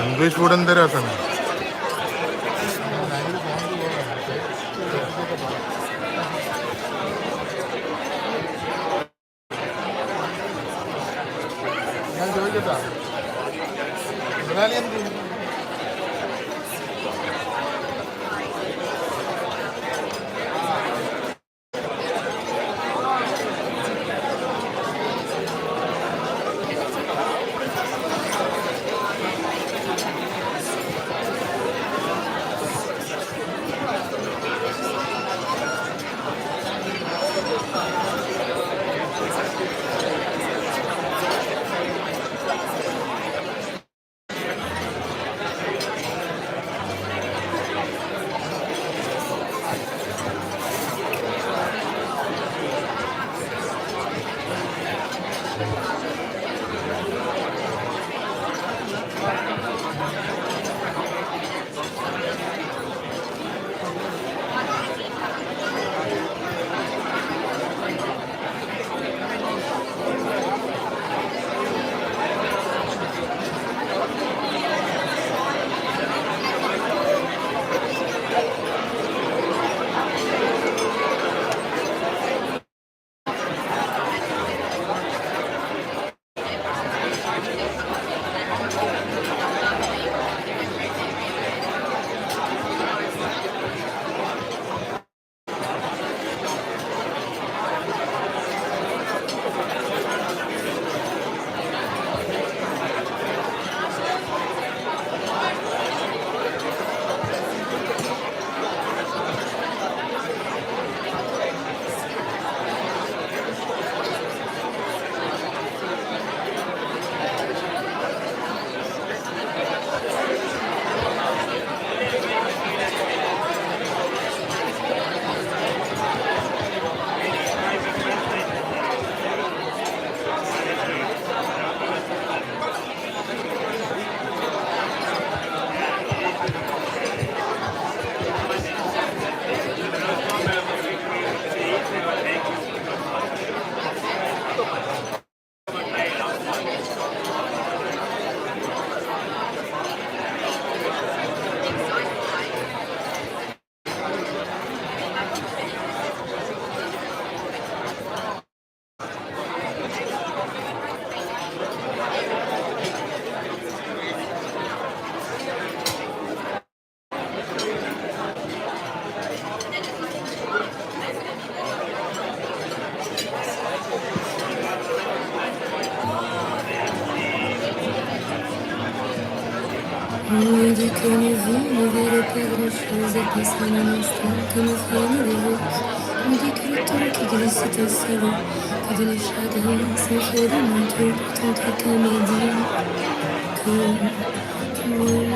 English food എന്ത് രസമാണ്. ഞാൻ ചോദിക്കട്ടാ que une vie ne valait pas grand-chose et passe en un instant comme rien ne rose. On dit que le temps qui glisse est un salaud, que de nos chagrins s'en fait des manteaux. Pourtant quelqu'un m'a dit que tu m'aimes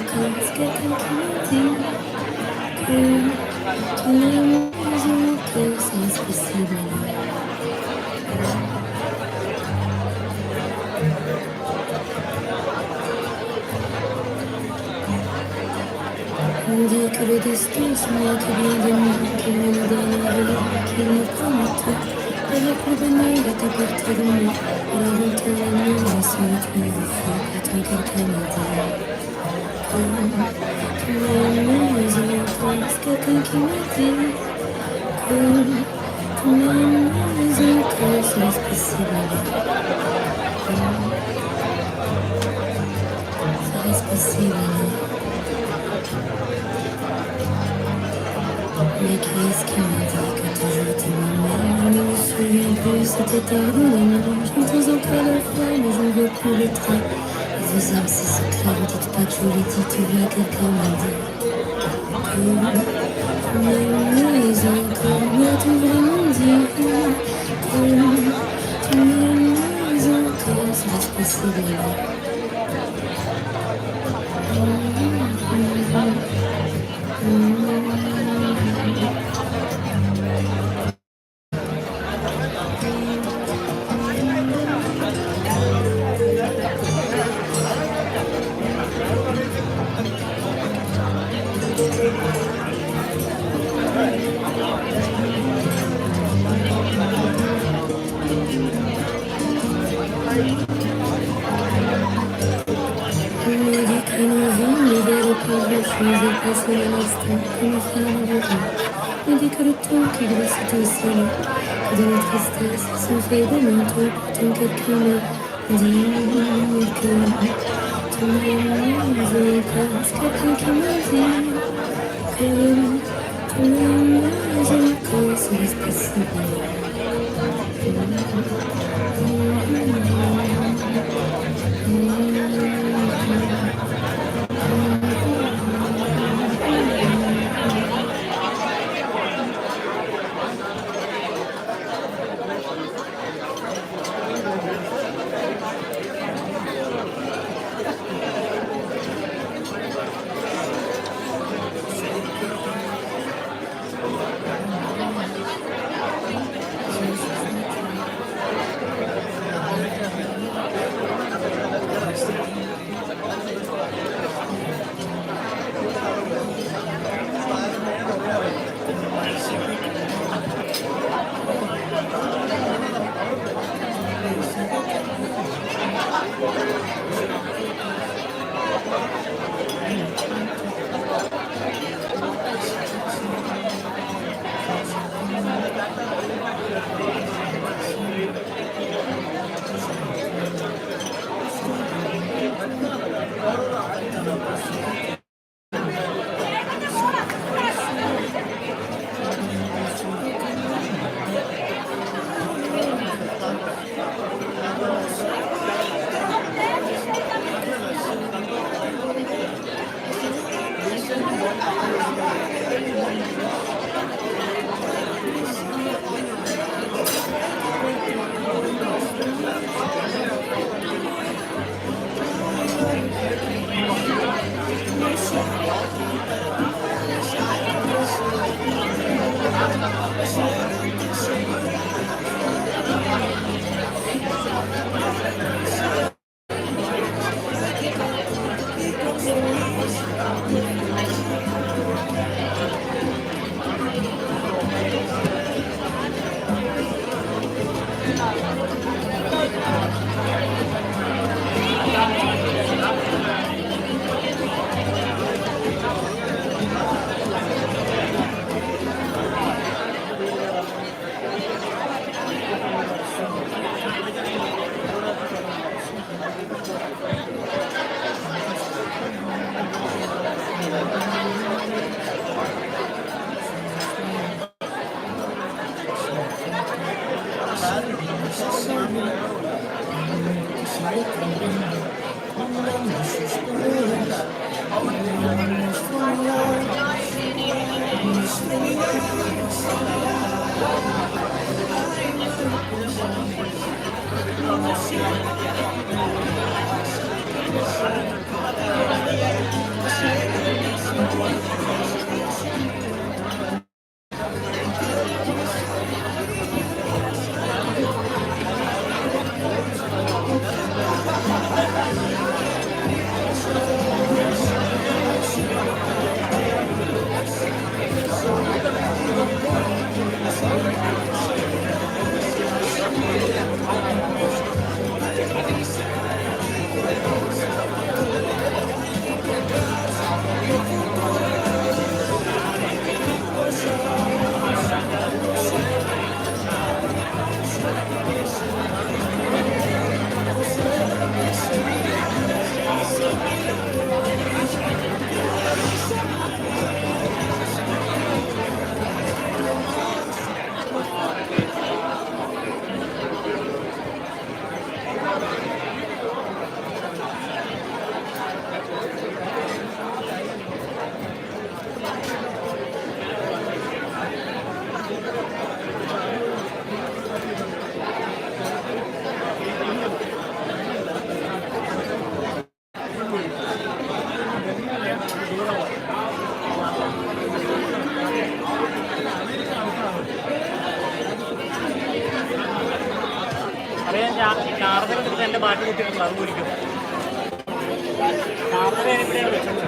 encore. C'est quelqu'un qui m'a dit que tu m'aimes encore. C'est possible alors. On dit que le destin se moque bien de nous, qu'il me donne un rêve, qu'il me promet tout. Avec le bonheur est à portée de moi. Alors on tourne la nuit, la solitude du feu. Pourtant quelqu'un m'a dit que tu m'aimes encore. C'est quelqu'un qui m'a dit que tu m'aimes encore. C'est possible alors. Ça reste possible alors. Mais qu'est-ce qui m'a dit que toujours tu m'aimais? Je ne me souviens plus, c'était pardonnez-moi. J'entends encore la voix, mais je ne veux plus le train. Et vos âmes si secrets, vous dites pas que je vous l'ai dit. Tu vois, quelqu'un m'a dit que tu m'aimais encore. M'a-t-on vraiment dit que tu m'aimais encore? Ça reste possible alors. Passer un instant comme faire un rêve. On dit que le temps qui glisse est un ciel, que de la tristesse s'en fait des manteaux. Pourtant quelqu'un m'a dit que tu m'aimes encore. C'est quelqu'un qui m'a dit que tu m'aimes encore. C'est possible. Charger എൻ്റെ മാറ്റി കുത്തിയിട്ടുണ്ട്, അത് കുടിക്കും. Charger എപ്പോഴാണ് വെച്ചത്?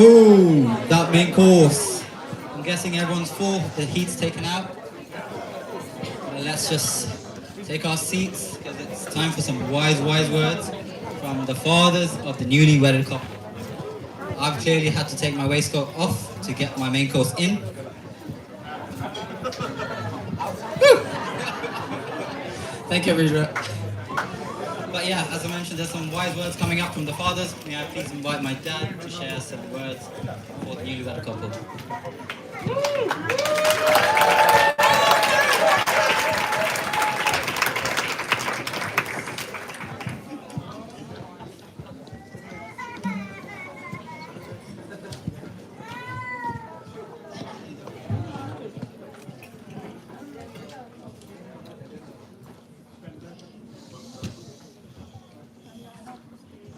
Oh, that main course. I'm guessing everyone's full, the heat's taken out. Well, let's just take our seats because it's time for some wise words from the fathers of the newly wedded couple. I've clearly had to take my waistcoat off to get my main course in. Thank you, Vijay. But yeah, as I mentioned, there's some wise words coming up from the fathers. May I please invite my dad to share some words for the newly wedded couple.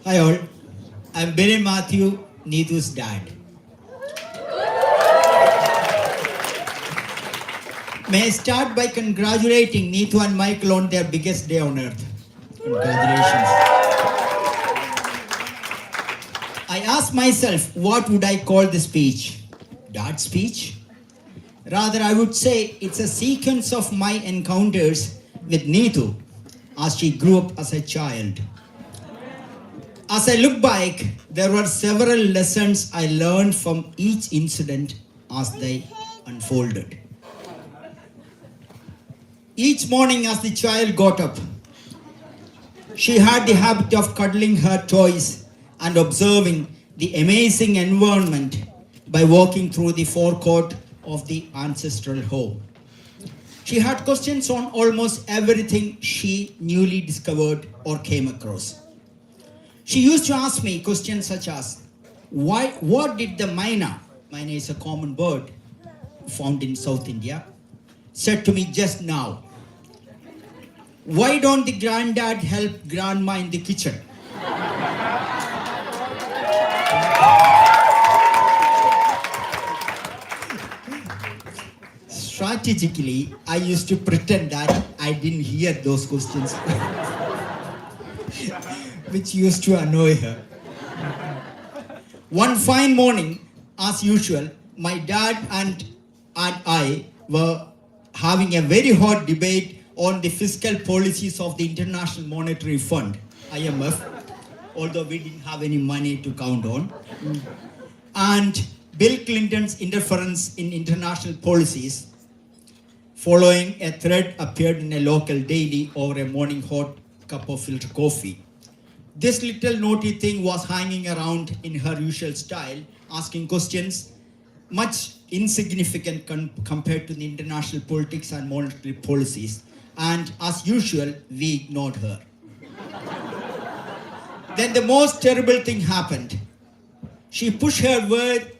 Hi all, I'm Benny Matthew, Neethu's dad. May I start by congratulating Neethu and Michael on their biggest day on earth. Congratulations. I asked myself, what would I call the speech? Dad's speech? Rather, I would say it's a sequence of my encounters with Neethu as she grew up as a child. As I look back, there were several lessons I learned from each incident as they unfolded. Each morning as the child got up, she had the habit of cuddling her toys and observing the amazing environment by walking through the forecourt of the ancestral home. She had questions on almost everything she newly discovered or came across. She used to ask me questions such as, what did the myna is a common bird found in South India, said to me just now? Why don't the granddad help grandma in the kitchen? Strategically, I used to pretend that I didn't hear those questions, which used to annoy her. One fine morning, as usual, my dad and I were having a very hot debate on the fiscal policies of the International Monetary Fund, IMF, although we didn't have any money to count on, and Bill Clinton's interference in international policies. Following, a thread appeared in a local daily over a morning hot cup of filter coffee. This little naughty thing was hanging around in her usual style, asking questions much insignificant compared to the international politics and monetary policies. And as usual, we ignored her. Then the most terrible thing happened. She pushed her word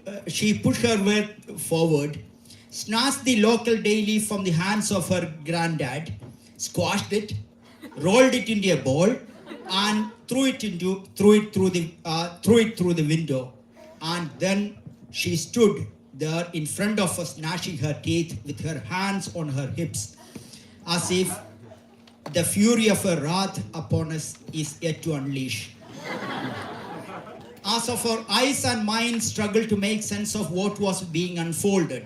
forward, snatched the local daily from the hands of her granddad, squashed it, rolled it into a ball, and threw it through the window. And then she stood there in front of us, gnashing her teeth with her hands on her hips, as if the fury of her wrath upon us is yet to unleash. As of our eyes and minds struggled to make sense of what was being unfolded,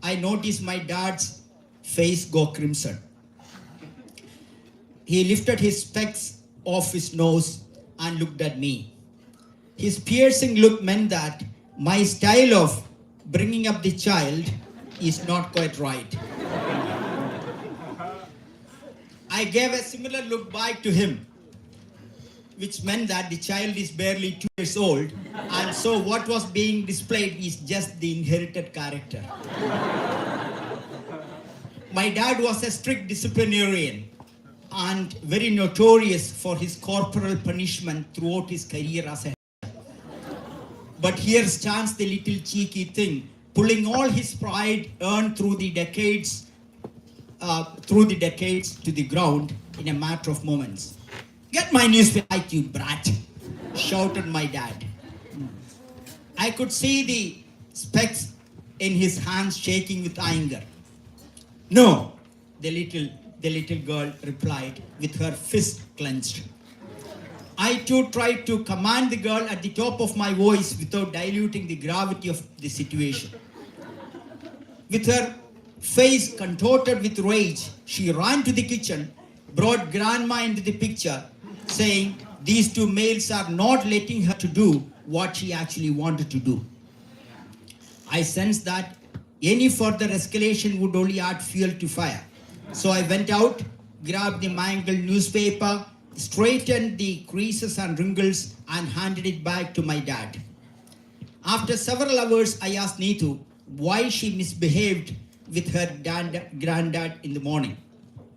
I noticed my dad's face go crimson. He lifted his specs off his nose and looked at me. His piercing look meant that my style of bringing up the child is not quite right. I gave a similar look back to him, which meant that the child is barely 2 years old, and so what was being displayed is just the inherited character. My dad was a strict disciplinarian and very notorious for his corporal punishment throughout his career as a But here stands the little cheeky thing, pulling all his pride earned through the decades to the ground in a matter of moments. Get my newspaper, like you brat, shouted my dad. I could see the specs in his hands shaking with anger. No, the little girl replied with her fist clenched. I too tried to command the girl at the top of my voice without diluting the gravity of the situation. With her face contorted with rage, she ran to the kitchen, brought grandma into the picture, saying these two males are not letting her to do what she actually wanted to do. I sensed that any further escalation would only add fuel to fire. So I went out, grabbed the mangled newspaper, straightened the creases and wrinkles, and handed it back to my dad. After several hours, I asked Neethu why she misbehaved with her granddad in the morning.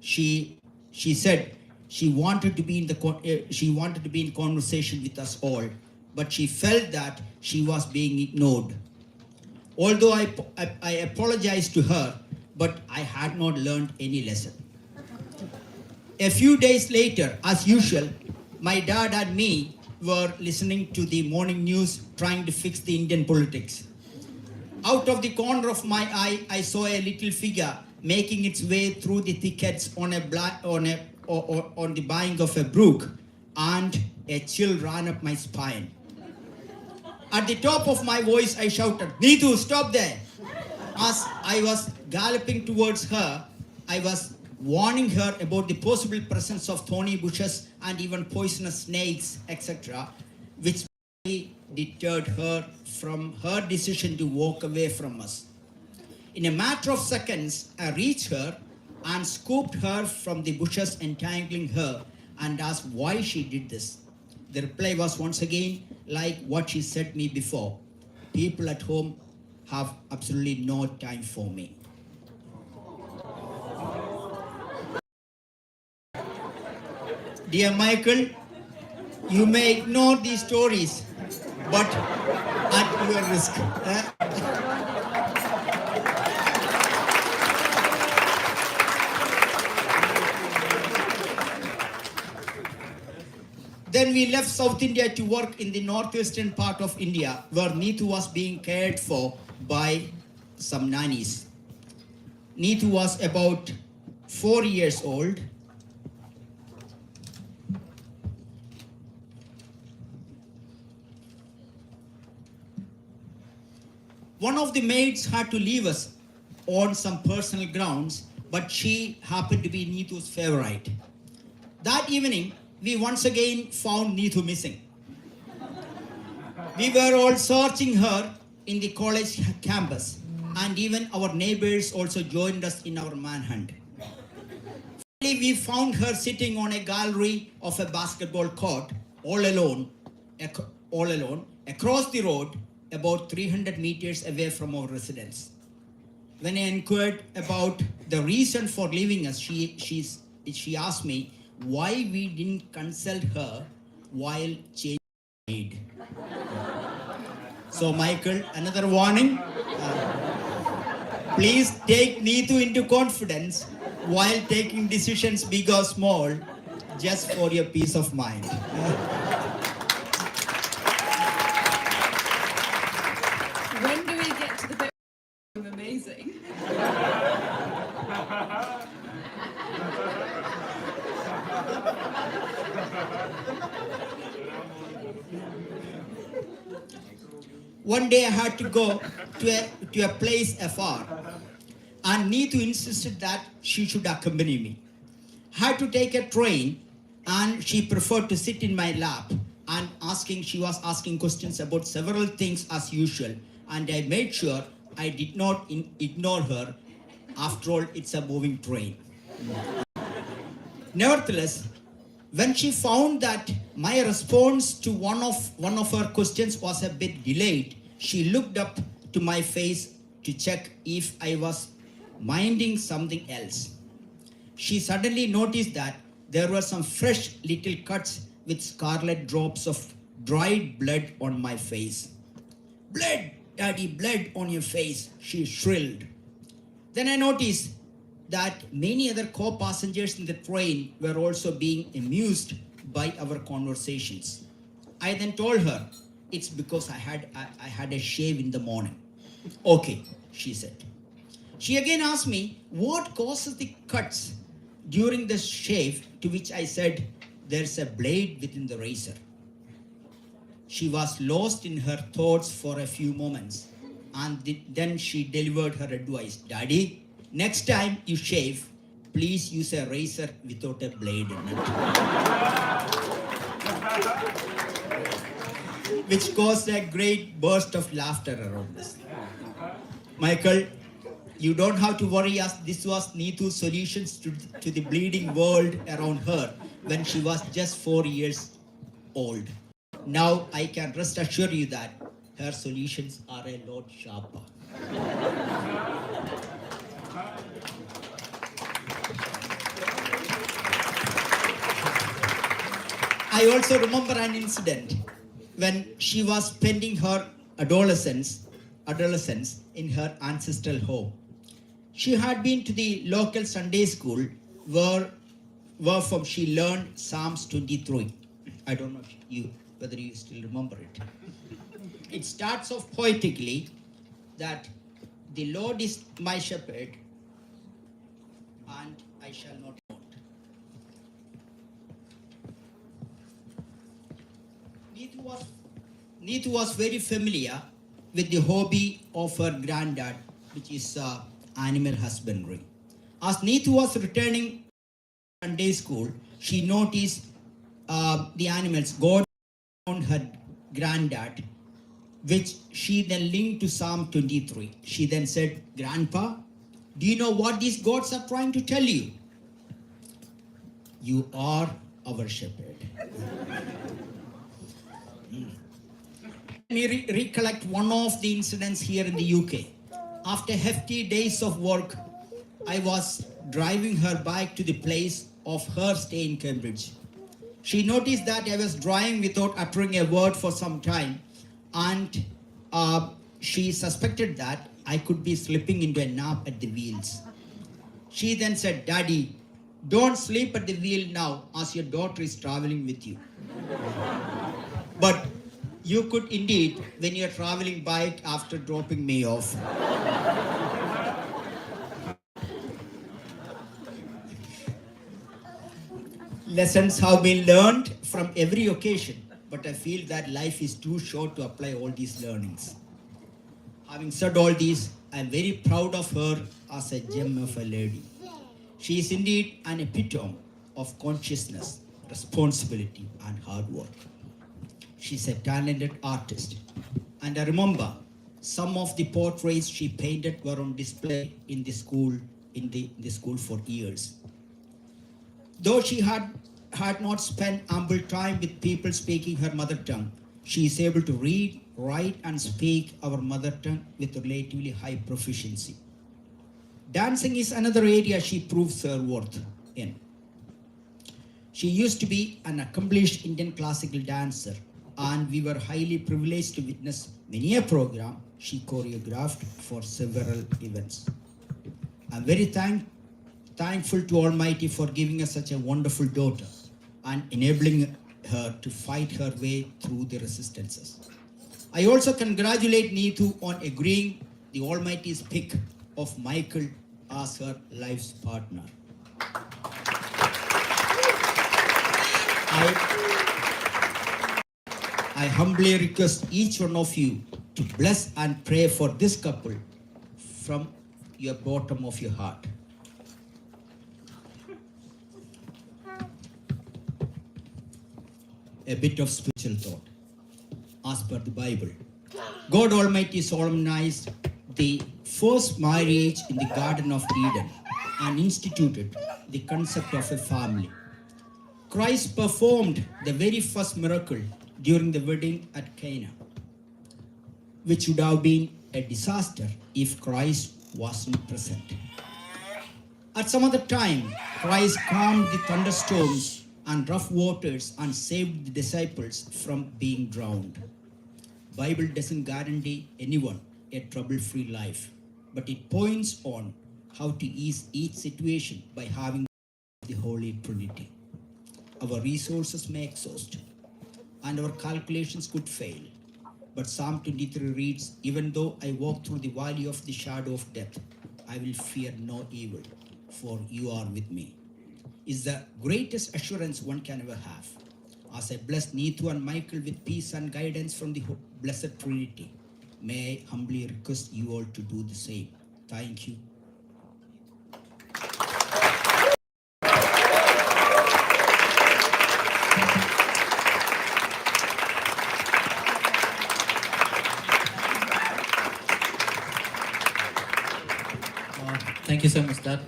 She said she wanted to be in conversation with us all, but she felt that she was being ignored. Although I apologized to her, but I had not learned any lesson. A few days later, as usual, my dad and me were listening to the morning news, trying to fix the Indian politics. Out of the corner of my eye, I saw a little figure making its way through the thickets on the bank of a brook, and a chill ran up my spine. At the top of my voice, I shouted, "Neethu, stop there!" As I was galloping towards her, I was warning her about the possible presence of thorny bushes and even poisonous snakes, etc., which deterred her from her decision to walk away from us. In a matter of seconds, I reached her and scooped her from the bushes, entangling her, and asked why she did this. The reply was once again like what she said me before: people at home have absolutely no time for me. Dear Michael, you may ignore these stories, but at your risk. Then we left South India to work in the northeastern part of India, where Neethu was being cared for by some nannies. Neethu was about 4 years old. One of the maids had to leave us on some personal grounds, but she happened to be Neethu's favorite. That evening, we once again found Neethu missing. We were all searching her in the college campus, and even our neighbors also joined us in our manhunt. Finally, we found her sitting on a gallery of a basketball court, all alone, across the road, about 300 meters away from our residence. When I inquired about the reason for leaving us, she asked me why we didn't consult her while changing maid. So Michael, another warning. Please take Neethu into confidence while taking decisions big or small, just for your peace of mind. When do we get to the bit amazing? One day I had to go to a place afar, and Neethu insisted that she should accompany me. I had to take a train, and she preferred to sit in my lap, and she was asking questions about several things as usual, and I made sure I did not ignore her. After all, it's a moving train. Nevertheless, when she found that my response to one of her questions was a bit delayed, she looked up to my face to check if I was minding something else. She suddenly noticed that there were some fresh little cuts with scarlet drops of dried blood on my face. "Blood, Daddy, blood on your face," she shrilled. Then I noticed that many other co-passengers in the train were also being amused by our conversations. I then told her it's because I had a shave in the morning. "Okay," she said. She again asked me what causes the cuts during the shave, to which I said there's a blade within the razor. She was lost in her thoughts for a few moments, and then she delivered her advice. Daddy, next time you shave, please use a razor without a blade in it. Which caused a great burst of laughter around us. Michael, you don't have to worry, as this was Neethu's solutions to the bleeding world around her when she was just 4 years old. Now I can rest assure you that her solutions are a lot sharper. I also remember an incident when she was spending her adolescence in her ancestral home. She had been to the local Sunday school where from she learned Psalms 23. I don't know whether you still remember it. It starts off poetically that the Lord is my shepherd and I shall not want. Neethu was very familiar with the hobby of her granddad, which is animal husbandry. As Neethu was returning from Sunday school, she noticed the animals go on her granddad, which she then linked to Psalm 23. She then said, Grandpa, do you know what these gods are trying to tell you? You are our shepherd. Let me recollect one of the incidents here in the UK. After hefty days of work, I was driving her bike to the place of her stay in Cambridge. She noticed that I was driving without uttering a word for some time, and she suspected that I could be slipping into a nap at the wheels. She then said, Daddy, don't sleep at the wheel now as your daughter is traveling with you. But you could indeed when you're traveling bike after dropping me off. Lessons have been learned from every occasion, but I feel that life is too short to apply all these learnings. Having said all these, I am very proud of her as a gem of a lady. She is indeed an epitome of consciousness, responsibility, and hard work. She's a talented artist, and I remember some of the portraits she painted were on display in the school for years. Though she had not spent ample time with people speaking her mother tongue, she is able to read, write, and speak our mother tongue with relatively high proficiency. Dancing is another area she proves her worth in. She used to be an accomplished Indian classical dancer, and we were highly privileged to witness many a program she choreographed for several events. I'm very thankful to Almighty for giving us such a wonderful daughter and enabling her to fight her way through the resistances. I also congratulate Neethu on agreeing the Almighty's pick of Michael as her life's partner. I humbly request each one of you to bless and pray for this couple from your bottom of your heart. A bit of spiritual thought. As per the Bible, God Almighty solemnized the first marriage in the Garden of Eden and instituted the concept of a family. Christ performed the very first miracle during the wedding at Cana, which would have been a disaster if Christ wasn't present. At some other time, Christ calmed the thunderstorms and rough waters and saved the disciples from being drowned. Bible doesn't guarantee anyone a trouble-free life, but it points on how to ease each situation by having the Holy Trinity. Our resources may exhaust, and our calculations could fail. But Psalm 23 reads, even though I walk through the valley of the shadow of death, I will fear no evil, for you are with me. is the greatest assurance one can ever have. As I bless Neethu and Michael with peace and guidance from the Blessed Trinity, may I humbly request you all to do the same. Thank you. Thank you so much, Dad.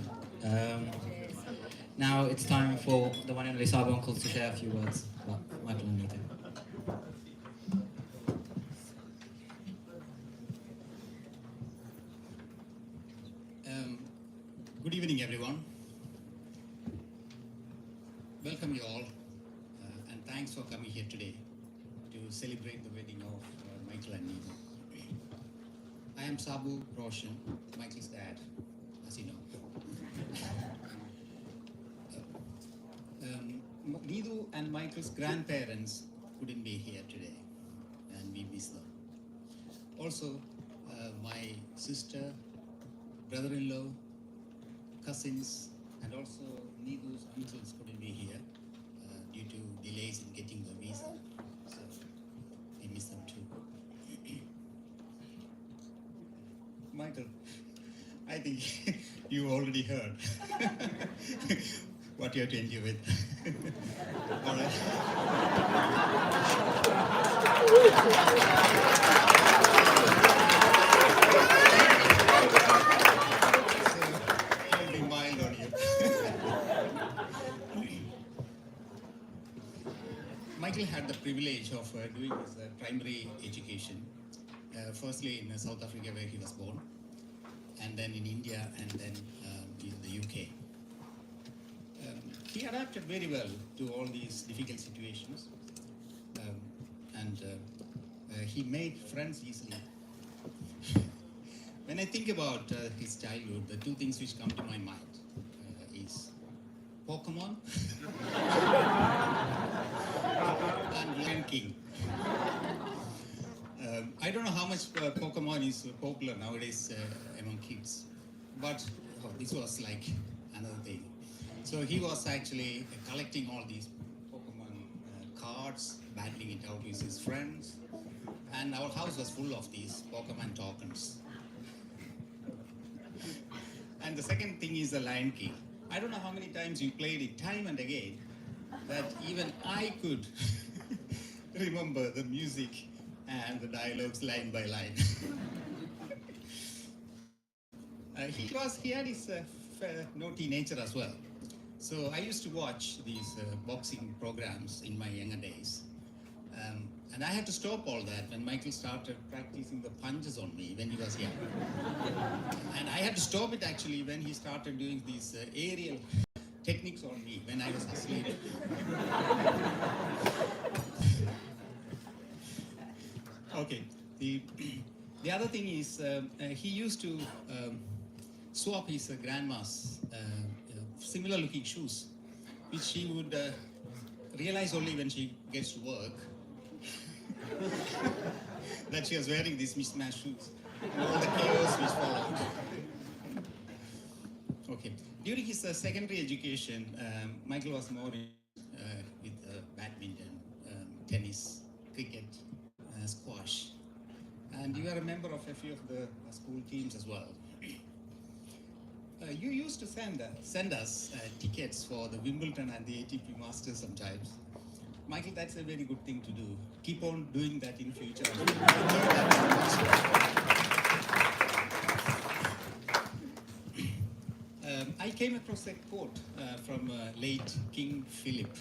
Now it's time for the one and only Sabu uncles to share a few words about Michael and Neethu. Good evening, everyone. Welcome you all, and thanks for coming here today to celebrate the wedding of Michael and Neethu. I am Sabu Roshan, Michael's dad, as you know. Neethu and Michael's grandparents couldn't be here today, and we miss them. Also, my sister, brother-in-law, cousins, and also Neethu's uncles couldn't be here due to delays in getting the visa. So we miss them too. Michael, I think you already heard what you have to endure with. All right. I'll be mild on you. Michael had the privilege of doing his primary education, firstly in South Africa where he was born, and then in India, and then in the UK. He adapted very well to all these difficult situations, and he made friends easily. When I think about his childhood, the two things which come to my mind is Pokemon and Lion King. I don't know how much Pokemon is popular nowadays among kids, but this was like another thing. So he was actually collecting all these Pokemon cards, battling it out with his friends, and our house was full of these Pokemon tokens. And the second thing is the Lion King. I don't know how many times you played it time and again, that even I could remember the music and the dialogues line by line. He had his naughty nature as well. So I used to watch these boxing programs in my younger days. And I had to stop all that when Michael started practicing the punches on me when he was young. And I had to stop it actually when he started doing these aerial techniques on me when I was asleep. Okay, the other thing is he used to swap his grandma's similar looking shoes, which she would realize only when she gets to work that she was wearing these mismatched shoes and all the chaos which followed. Okay, during his secondary education, Michael was more with badminton, tennis, cricket, squash, and you are a member of a few of the school teams as well. You used to send us tickets for the Wimbledon and the ATP Masters sometimes. Michael, that's a very good thing to do. Keep on doing that in future. I came across a quote from late King Philip,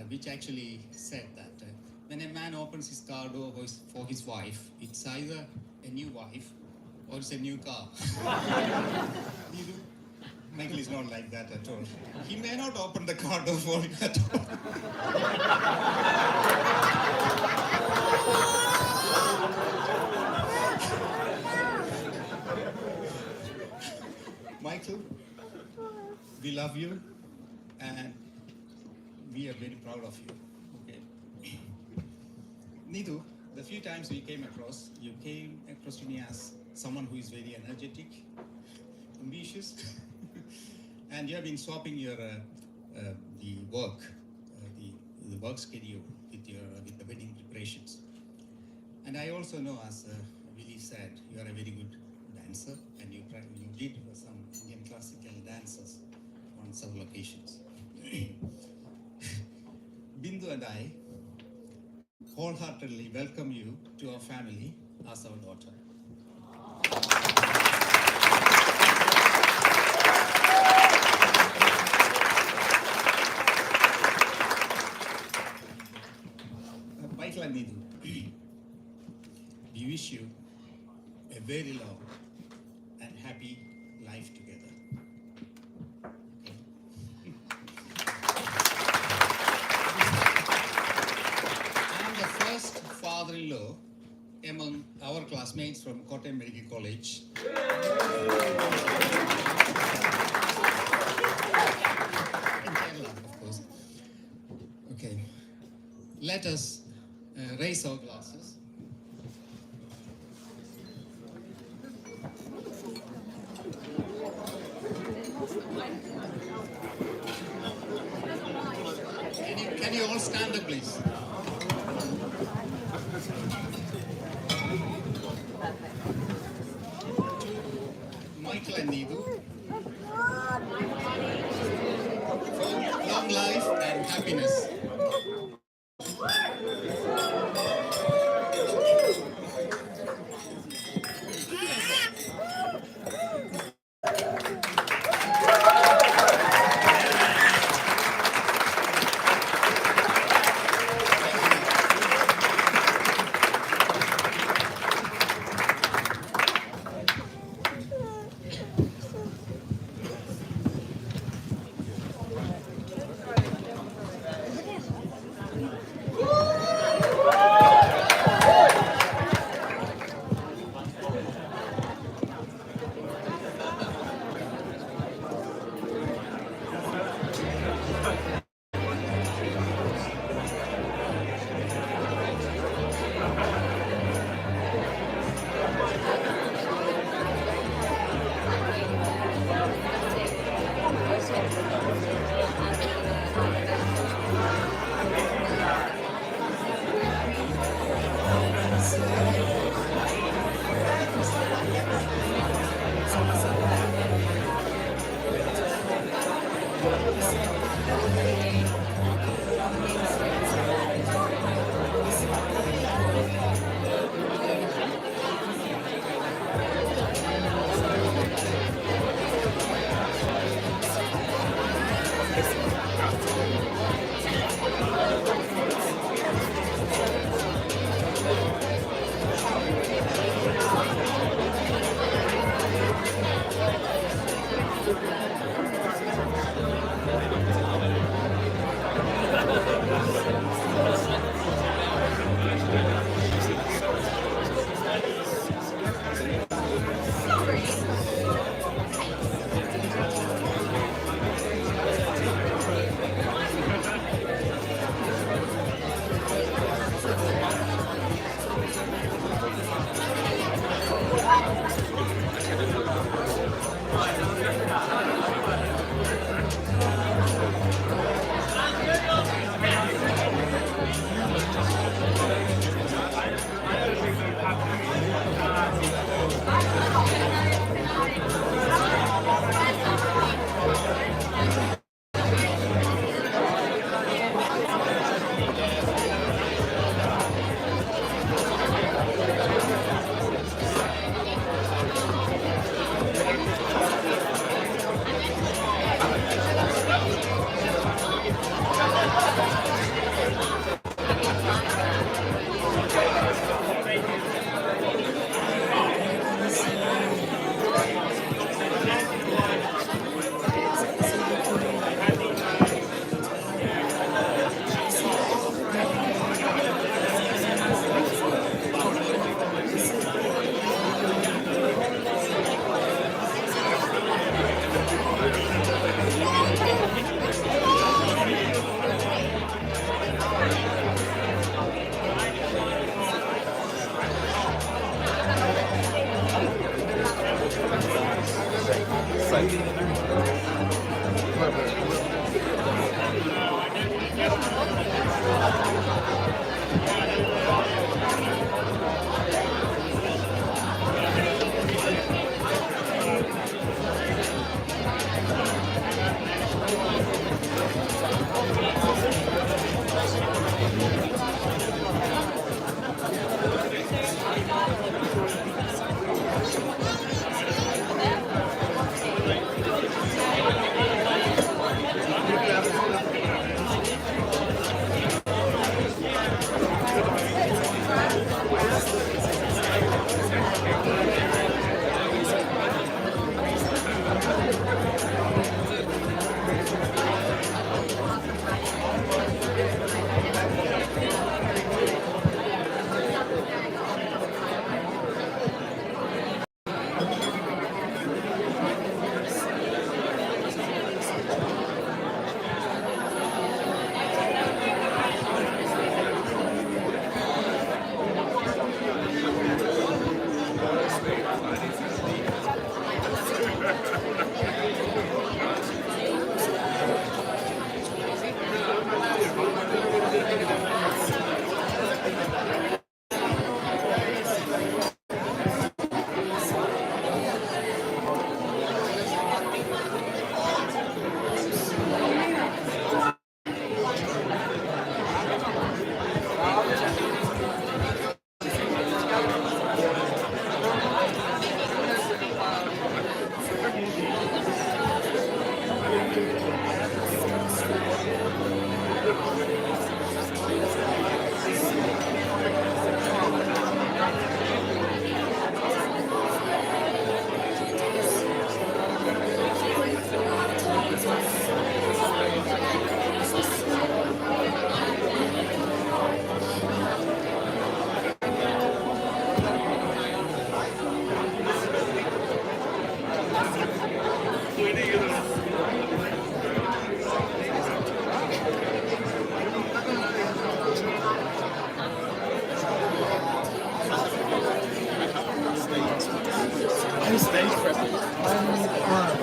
which actually said that when a man opens his car door for his wife, it's either a new wife or it's a new car. Michael is not like that at all. He may not open the car door for him at all. Michael, we love you and we are very proud of you. Okay. Neethu, the few times we came across, you came across to me as someone who is very energetic, ambitious, And you have been swapping your the work schedule with the wedding preparations. And I also know, as Willie said, you are a very good dancer, and you did some Indian classical dances on several occasions. Bindu and I wholeheartedly welcome you to our family as our daughter. Michael and Neethu, we wish you a very long and happy life together. Okay. I am the first father-in-law among our classmates from Kottayam Medical College. In Kerala, of course. Okay. Let us raise our glasses. Can you all stand up, please? Michael and Neethu, for long life and happiness. Exciting.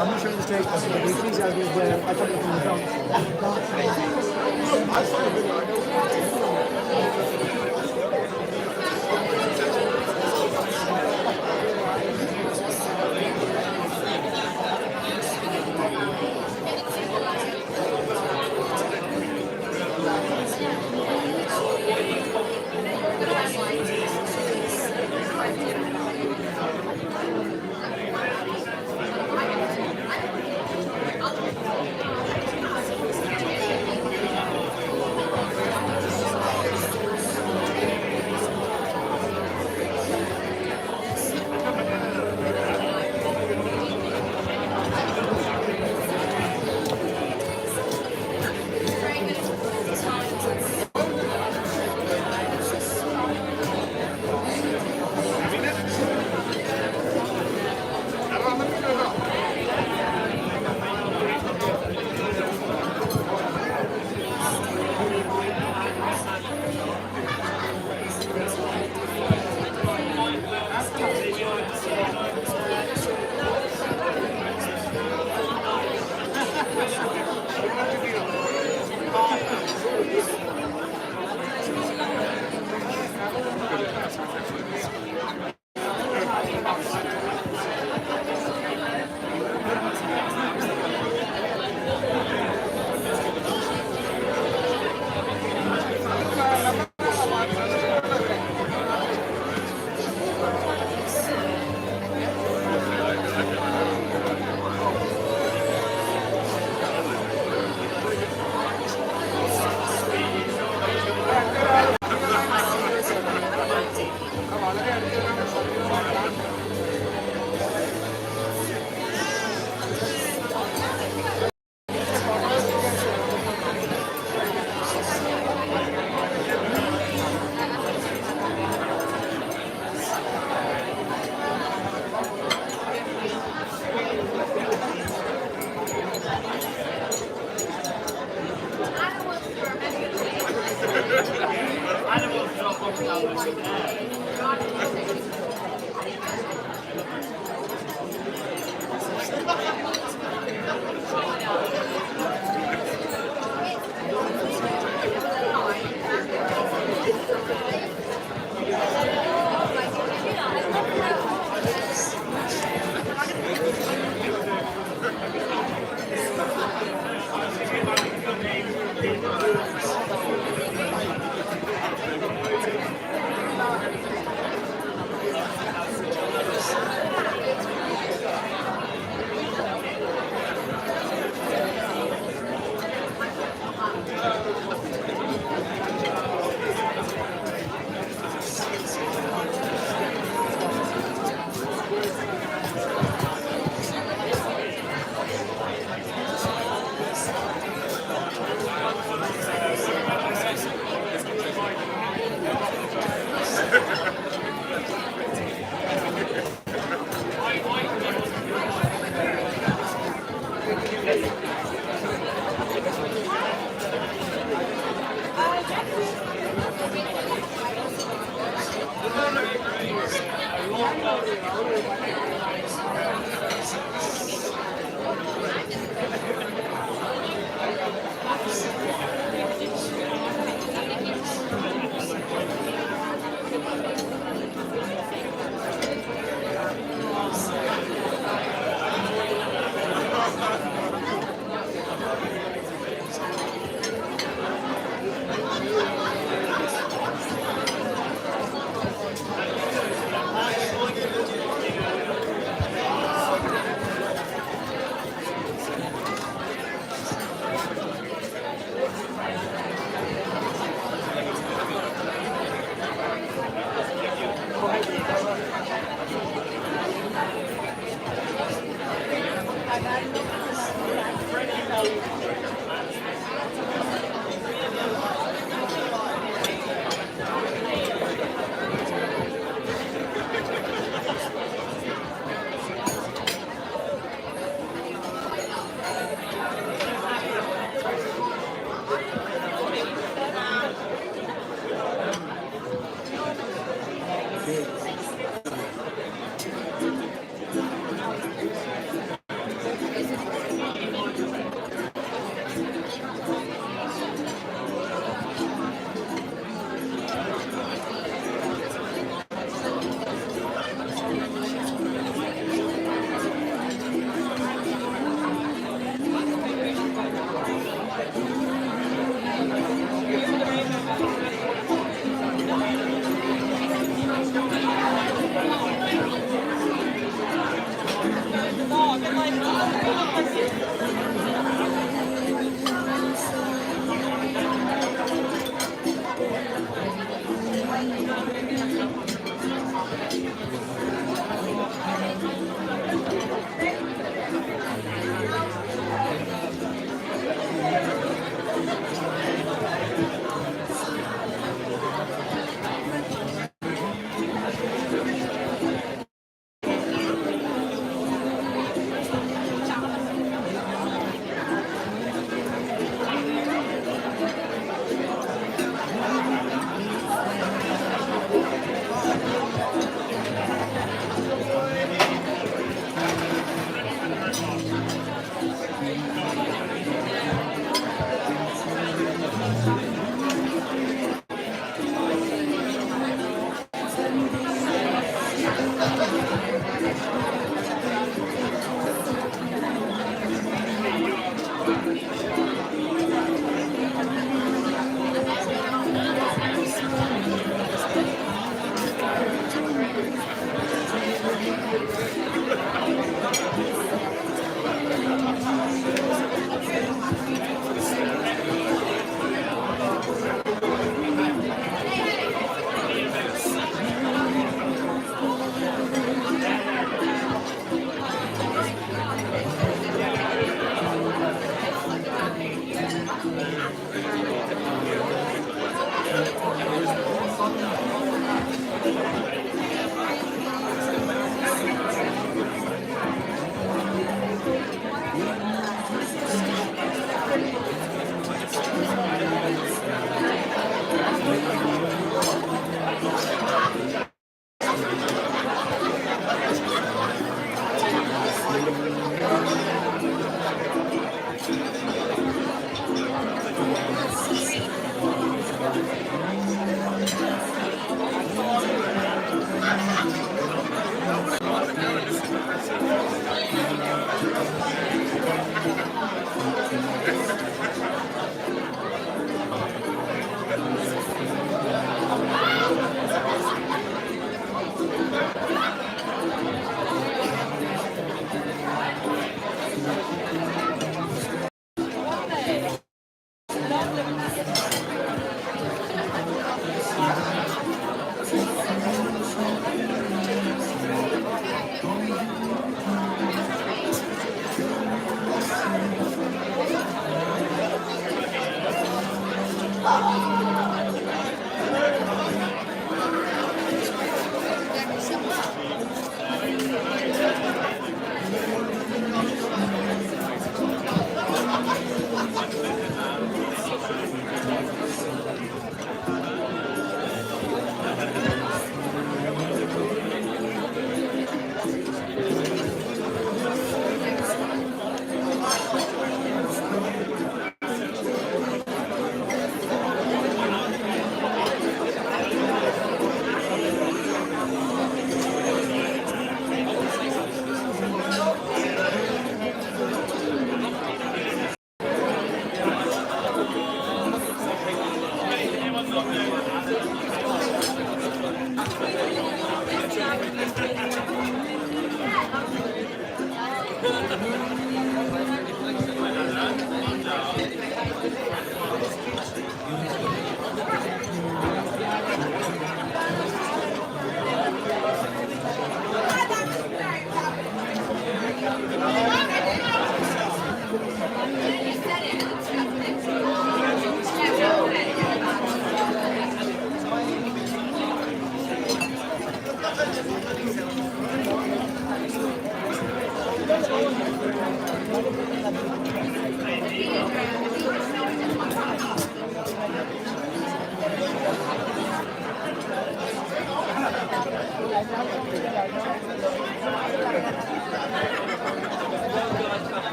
I'm not sure the stage person, but the enthusiasm is where I come from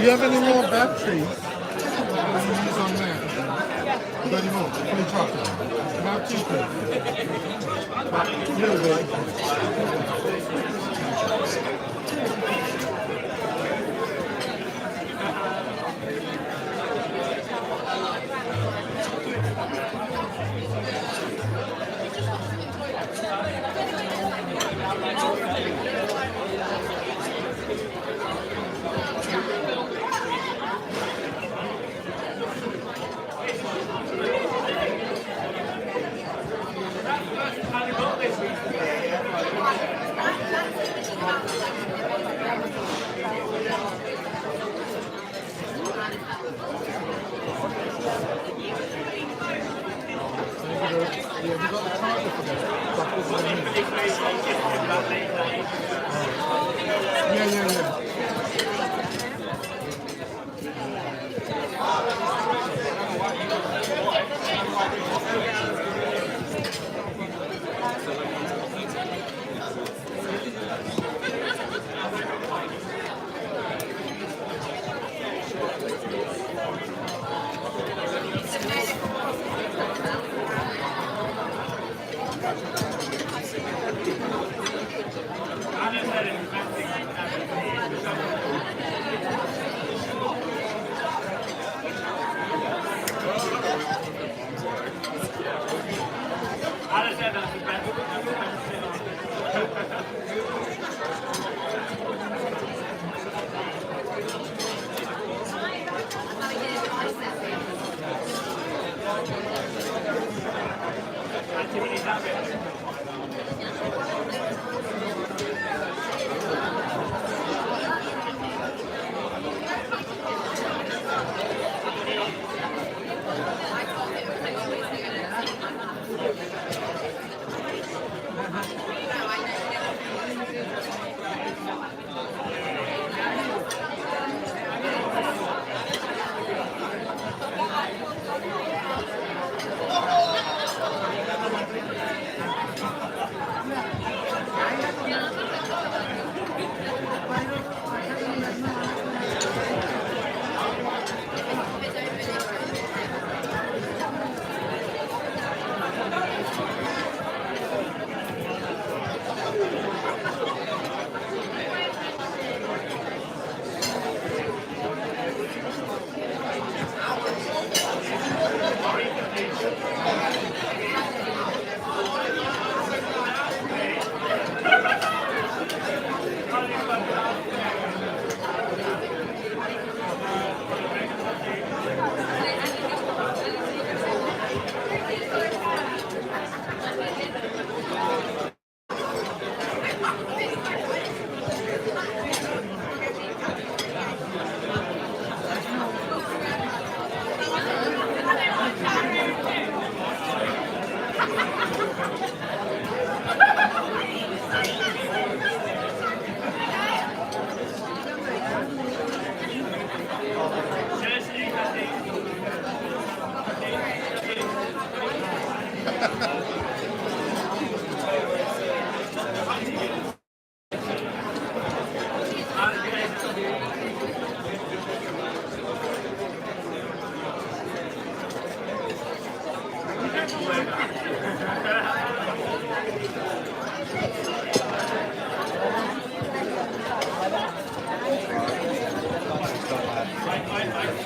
Do you have any more batteries? What do you use on there? You got any more? Fully charged? About two A little bit.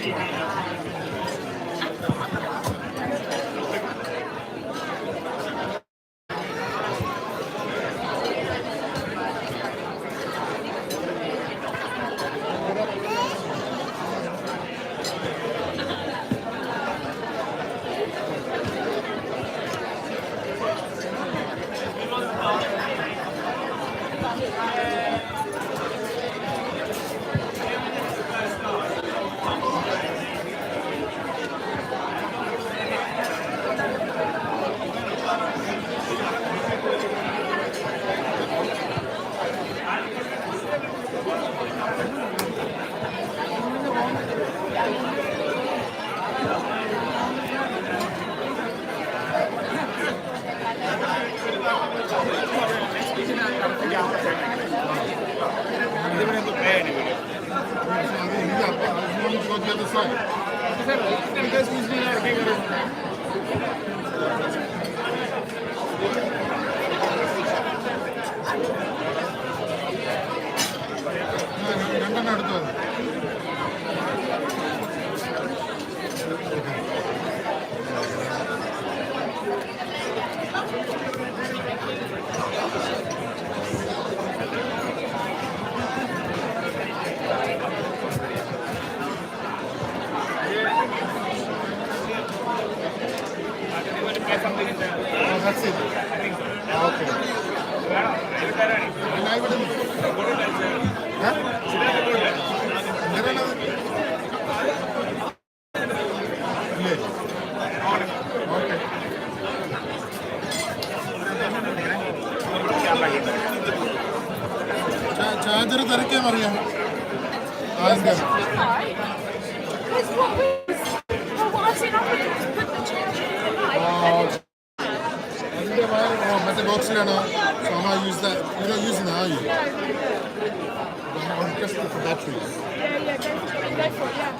Yeah. other side. രണ്ടെണ്ണം എടുത്തോ. Oh, that's it. Okay. ഞാൻ ഇവിടെ charger തിരക്കാൻ അറിയാം അതിൻ്റെ അതിൻ്റെ wire മറ്റേ ബോക്സിലാണ്. So I'm gonna use that. You're not using that, are you? I'm just for batteries. Go for it, yeah.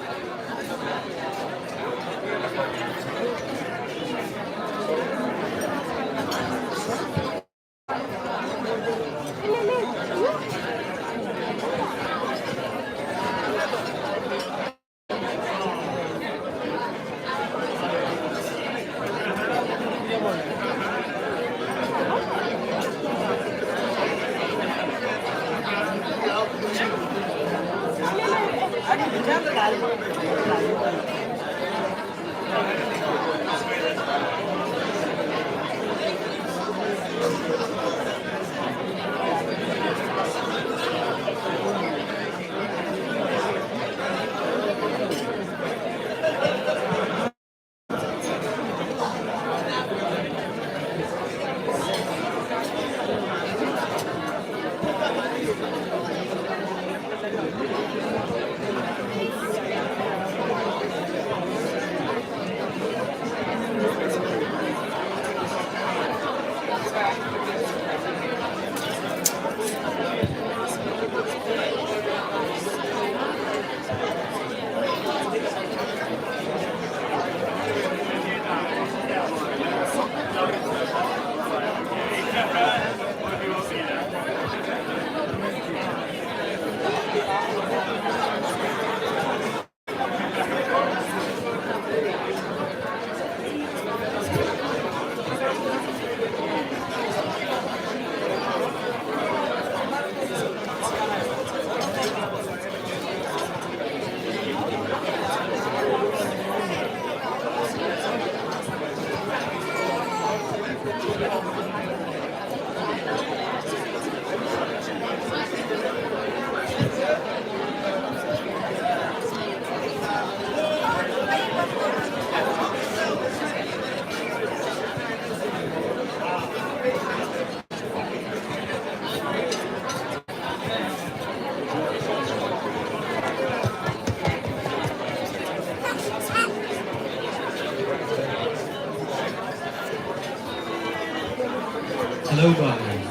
Hello guys.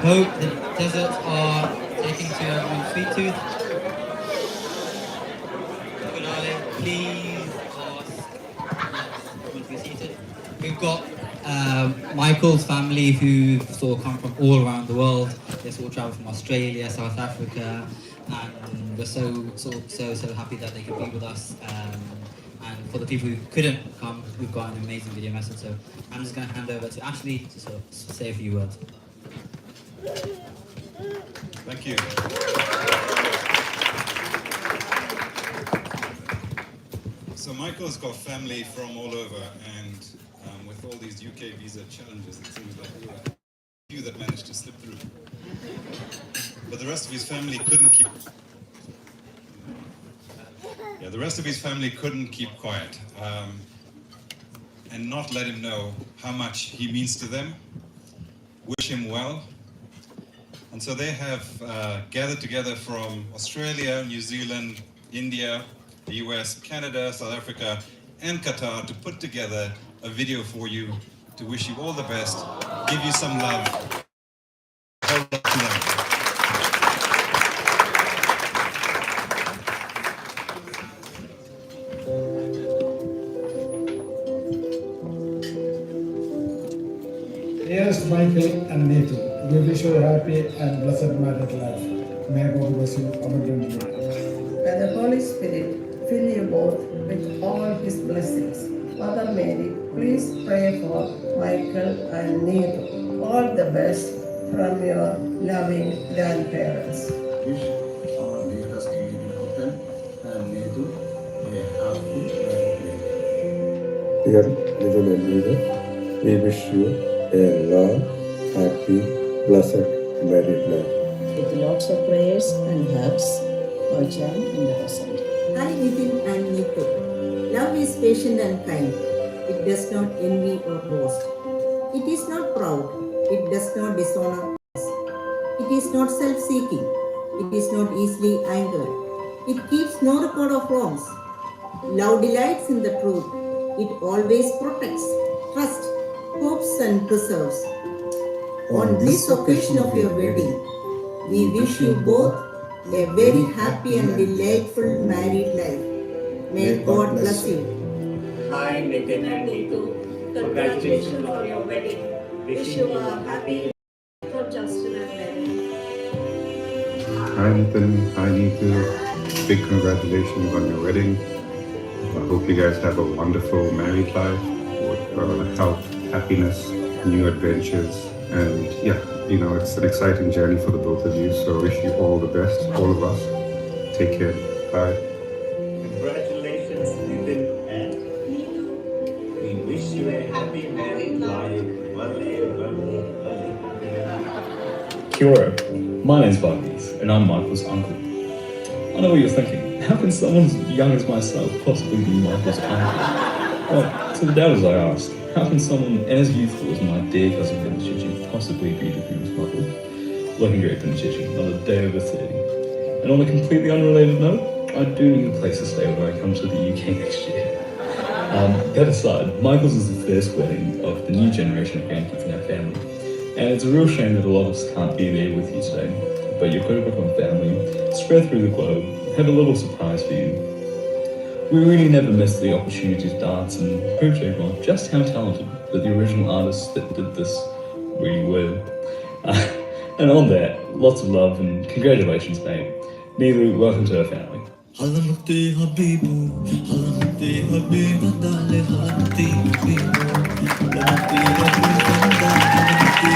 Hope the deserts are taking to everyone's sweet tooth. Good darling, please ask be seated. We've got Michael's family who sort of come from all around the world. They sort of travel from Australia, South Africa, and we're so happy that they could be with us. And for the people who couldn't come, we've got an amazing video message. So I'm just going to hand over to Ashley to sort of say a few words. Thank you. So Michael's got family from all over, and with all these UK visa challenges, it seems like we were a few that managed to slip through. But the rest of his family couldn't keep. Yeah, the rest of his family couldn't keep quiet and not let him know how much he means to them, wish him well. And so they have gathered together from Australia, New Zealand, India, the US, Canada, South Africa, and Qatar to put together a video for you to wish you all the best, give you some love, hold up to them. Dearest Michael and Neethu, we wish you a happy and blessed married life. May God bless you abundantly. May the Holy Spirit fill you both with all His blessings. Mother Mary, please pray for Michael and Neethu. All the best from your loving grandparents. Wish our dearest Michael and Neethu a happy married life. Dear little Elvira, we wish you a long, happy, blessed married life. With lots of prayers and hugs, Ojan and the husband. Hi Nitin and Neethu. Love is patient and kind. It does not envy or boast. It is not proud. It does not dishonor us. It is not self-seeking. It is not easily angered. It keeps no record of wrongs. Love delights in the truth. It always protects, trusts, hopes and preserves. On this occasion of your wedding, we wish you both a very happy and delightful married life. May God bless you. Hi, Nitin and Neethu. Congratulations on your wedding. Wish you a happy From Justin and Mary. Hi Nathan, hi Neethu. Big congratulations on your wedding. I hope you guys have a wonderful married life with health, happiness, new adventures, and yeah, you know, it's an exciting journey for the both of you. So I wish you all the best, all of us. Take care. Bye. Congratulations, Nitin and Neethu. We wish you a happy married life. Kia ora. My name's Barclays, and I'm Michael's uncle. I know what you're thinking. How can someone as young as myself possibly be Michael's uncle? Well, to the doubters I ask, how can someone as youthful as my dear cousin Pinichichi possibly be the groom's mother? Looking great, Pinichichi, on a day over 30. And on a completely unrelated note, I do need a place to stay when I come to the UK next year. That aside, Michael's is the first wedding of the new generation of grandkids in our family. And it's a real shame that a lot of us can't be there with you today. But your Kotobukan family, spread through the globe, have a little surprise for you. We really never missed the opportunity to dance and prove to everyone just how talented that the original artists that did this really were. And on that, lots of love and congratulations, mate. Neethu, welcome to our family. حلمتي حبيبو حلمتي حبيبو دالي حلمتي حبيبو حلمتي حبيبو حلمتي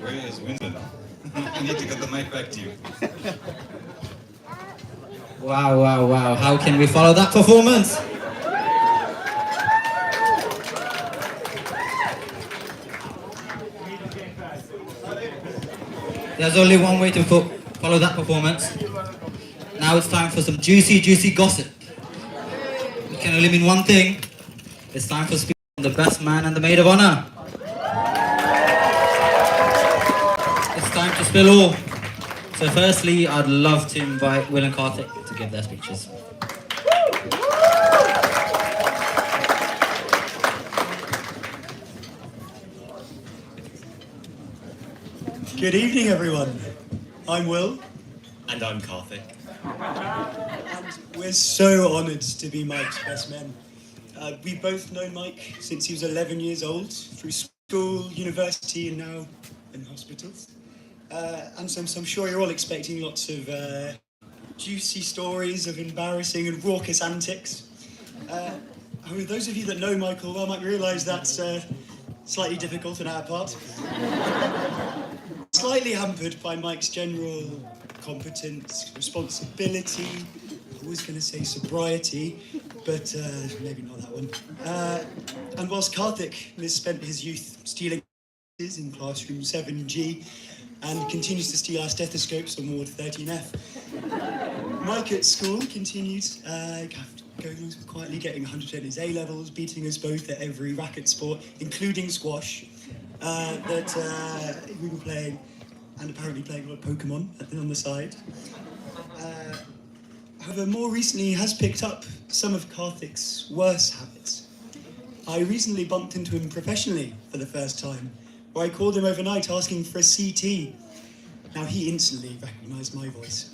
Where is Winston? I need to get the mic back to you. Wow, wow, wow. How can we follow that performance? There's only one way to follow that performance. Now it's time for some juicy, juicy gossip. It can only mean one thing. It's time for speaking from the best man and the maid of honor. It's time to spill all. So firstly, I'd love to invite Will and Karthik to give their speeches. Good evening, everyone. I'm Will. And I'm Karthik. And we're so honoured to be Mike's best men. We've both known Mike since he was 11 years old, through school, university, and now in hospitals. And so I'm sure you're all expecting lots of juicy stories of embarrassing and raucous antics. However, those of you that know Michael well might realise that's slightly difficult on our part. Slightly hampered by Mike's general competence, responsibility, I was going to say sobriety, but maybe not that one. And whilst Karthik has spent his youth stealing in classroom 7G and continues to steal our stethoscopes on Ward 13F, Mike at school continues going quietly getting 100% in his A-levels, beating us both at every racket sport, including squash, that we were playing, and apparently playing a lot of Pokemon on the side. However, more recently he has picked up some of Karthik's worst habits. I recently bumped into him professionally for the first time, where I called him overnight asking for a CT. Now he instantly recognised my voice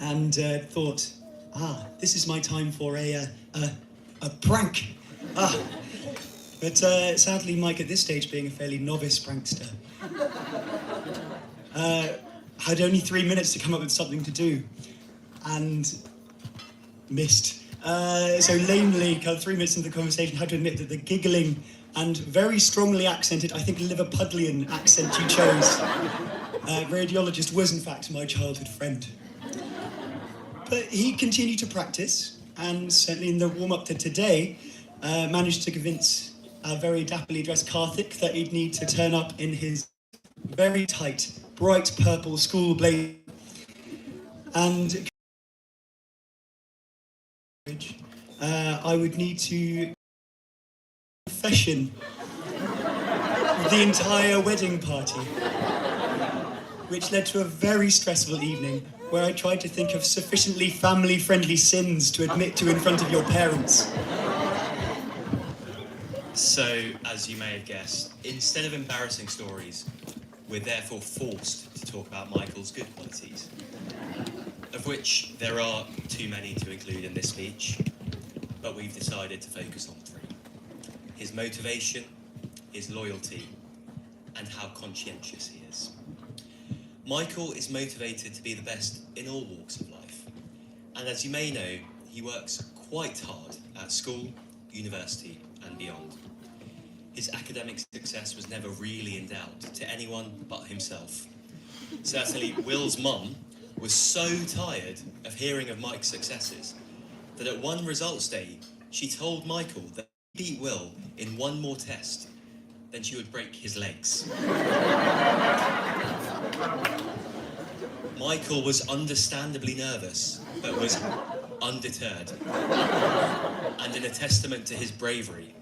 and thought, this is my time for a prank. But sadly, Mike at this stage, being a fairly novice prankster, had only 3 minutes to come up with something to do, and missed. So lamely, kind of 3 minutes into the conversation, had to admit that the giggling and very strongly accented, I think Liverpudlian accent you chose, radiologist was in fact my childhood friend. But he continued to practice, and certainly in the warm-up to today, managed to convince our very dapperly dressed Karthik that he'd need to turn up in his very tight, bright purple school blazer. And I would need to confession the entire wedding party, which led to a very stressful evening where I tried to think of sufficiently family-friendly sins to admit to in front of your parents. So, as you may have guessed, instead of embarrassing stories, we're therefore forced to talk about Michael's good qualities, of which there are too many to include in this speech, but we've decided to focus on three: his motivation, his loyalty, and how conscientious he is. Michael is motivated to be the best in all walks of life, and as you may know, he works quite hard at school, university, and beyond. His academic success was never really in doubt to anyone but himself. Certainly, Will's mum was so tired of hearing of Mike's successes that at one results day, she told Michael that if he beat Will in one more test, then she would break his legs. Michael was understandably nervous, but was undeterred. And in a testament to his bravery,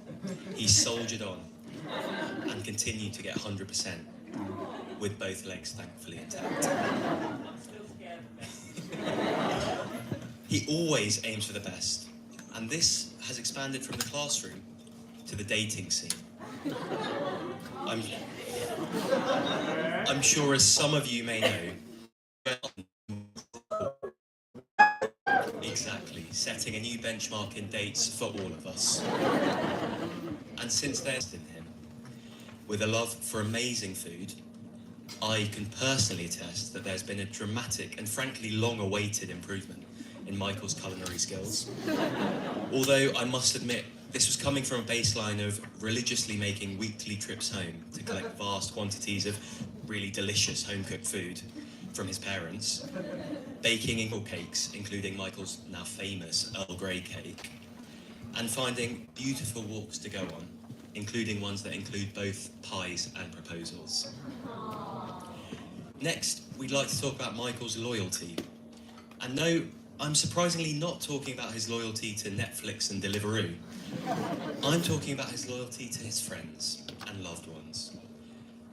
he soldiered on and continued to get 100% with both legs thankfully intact. He always aims for the best, and this has expanded from the classroom to the dating scene. I'm sure, as some of you may know, exactly, setting a new benchmark in dates for all of us. And since there's in him, with a love for amazing food, I can personally attest that there's been a dramatic and frankly long-awaited improvement in Michael's culinary skills. Although I must admit, this was coming from a baseline of religiously making weekly trips home to collect vast quantities of really delicious home-cooked food from his parents, baking Ingle cakes, including Michael's now famous Earl Grey cake, and finding beautiful walks to go on, including ones that include both pies and proposals. Next, we'd like to talk about Michael's loyalty. And no, I'm surprisingly not talking about his loyalty to Netflix and Deliveroo. I'm talking about his loyalty to his friends and loved ones.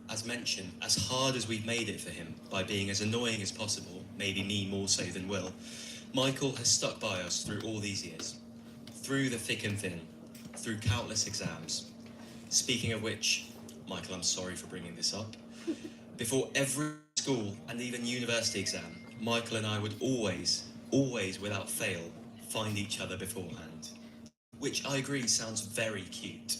As mentioned, as hard as we've made it for him by being as annoying as possible, maybe me more so than Will, Michael has stuck by us through all these years, through the thick and thin, through countless exams. Speaking of which, Michael, I'm sorry for bringing this up. Before every school and even university exam, Michael and I would always without fail, find each other beforehand. Which I agree sounds very cute.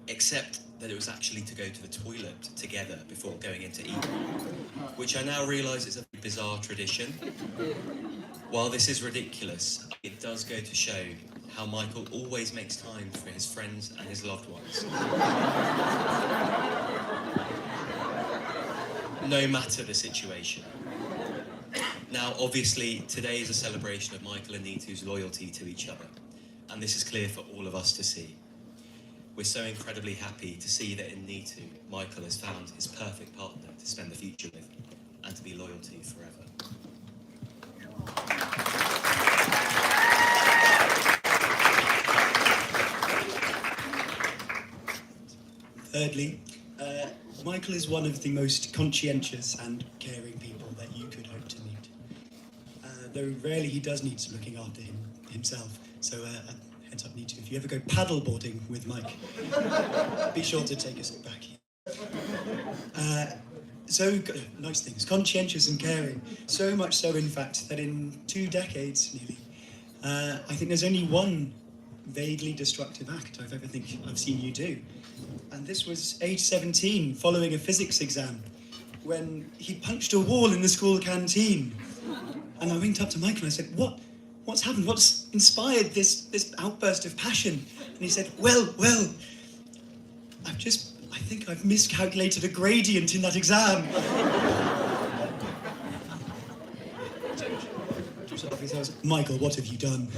Except that it was actually to go to the toilet together before going in to eat, which I now realise is a bizarre tradition. While this is ridiculous, it does go to show how Michael always makes time for his friends and his loved ones. No matter the situation. Now, obviously, today is a celebration of Michael and Neethu's loyalty to each other, and this is clear for all of us to see. We're so incredibly happy to see that in Neethu, Michael has found his perfect partner to spend the future with and to be loyal to forever. Thirdly, Michael is one of the most conscientious and caring people that you could hope to meet. Though rarely he does need some looking after himself. So heads up, Neethu, if you ever go paddleboarding with Mike, be sure to take us back here. So, nice things, conscientious and caring. So much so, in fact, that in 2 decades, nearly, I think there's only one vaguely destructive act I've seen you do. And this was age 17, following a physics exam, when he punched a wall in the school canteen. And I went up to Michael and I said, what's happened? What's inspired this outburst of passion? And he said, well, I think I've miscalculated a gradient in that exam. Michael, what have you done?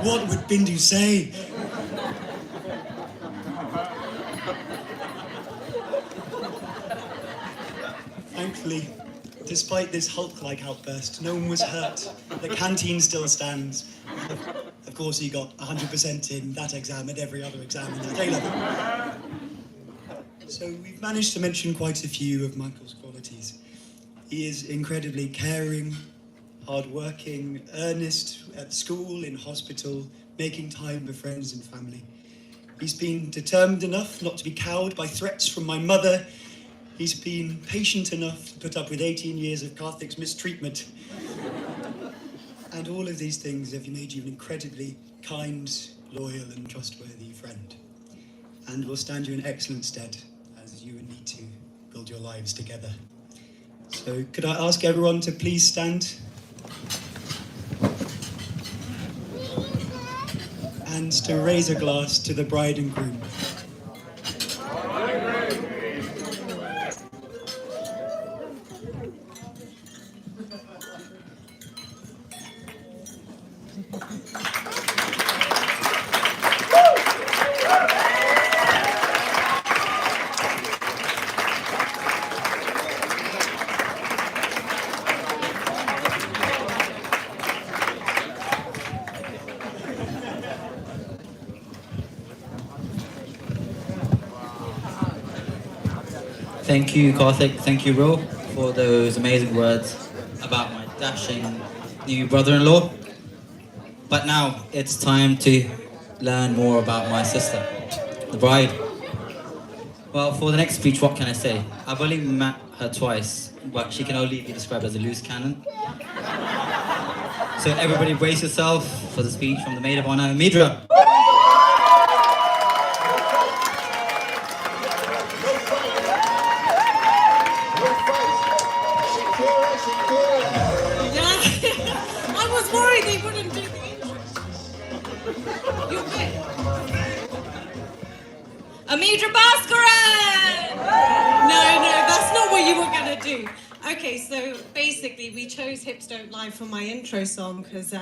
What would Bindu say? Thankfully, despite this Hulk-like outburst, no one was hurt. The canteen still stands. Of course, he got 100% in that exam and every other exam in that A-level. So we've managed to mention quite a few of Michael's qualities. He is incredibly caring, hardworking, earnest at school, in hospital, making time for friends and family. He's been determined enough not to be cowed by threats from my mother. He's been patient enough to put up with 18 years of Karthik's mistreatment. And all of these things have made you an incredibly kind, loyal and trustworthy friend. And will stand you in excellent stead as you and Neethu build your lives together. So could I ask everyone to please stand? And to raise a glass to the bride and groom. Thank you, Karthik. Thank you, Ro, for those amazing words about my dashing new brother-in-law. But now it's time to learn more about my sister, the bride. Well, for the next speech, what can I say? I've only met her twice, but she can only be described as a loose cannon. So everybody brace yourself for the speech from the maid of honor, Midra. I was worried they wouldn't do the intro. You're good. Amidra Bhaskaran! No, that's not what you were going to do. Okay, so basically we chose Hips Don't Lie for my intro song because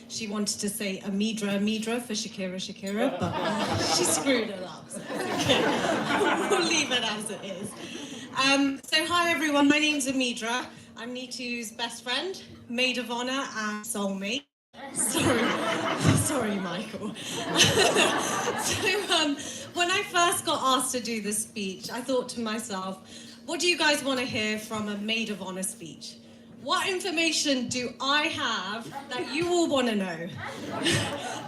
she wanted to say Amidra for Shakira, but she screwed it up. So okay. We'll leave it as it is. So hi everyone, my name's Amidra. I'm Neethu's best friend, maid of honor and soulmate. Sorry, Michael. So when I first got asked to do this speech, I thought to myself, what do you guys want to hear from a maid of honor speech? What information do I have that you all want to know?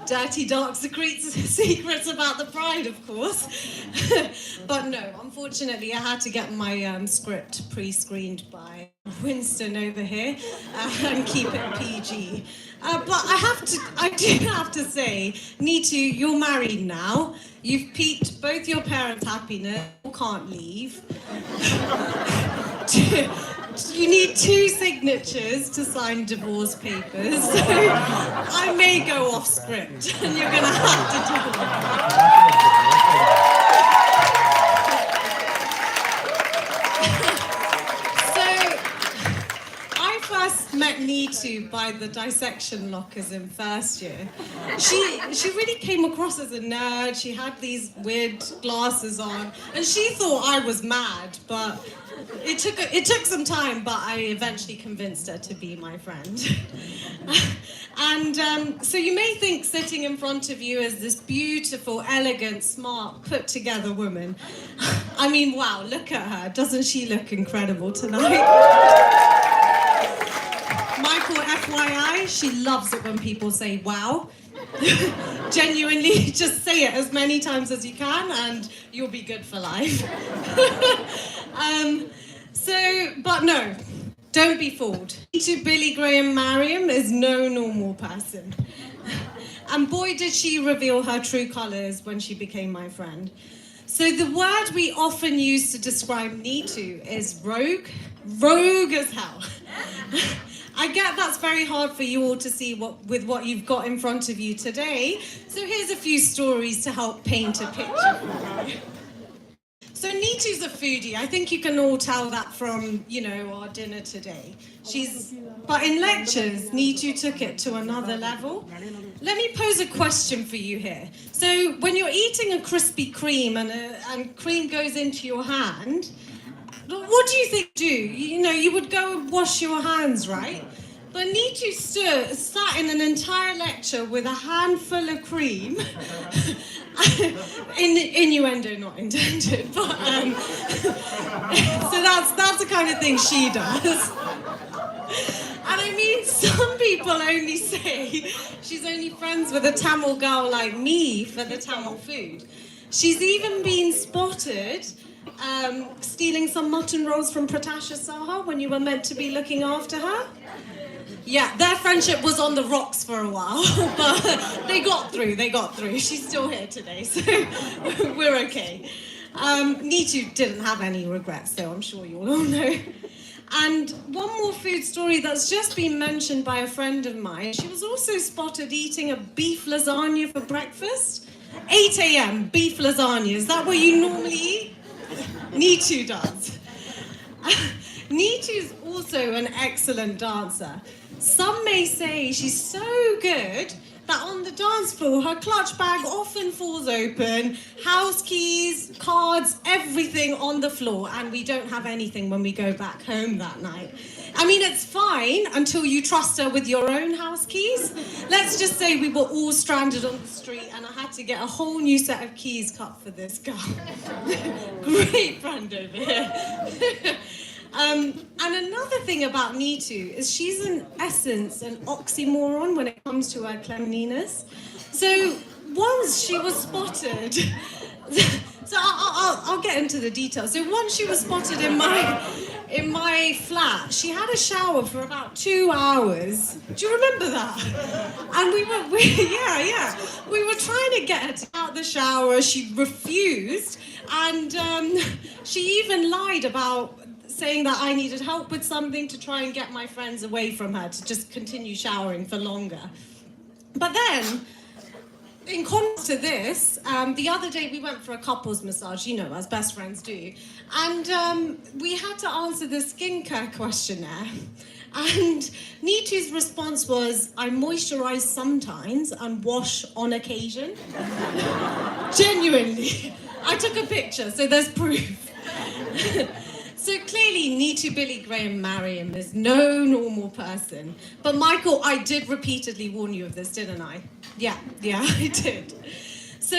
Dirty, dark secrets about the bride, of course. But no, unfortunately, I had to get my script pre-screened by Winston over here and keep it PG. But I do have to say, Neethu, you're married now. You've piqued both your parents' happiness. You can't leave. You need 2 signatures to sign divorce papers. So I may go off script, and you're going to have to do that. Met Neethu by the dissection lockers in first year. She really came across as a nerd. She had these weird glasses on, and she thought I was mad, but it took some time, but I eventually convinced her to be my friend. And so you may think sitting in front of you is this beautiful, elegant, smart, put-together woman. I mean, wow, look at her. Doesn't she look incredible tonight? Michael, FYI, she loves it when people say wow. Genuinely, just say it as many times as you can and you'll be good for life. But no, don't be fooled. To Billy Graham Mariam is no normal person. And boy, did she reveal her true colours when she became my friend. So the word we often use to describe Neethu is rogue. Rogue as hell. I get that's very hard for you all to see with what you've got in front of you today. So here's a few stories to help paint a picture for you. So Neethu's a foodie. I think you can all tell that from, our dinner today. But in lectures, Neethu took it to another level. Let me pose a question for you here. So when you're eating a Krispy Kreme and cream goes into your hand, what do you think you do? You would go and wash your hands, right? But Neethu sat in an entire lecture with a handful of cream. Innuendo not intended, but so that's the kind of thing she does. And I mean, some people only say she's only friends with a Tamil girl like me for the Tamil food. She's even been spotted stealing some mutton rolls from Pratasha Saha when you were meant to be looking after her. Yeah, their friendship was on the rocks for a while, but they got through. She's still here today, so we're okay. Neethu didn't have any regrets, though, I'm sure you all know. And one more food story that's just been mentioned by a friend of mine. She was also spotted eating a beef lasagna for breakfast. 8 a.m. beef lasagna. Is that what you normally eat? Neethu does. Neethu's also an excellent dancer. Some may say she's so good that on the dance floor, her clutch bag often falls open, house keys, cards, everything on the floor, and we don't have anything when we go back home that night. I mean, it's fine until you trust her with your own house keys. Let's just say we were all stranded on the street and I had to get a whole new set of keys cut for this girl. Great friend over here. And another thing about Neethu is she's in essence an oxymoron when it comes to her cleanliness. So once she was spotted, so I'll get into the details. So once she was spotted in my flat, she had a shower for about 2 hours. Do you remember that? And we were trying to get her to get out the shower. She refused, and she even lied about saying that I needed help with something to try and get my friends away from her to just continue showering for longer. But then, in contrast to this, the other day we went for a couples massage, you know, as best friends do, and we had to answer the skincare questionnaire. And Neethu's response was, I moisturize sometimes and wash on occasion. Genuinely. I took a picture, so there's proof. So clearly, Neethu Billy Graham Mariam is no normal person. But Michael, I did repeatedly warn you of this, didn't I? Yeah, I did. So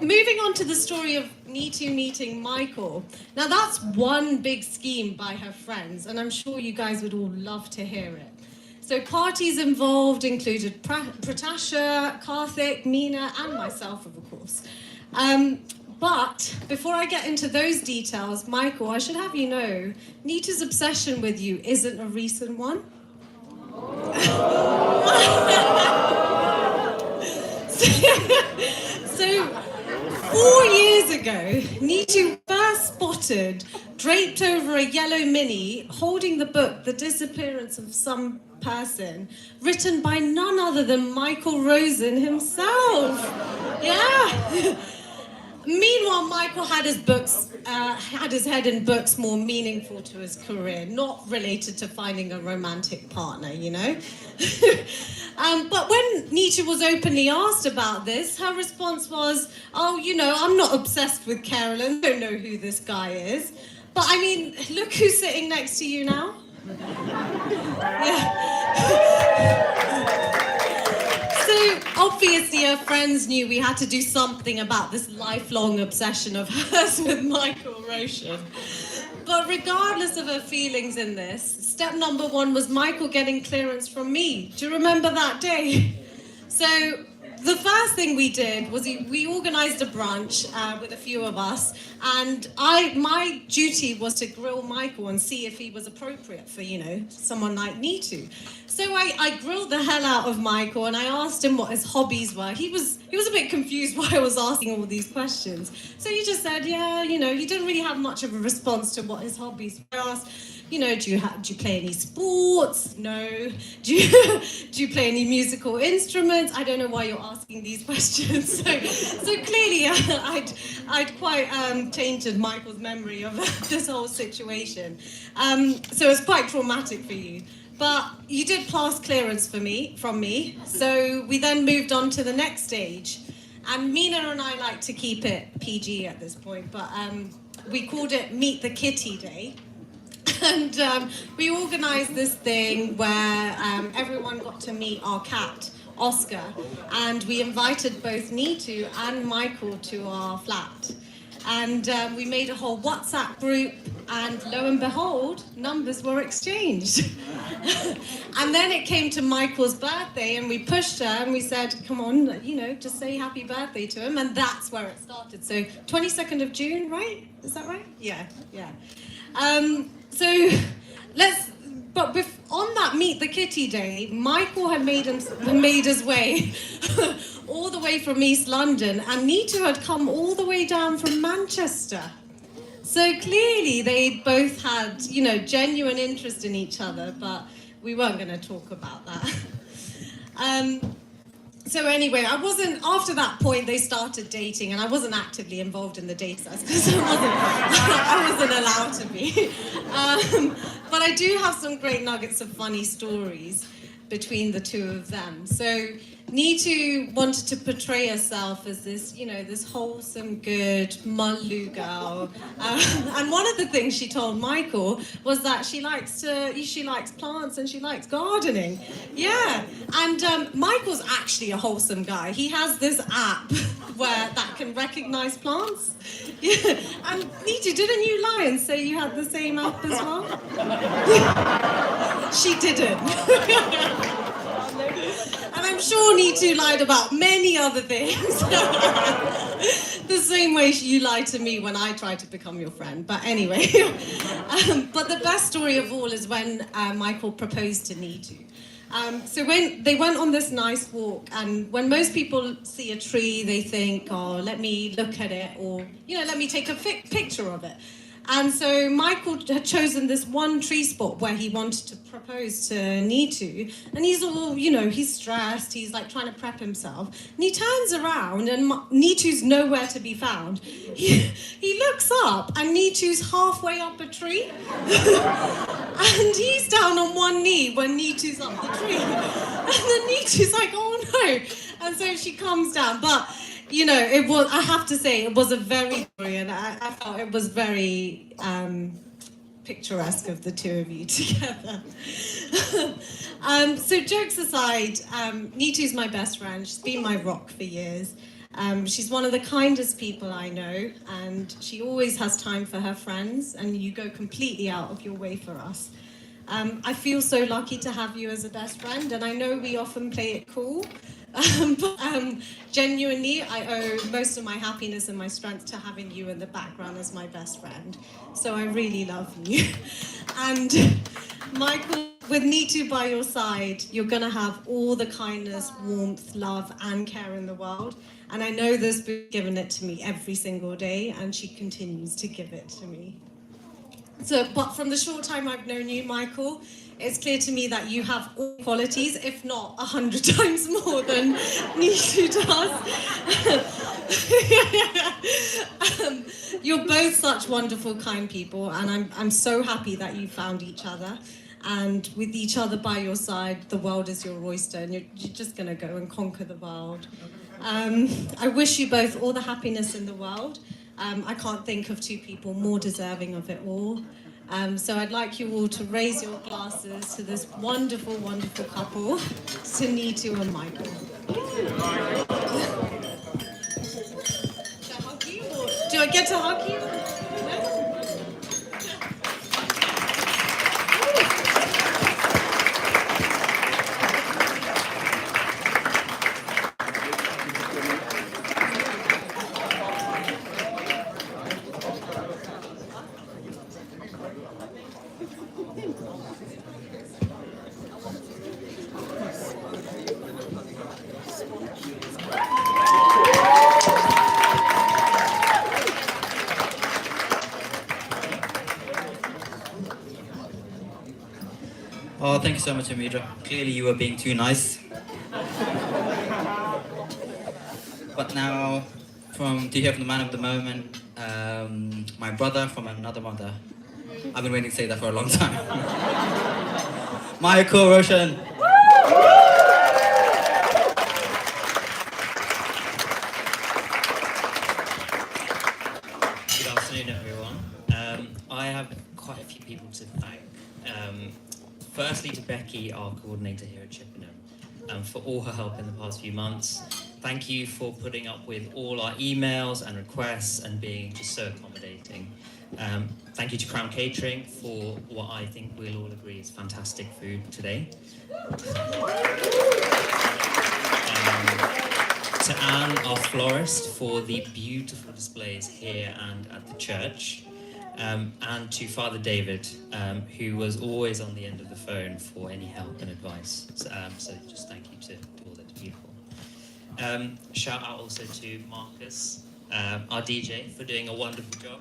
moving on to the story of Neethu meeting Michael. Now that's one big scheme by her friends, and I'm sure you guys would all love to hear it. So parties involved included Pratasha, Karthik, Meena, and myself, of course. But before I get into those details, Michael, I should have you know, Neethu's obsession with you isn't a recent one. So 4 years ago, Neethu first spotted, draped over a yellow mini, holding the book, The Disappearance of Some Person, written by none other than Michael Rosen himself. Yeah. Meanwhile, Michael had his head in books more meaningful to his career, not related to finding a romantic partner, you know? But when Neethu was openly asked about this, her response was, oh, you know, I'm not obsessed with Carolyn, I don't know who this guy is. But I mean, look who's sitting next to you now. So obviously her friends knew we had to do something about this lifelong obsession of hers with Michael Rosen. But regardless of her feelings in this, step number one was Michael getting clearance from me. Do you remember that day? So the first thing we did was we organised a brunch with a few of us, and my duty was to grill Michael and see if he was appropriate for, you know, someone like Neethu. So I grilled the hell out of Michael and I asked him what his hobbies were. He was a bit confused why I was asking all these questions. So he just said, yeah, you know, he didn't really have much of a response to what his hobbies were. I asked, you know, do you play any sports? No. Do you play any musical instruments? I don't know why you're asking these questions. So clearly I'd quite tainted Michael's memory of this whole situation. So it's quite traumatic for you. But you did pass clearance from me. So we then moved on to the next stage. And Meena and I like to keep it PG at this point, but we called it Meet the Kitty Day. And we organised this thing where everyone got to meet our cat, Oscar, and we invited both Neethu and Michael to our flat. And we made a whole WhatsApp group, and lo and behold, numbers were exchanged. And then it came to Michael's birthday, and we pushed her and we said, come on, you know, just say happy birthday to him. And that's where it started. So 22nd of June, right? Is that right? Yeah, yeah. So let's, but on that Meet the Kitty day, Michael had made his way all the way from East London, and Neethu had come all the way down from Manchester. So clearly they both had, you know, genuine interest in each other, but we weren't going to talk about that. So anyway, after that point they started dating, and I wasn't actively involved in the dating process because I wasn't allowed to be. But I do have some great nuggets of funny stories between the two of them. So Neethu wanted to portray herself as this, you know, this wholesome, good, Mullu girl. And one of the things she told Michael was that she likes plants and she likes gardening. Yeah, and Michael's actually a wholesome guy. He has this app that can recognize plants. Yeah. And Neethu, didn't you lie and say you had the same app as well? She didn't. And I'm sure Neethu lied about many other things. The same way you lied to me when I tried to become your friend. But anyway, but the best story of all is when Michael proposed to Neethu. So when they went on this nice walk, and when most people see a tree, they think, oh, let me look at it, or, you know, let me take a picture of it. And so Michael had chosen this one tree spot where he wanted to propose to Neethu. And he's all, you know, he's stressed, he's like trying to prep himself. And he turns around and Neethu's nowhere to be found. He looks up and Neethu's halfway up a tree. And he's down on one knee when Neethu's up the tree. And then Neethu's like, oh no. And so she comes down. But you know, I have to say, it was a very, and I felt it was very picturesque of the two of you together. So jokes aside, Neethu's my best friend. She's been my rock for years. She's one of the kindest people I know, and she always has time for her friends, and you go completely out of your way for us. I feel so lucky to have you as a best friend, and I know we often play it cool, but genuinely, I owe most of my happiness and my strength to having you in the background as my best friend. So I really love you. And Michael, with Neethu by your side, you're going to have all the kindness, warmth, love, and care in the world. And I know this book given it to me every single day, and she continues to give it to me. So, but from the short time I've known you, Michael, it's clear to me that you have all qualities, if not 100 times more than Neethu does. You're both such wonderful, kind people, and I'm so happy that you found each other. And with each other by your side, the world is your oyster, and you're just going to go and conquer the world. I wish you both all the happiness in the world. I can't think of two people more deserving of it all. So I'd like you all to raise your glasses to this wonderful, wonderful couple, to Neethu and Michael. Should I hug you, or do I get to hug you? Oh, thank you so much, Amidra. Clearly you were being too nice. But now, to hear from the man of the moment, my brother from another mother. I've been waiting to say that for a long time. Michael Roshan. Good afternoon, everyone. I have quite a few people to thank. Firstly, to Becky, our coordinator here at Chippenham, for all her help in the past few months. Thank you for putting up with all our emails and requests and being just so accommodating. Thank you to Crown Catering for what I think we'll all agree is fantastic food today. To Anne, our florist, for the beautiful displays here and at the church. And to Father David, who was always on the end of the phone for any help and advice. So just thank you to all those people. Shout out also to Marcus, our DJ, for doing a wonderful job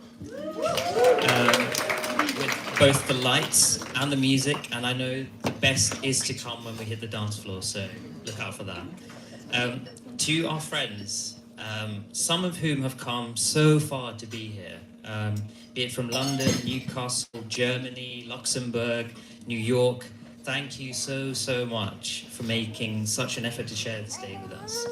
with both the lights and the music. And I know the best is to come when we hit the dance floor, so look out for that. To our friends, some of whom have come so far to be here, be it from London, Newcastle, Germany, Luxembourg, New York. Thank you so, so much for making such an effort to share this day with us.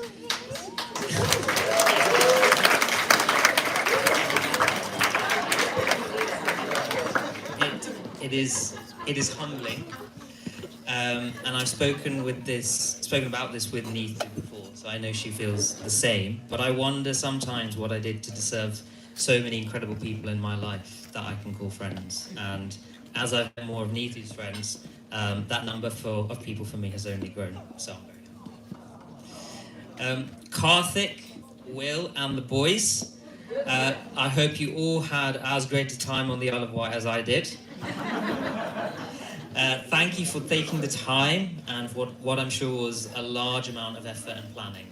It is humbling, and I've spoken about this with Neethu before, so I know she feels the same. But I wonder sometimes what I did to deserve so many incredible people in my life that I can call friends. And as I've met more of Neethu's friends, that number of people for me has only grown. So I'm very happy. Karthik, Will, and the boys. I hope you all had as great a time on the Isle of Wight as I did. Thank you for taking the time and for what I'm sure was a large amount of effort and planning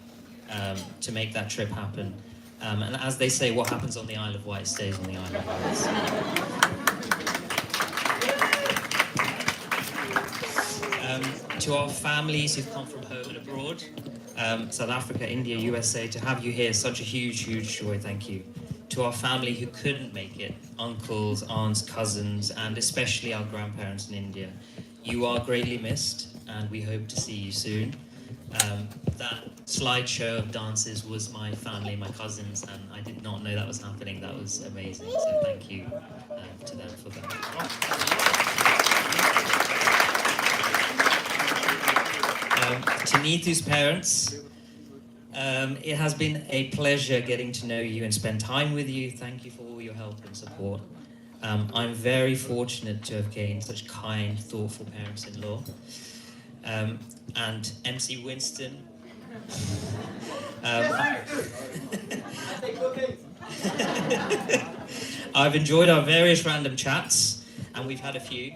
to make that trip happen. And as they say, what happens on the Isle of Wight stays on the Isle of Wight. To our families who've come from home and abroad, South Africa, India, USA, to have you here is such a huge, huge joy, thank you. To our family who couldn't make it, uncles, aunts, cousins, and especially our grandparents in India, you are greatly missed, and we hope to see you soon. That slideshow of dances was my family, my cousins, and I did not know that was happening. That was amazing, so thank you to them for that. To Neethu's parents, it has been a pleasure getting to know you and spend time with you. Thank you for all your help and support. I'm very fortunate to have gained such kind, thoughtful parents-in-law. And MC Winston. I've enjoyed our various random chats, and we've had a few,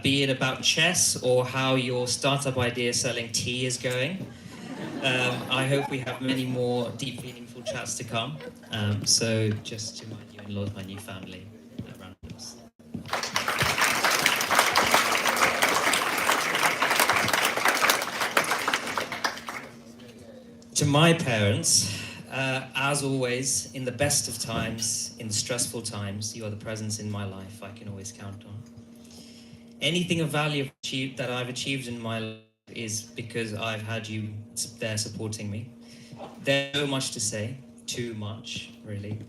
be it about chess or how your startup idea selling tea is going. I hope we have many more deep, meaningful chats to come. So just to my new in-laws, my new family, randoms. To my parents, as always, in the best of times, in the stressful times, you are the presence in my life I can always count on. Anything of value that I've achieved in my life is because I've had you there supporting me. There's so much to say, too much, really.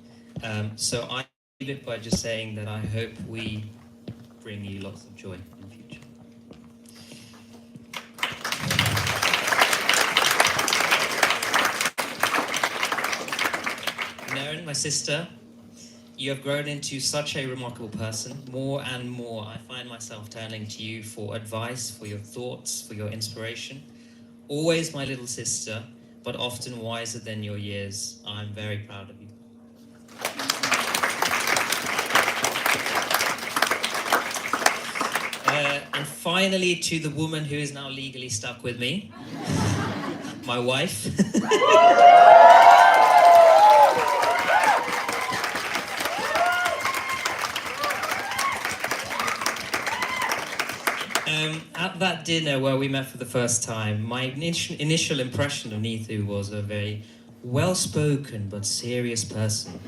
So I leave it by just saying that I hope we bring you lots of joy in the future. Naren, my sister, you have grown into such a remarkable person. More and more, I find myself turning to you for advice, for your thoughts, for your inspiration. Always my little sister, but often wiser than your years. I'm very proud of you. And finally, to the woman who is now legally stuck with me, my wife. At that dinner where we met for the first time, my initial impression of Neethu was a very well-spoken but serious person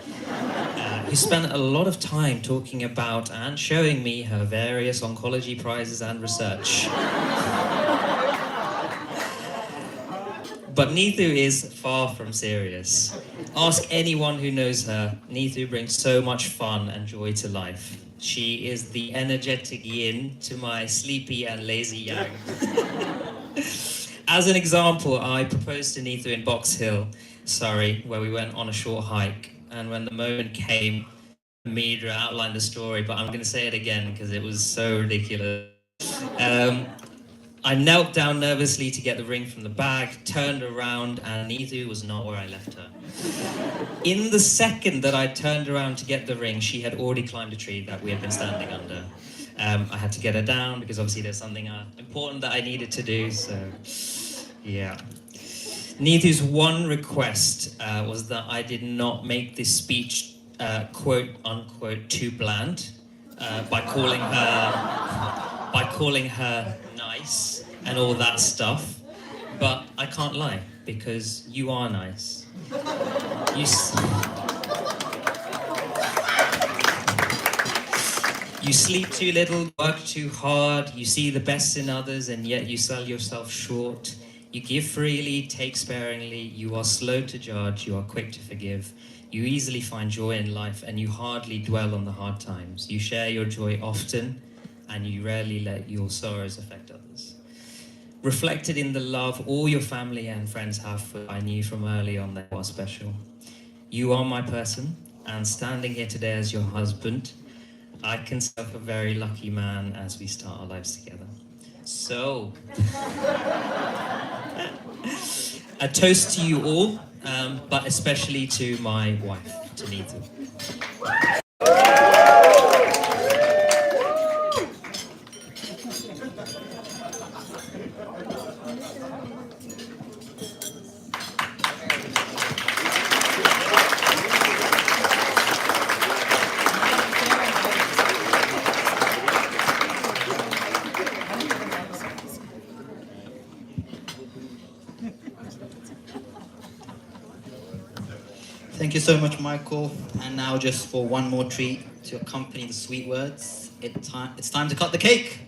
who spent a lot of time talking about and showing me her various oncology prizes and research. But Neethu is far from serious. Ask anyone who knows her. Neethu brings so much fun and joy to life. She is the energetic yin to my sleepy and lazy yang. As an example, I proposed to Neethu in Box Hill, Surrey, where we went on a short hike. And when the moment came, Midra outlined the story, but I'm going to say it again because it was so ridiculous. I knelt down nervously to get the ring from the bag, turned around, and Neethu was not where I left her. In the second that I turned around to get the ring, she had already climbed a tree that we had been standing under. I had to get her down because obviously there's something important that I needed to do, so yeah. Neethu's one request was that I did not make this speech quote unquote too bland by calling her nice and all that stuff, but I can't lie because you are nice. You sleep too little, work too hard, you see the best in others and yet you sell yourself short. You give freely, take sparingly, you are slow to judge, you are quick to forgive. You easily find joy in life and you hardly dwell on the hard times. You share your joy often and you rarely let your sorrows affect others. Reflected in the love all your family and friends have for I knew from early on they were special. You are my person, and standing here today as your husband, I consider a very lucky man as we start our lives together. So, a toast to you all, but especially to my wife, to Neethu. Thank you so much, Michael. And now just for one more treat to accompany the sweet words, it's time to cut the cake.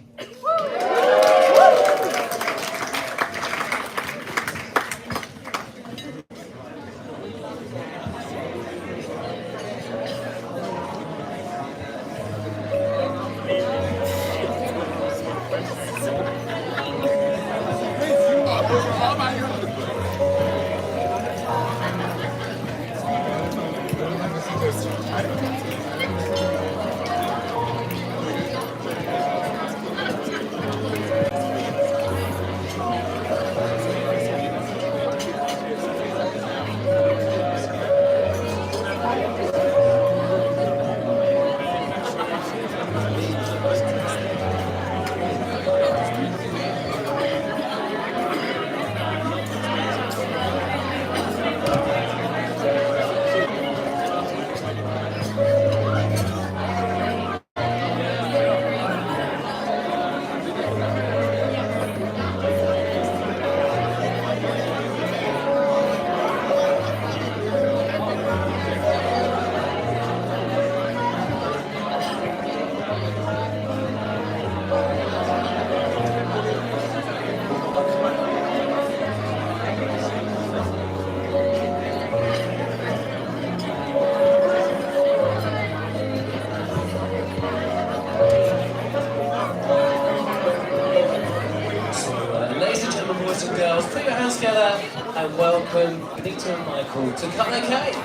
And welcome Neethu and Michael to cut their cake.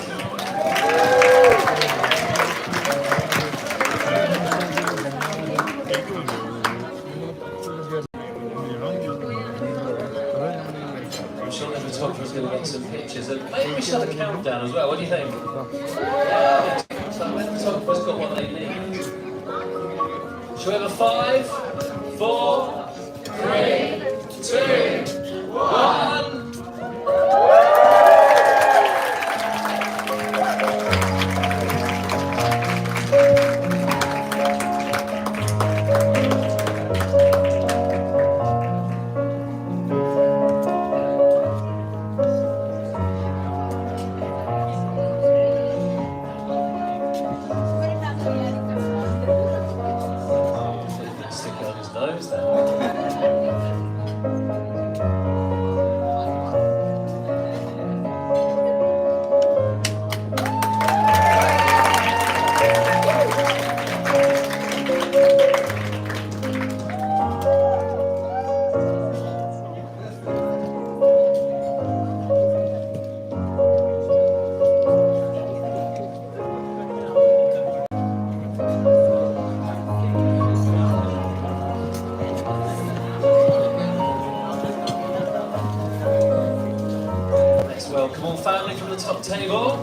I'm sure the photographer's going to get some pictures, and maybe we should have a countdown as well. What do you think? Yeah, so the photographer's got what they need. Should we have a 5, 4, 3, 2, 1? Stick it on his nose then. top table.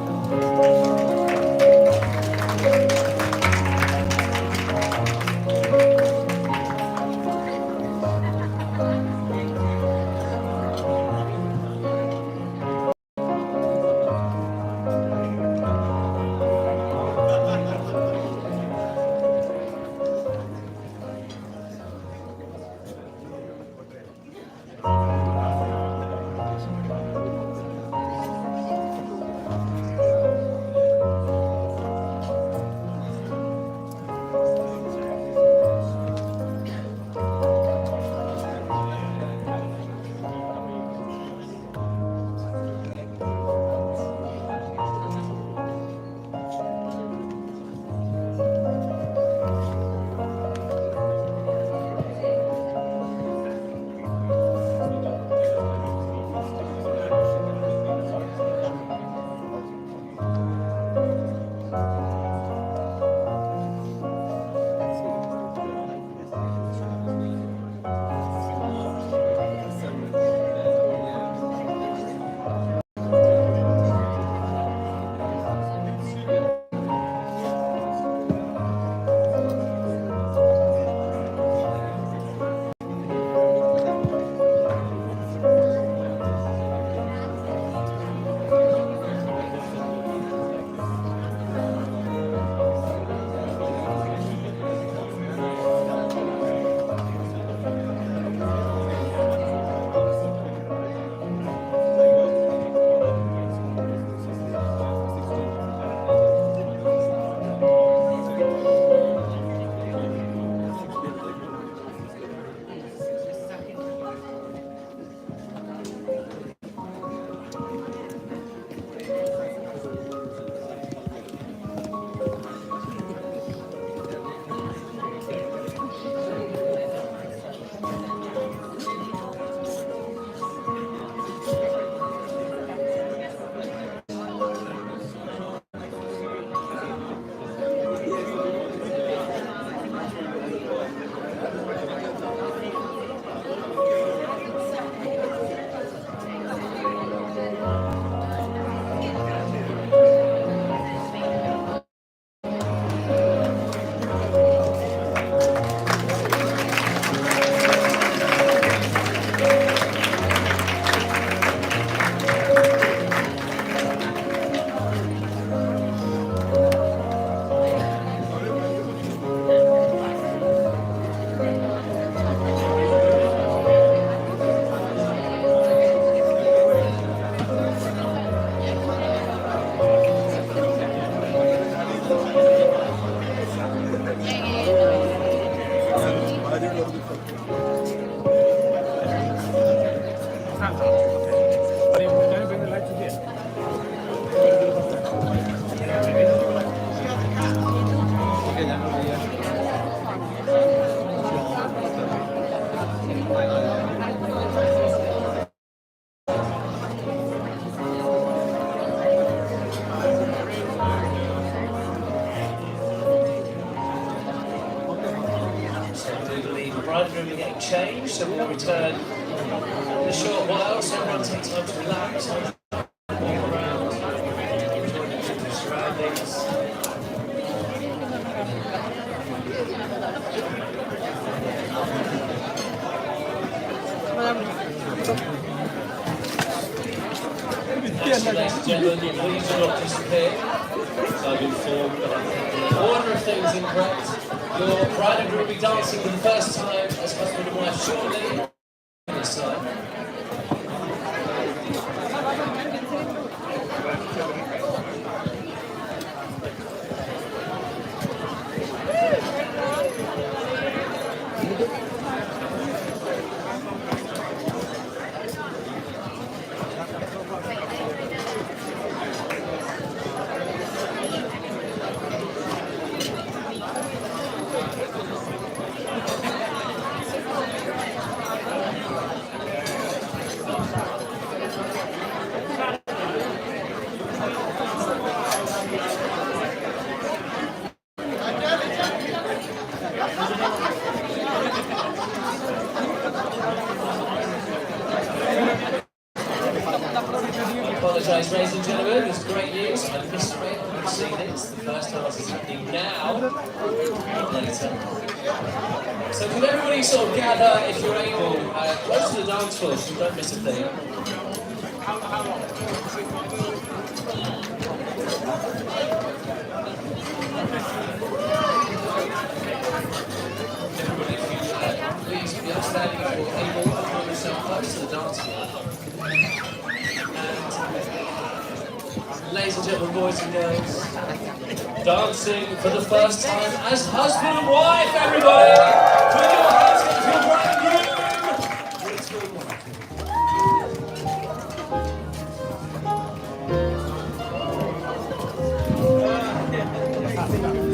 Bridegroom are getting changed, so we'll return in a short while, so everyone take time to relax, walk around, enjoy the surroundings. Actually, ladies and gentlemen, please do not disappear. So I've informed that the order of things incorrect. Your bride and groom will be dancing for the first time as husband and wife shortly. This time. apologise, ladies and gentlemen. It's great news. I missed it. You've seen it. It's the first dance is happening now. Not later. So can everybody sort of gather, if you're able, close to the dance floor so you don't miss a thing. Please be outstanding if you're able to put yourself close to the dance floor. And ladies and gentlemen, boys and girls, dancing for the first time as husband and wife, everybody! Put your hands up to your bride and groom! Neethu Michael.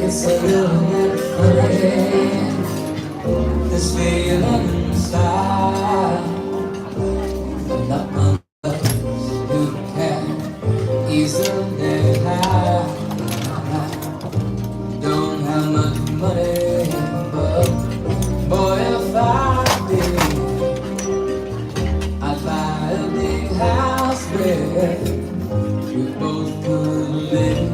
It's a little bit funny, this feeling inside. Not my love, you can easily hide. Don't have much money, but boy, if I did, I'd buy a big house where we both could live.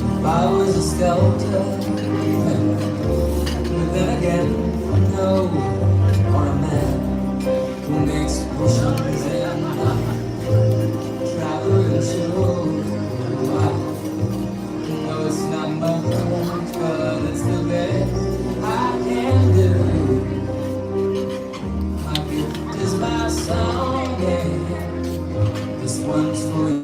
If I was a sculptor, but then again, no, or a man who makes potions and travel shows. No, it's not much, but it's the best I can do. My gift is my song, and this one's for you.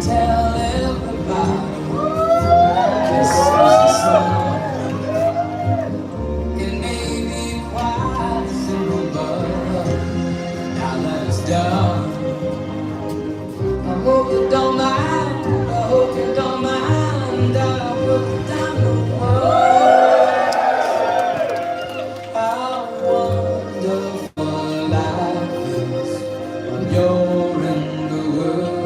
Tell everybody this is the song. It may be quite simple, but now that it's done, I hope you don't mind. I hope you don't mind. I put down the words. How wonderful life is when you're in the world.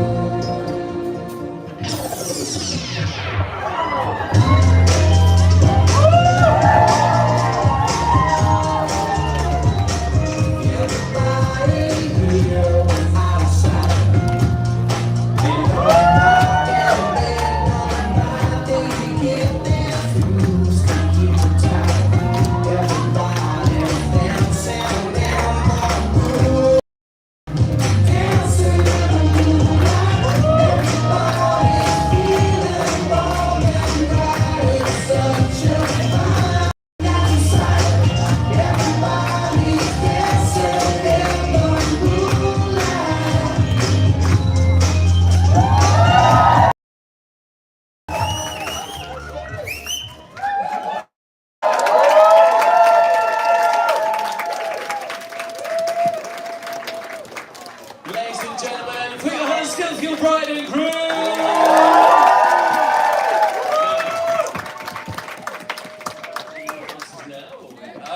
Ladies and gentlemen, put your hands together for your bride and groom!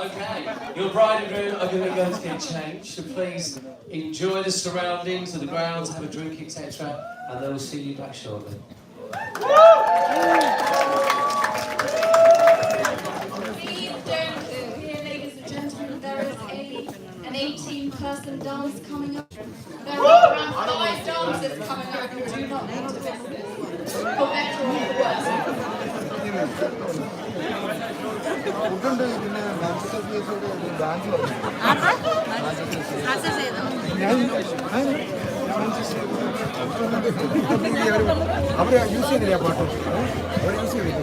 Okay, your bride and groom are going to get changed, so please enjoy the surroundings and the grounds, have a drink, etc., and they will see you back shortly. Please don't here, ladies and gentlemen, there is an 18-person dance coming up. There are around 5 dancers coming up who do not need to miss this, for better or for worse. അവരെ use ചെയ്തില്ല പാട്ട് അവർ use ചെയ്തില്ല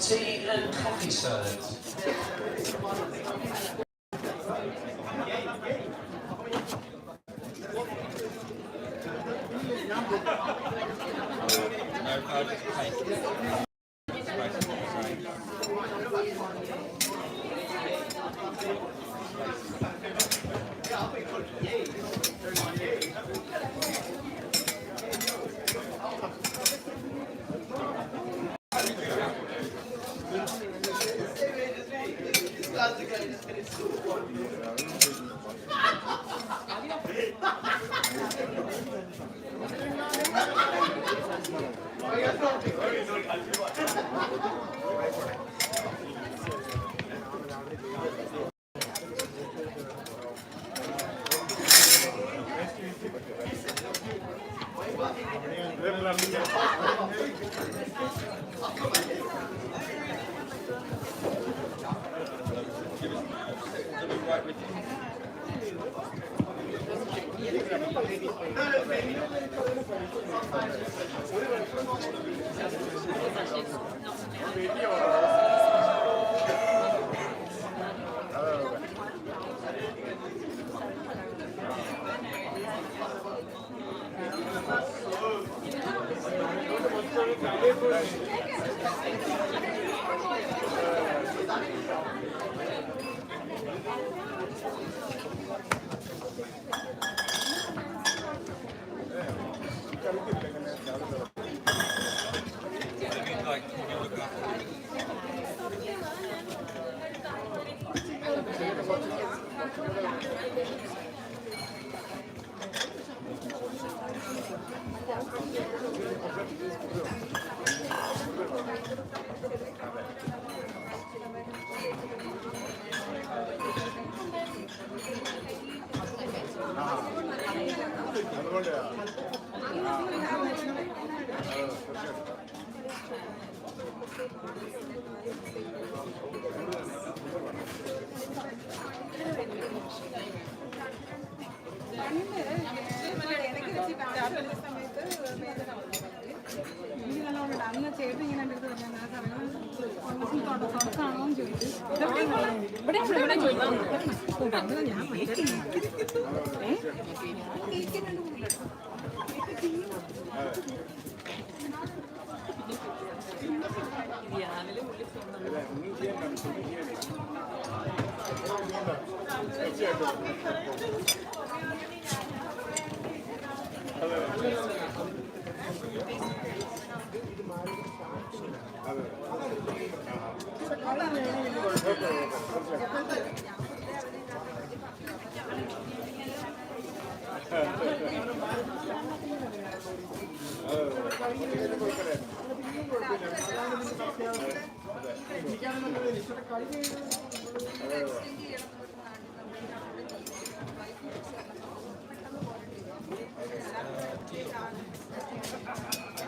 tea and coffee served.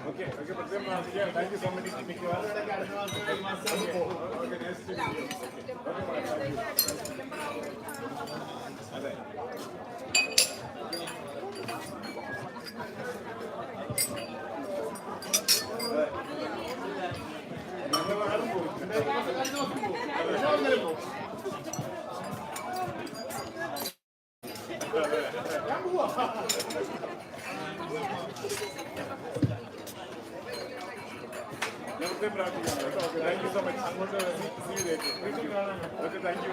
Okay, but then, yeah, thank you so much. Thank you so much. See you later. Okay, thank you.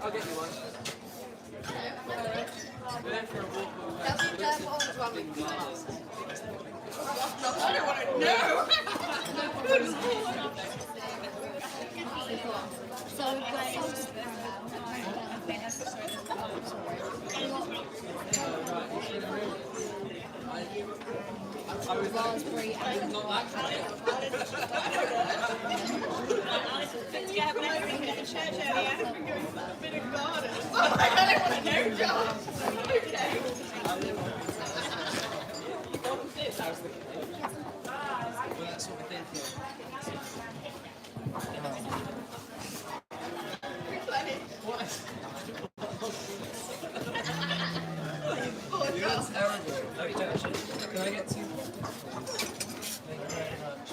I'll get you one. I don't want to know. Raspberry and not that kind. Yeah, but I think it's a church area. I'm going to a bit of garden. I don't want to know, John. Okay. That sort of thing. You're terrible. No, you don't actually. Can I get two? Thank you very much.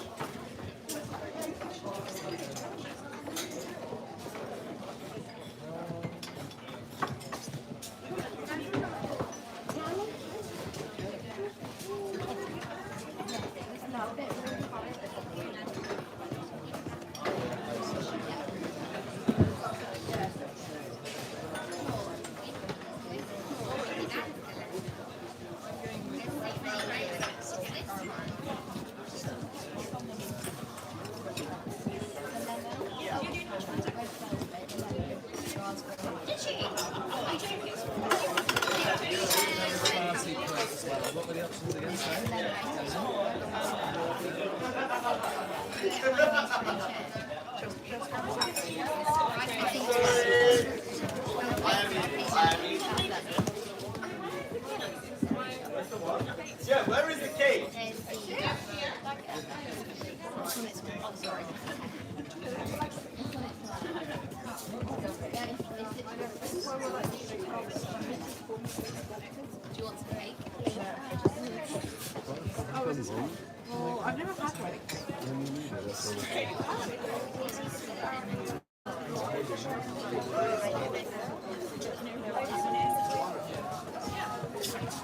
What were the options again? Yeah, where is the cake? Oh, sorry. Do you want some cake? Well, I've never had one.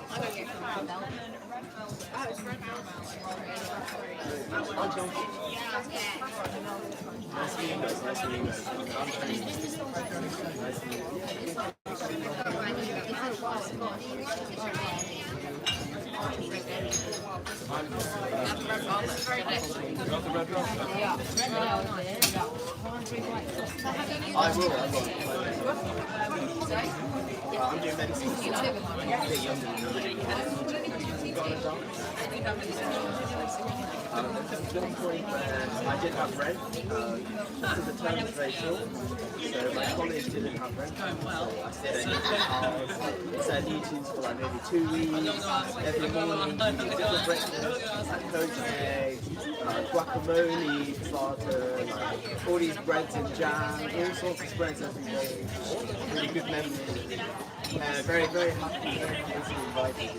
I don't get caramel. Oh, it's red caramel. I will. I'm doing medicine. You too. Ghana dance. At one point, I did have rent, because the term is very short, so my college didn't have rent, so I stayed at Neethu's house, stayed at Neethu's for like maybe 2 weeks, every morning, different breakfast, like cooked eggs, guacamole, starter, like all these breads and jam, all sorts of spreads every day, really good memories, very, very happy, very happy to be invited,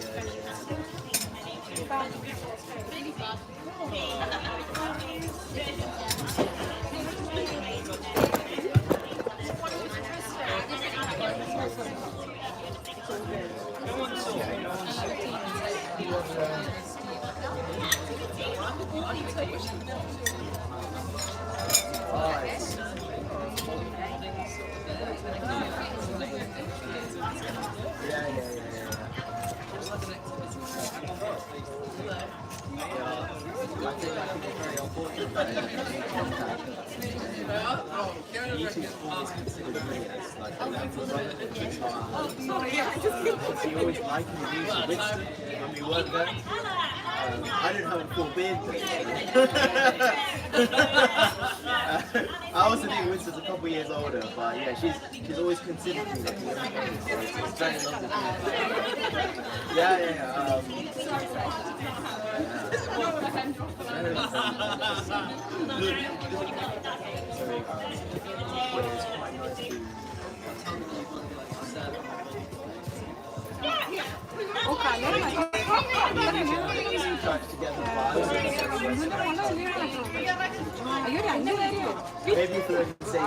He always liked me to Winston when we weren't there. I didn't have a full beard then. I also think Winston's a couple years older, but yeah, she's always considered me like it's very lovely. Yeah. Maybe if we're the same.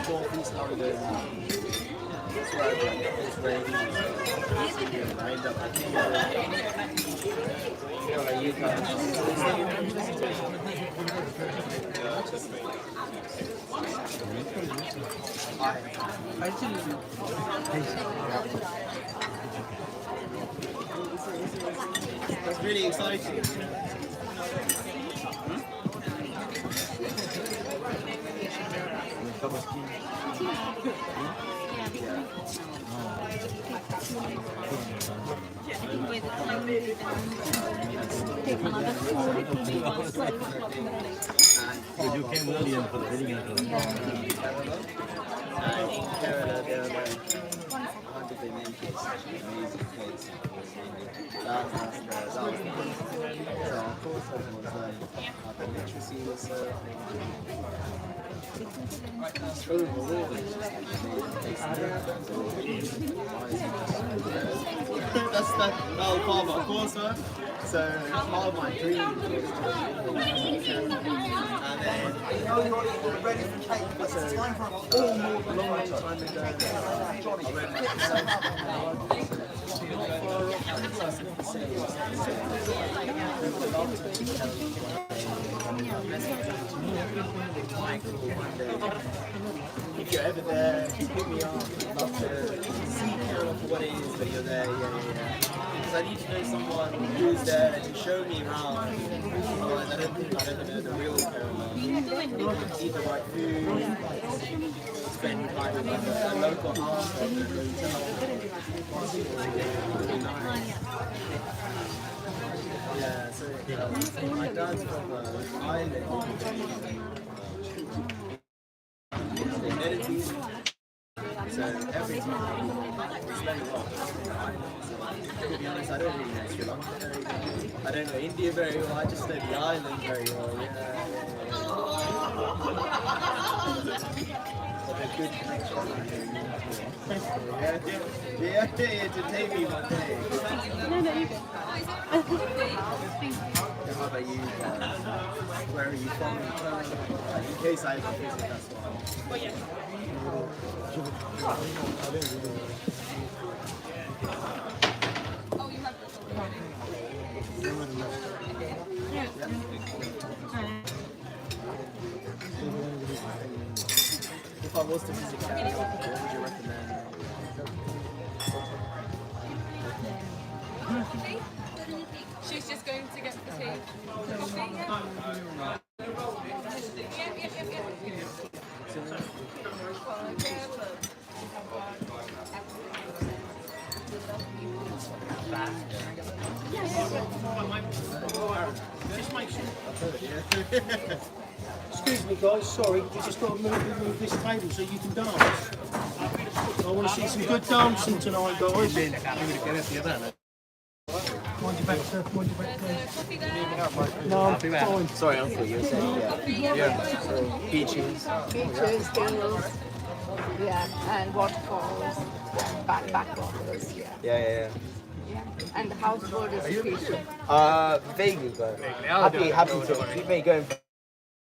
Northeast London. That's where it's raining. I end up that's really exciting. You came earlier for the wedding and in Kerala, there were like 100 amazing kids. That was so of course it was like the literacy was so overall it's just that's that was part of my coursework. So part of my dream was and then you're ready for cake. So a long time ago I read if you're ever there, hit me up. I'd love to see Kerala for what it is, but you're there, Because I need to know someone who's there to show me around. Otherwise, I don't know the real Kerala. Eat the right food, spend time with a local house or the yeah, so my dad's from an island. So every time we spend a lot of time. To be honest, I don't really know Sri Lanka very well. I don't know India very well. I just know the island very well. A good connection. Yeah, to take me one day. No, you go. How about you? Where are you from? In case I ever visit, that's why. Oh, yeah. if I was to visit Canada, what would you recommend? She's just going to get the tea. Excuse me, guys. Sorry, we just got to move this table so you can dance. I want to see some good dancing tonight, guys. Mind your back, sir. Mind your back, please. No, I'm fine. Sorry, Uncle, you were saying, yeah. So, beaches. Beaches, hills, yeah, and waterfalls, backwaters, yeah. Yeah. And the houseboat is fishing. Vaguely, but happy to keep me going.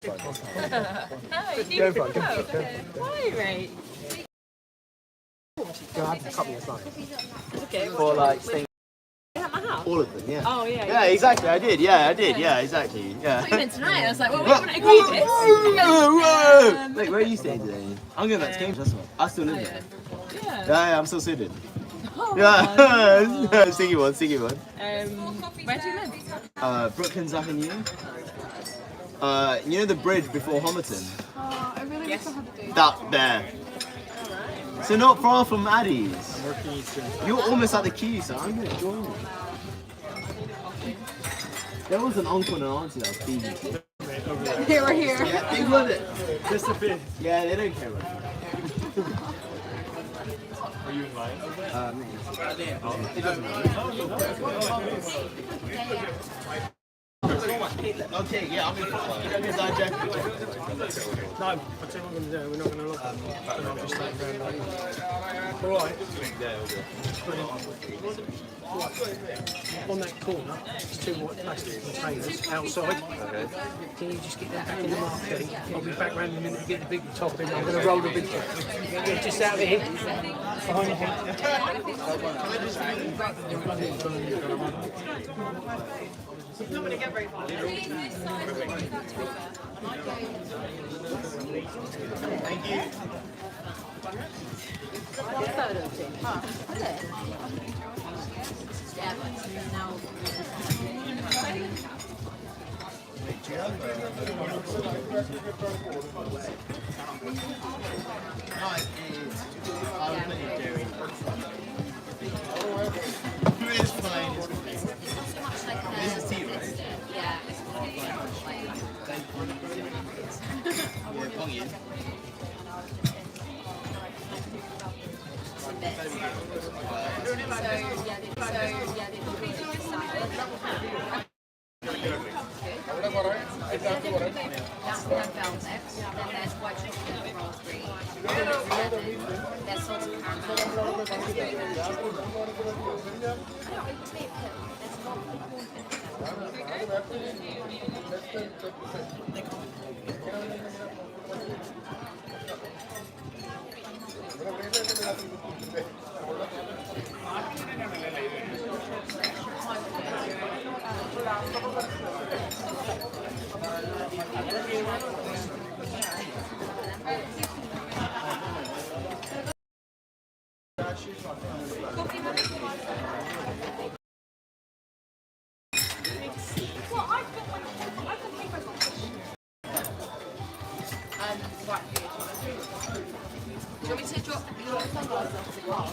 No, Go for it. Why, mate? You'll have to cut me a sign. Okay. For like staying. At my house? All of them, yeah. Oh, yeah. Yeah, exactly. I did. Yeah, exactly. Yeah. I thought you meant tonight. I was like, well, we haven't agreed this. Wait, where are you staying today? I'm going back to Cambridge. That's what. I still live there. Yeah, I'm still sitting. Oh, Yeah, singing one. Where do you live? Brooklands Avenue. You know the bridge before Homerton? Oh, I really wish I had to do That there. So not far from Addie's. You're almost at the queue, so I'm gonna join you. There was an uncle and an auntie that was feeding. They were here. Yeah, they love it. Just a bit. Yeah, they don't care about it. Are you in line? Me. It doesn't matter. Okay, yeah, I'm in front. You don't get that jacket. No, I'll tell you what I'm going to do. We're not going to look. I'm just staying around. All right. On that corner, there's two white plastic containers outside. Okay. Can you just get them back in the marquee? I'll be back round in a minute to get the big top in. I'm going to roll the big top. Yeah, just out of here. Behind the head. Thank you. It's fine. This is tea, right? Yeah. Yeah, bong in. Do you want me to drop your sunglasses off the car?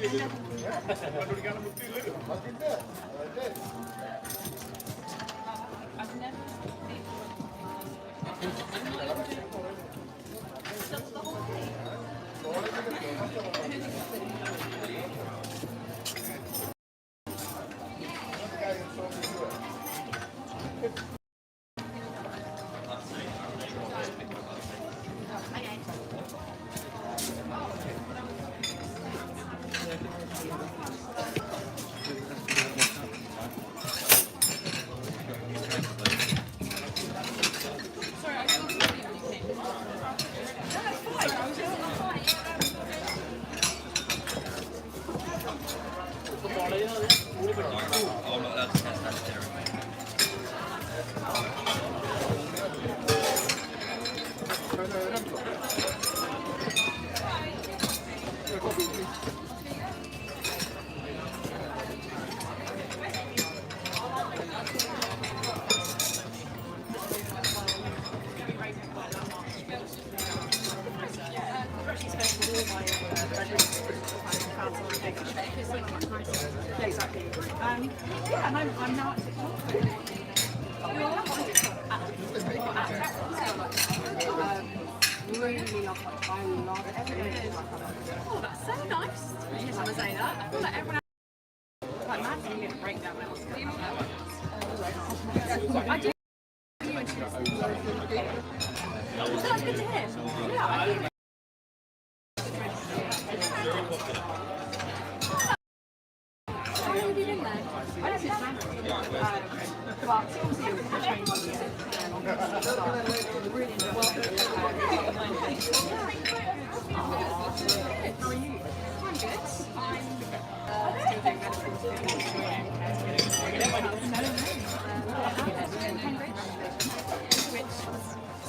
Exactly. Yeah, and I'm now at TikTok. Really love it. I love it. Oh, that's so nice to hear someone say that. I feel like everyone else like mad to get a breakdown when I was doing that. I do. So that's good to hear. Yeah, I think. Have you been there? I don't think but obviously the train was really enjoyable. How are you? I'm good. I'm still doing medical which was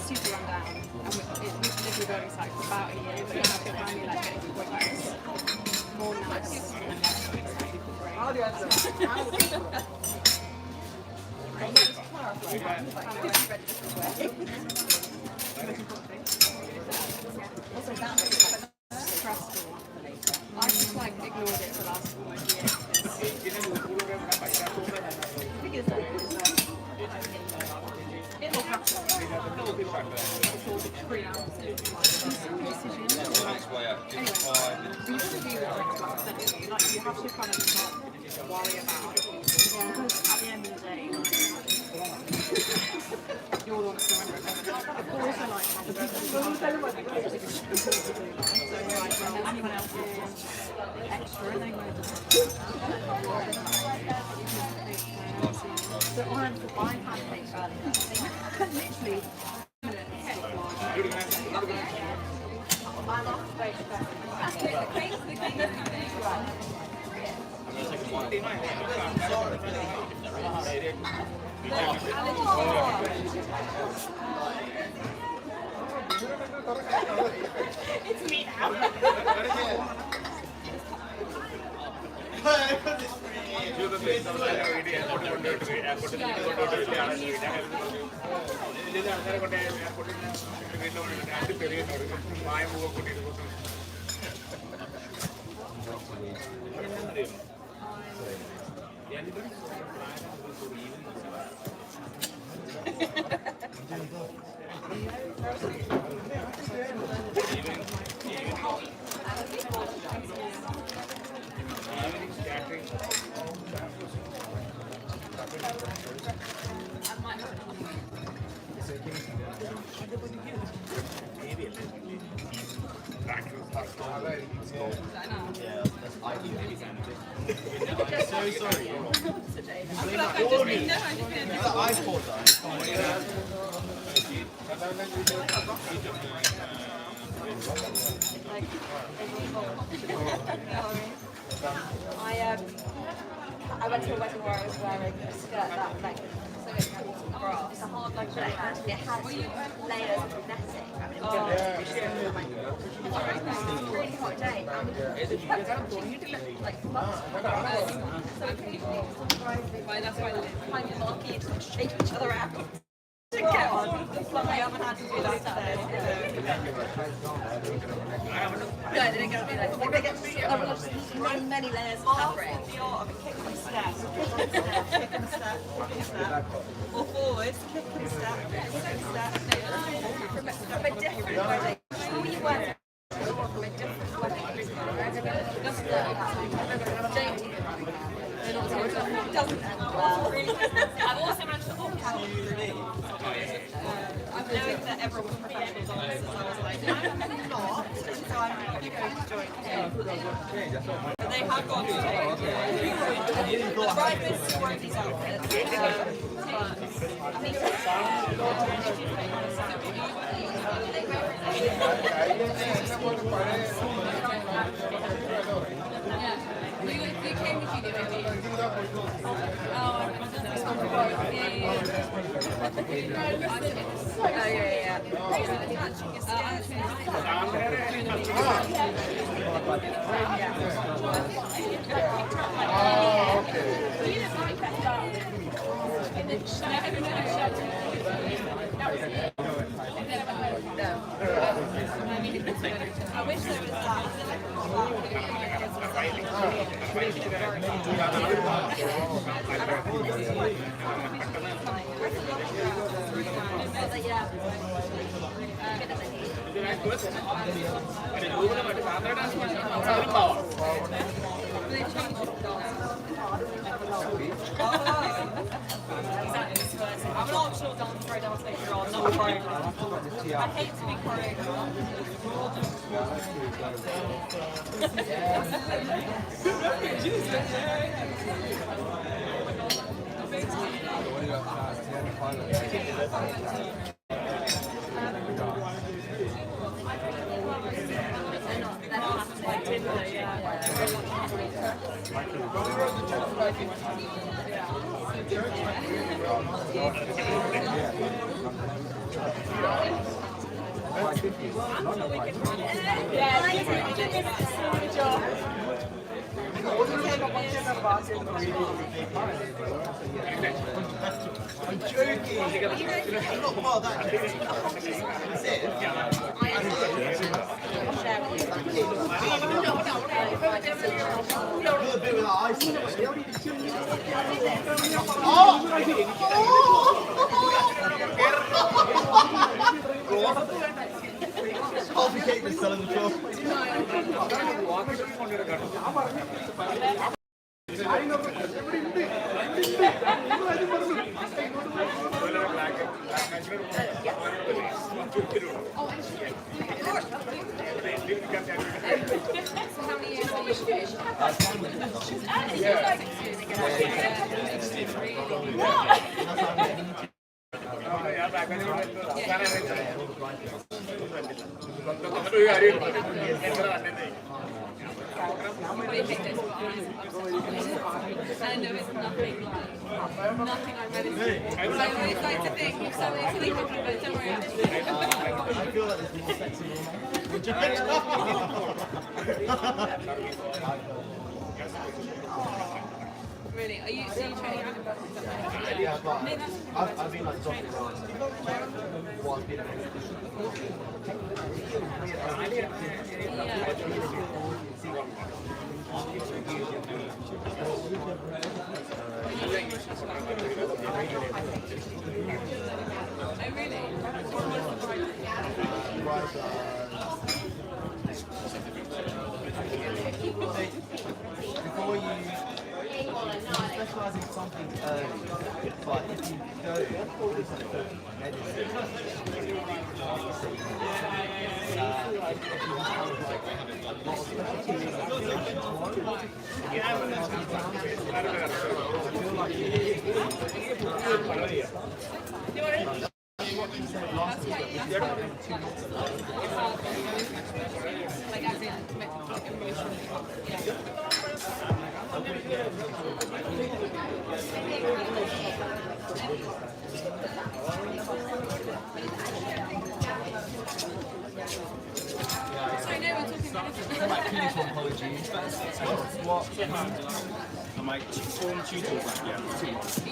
super run down. And it lived with building site for about a year, but now I feel finally like getting to the point where it's more nice. Also, that's stressful. I just like ignored it for the last 4 years. It'll happen. It's all pre-announced. Anyway, you shouldn't do that. Like, you have to kind of not worry about it. Because at the end of the day, you're the one that's going to remember it. But also, like, the people who are so, like, when anyone else is extra, and they want to so I had to buy pancakes earlier. Literally, it's me now. So sorry. I I went to a wedding where I was wearing a skirt that length, so it's bra. It's a hard leg that I had. It had layers of netting. It was a really hot day. And like so occasionally, that's why I kind of lucky to shake each other out. to get all of the fluff. We haven't had to do that today. No, they didn't get to do that. They get many layers of fabric. The art of a kick and step. Kick and step. Or forward, kick and step. Kick and step. From a different wedding. All you wear from a different wedding. Just dainty. Doesn't end well. I've also managed to opt out of relief. Knowing that everyone was professional dancers, I was like, I'm not, so I'm going to go to join in. But they have gone to join in. The bride is still wearing these outfits. You came with you, didn't you? I wish there was that. I'm an optional dancer, I dance later on, not choreographed. I hate to be choreographed. I'm joking. I'm not part of that. That's it. A little bit without ice. Half the cake is still in the top. I know it's nothing I've read. I always like to think you've so many sleep, but don't worry. I feel like there's more sexy Really? Are you training? Yeah, but I've been like talking around. What's been before you specialise in something early, but if you go medicine, So I know we're talking about like clinical oncology. What? my form tutor's like, yeah,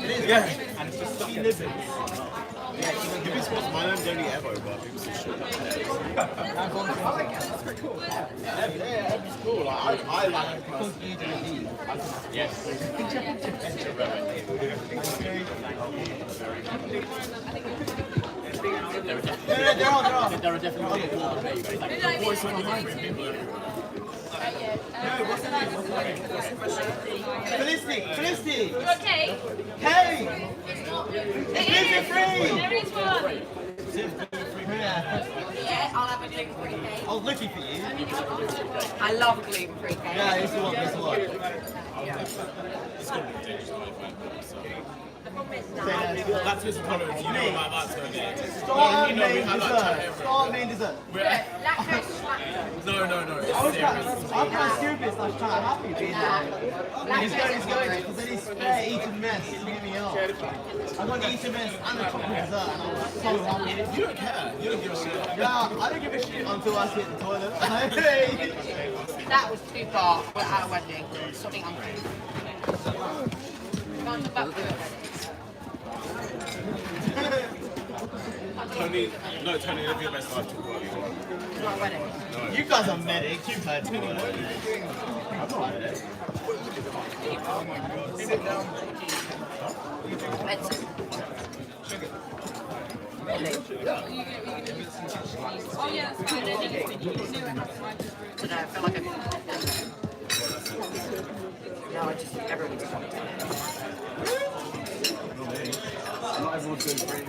it is, yeah, and it's just stuck in this. Yeah, if it's what's my name's only Evo, but it was so short. That's pretty cool. Yeah, it's cool. Like, I like it because you do it. Yes. There are definitely other voice on Felicity! You okay? Hey! It is free! There is one! Yeah, I'll have a gluten-free cake. I was looking for you. I love gluten-free cake. Yeah, it's the one, it's the one. That's his tolerance, you know about that, so Start main dessert. Lactose slacker. No. I'm kind of stupid, so I'm kind of happy being there. He's going, because then he's spare eating mess, he's leaving me off. I'm going to eat a mess and a chocolate dessert, and I'm so happy. You don't care, you don't give a shit. Yeah, I don't give a shit until I sit in the toilet. That was too far for our wedding. Something hungry. Can't talk about food. Tony, live your best life to work. It's not a wedding. You guys are medics, you've heard me. I'm not a medic. Oh my god. Sit down. Oh yeah, it's fine. I feel like no, I just everyone's coming to Not everyone's doing great.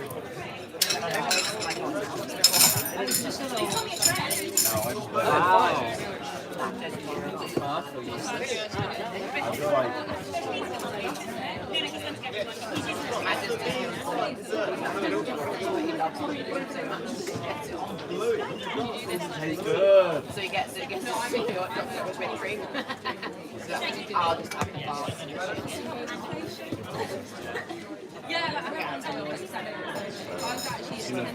Good. So you get to see your with cream. I'll just have the bar. Yeah, like, I reckon I was actually She knows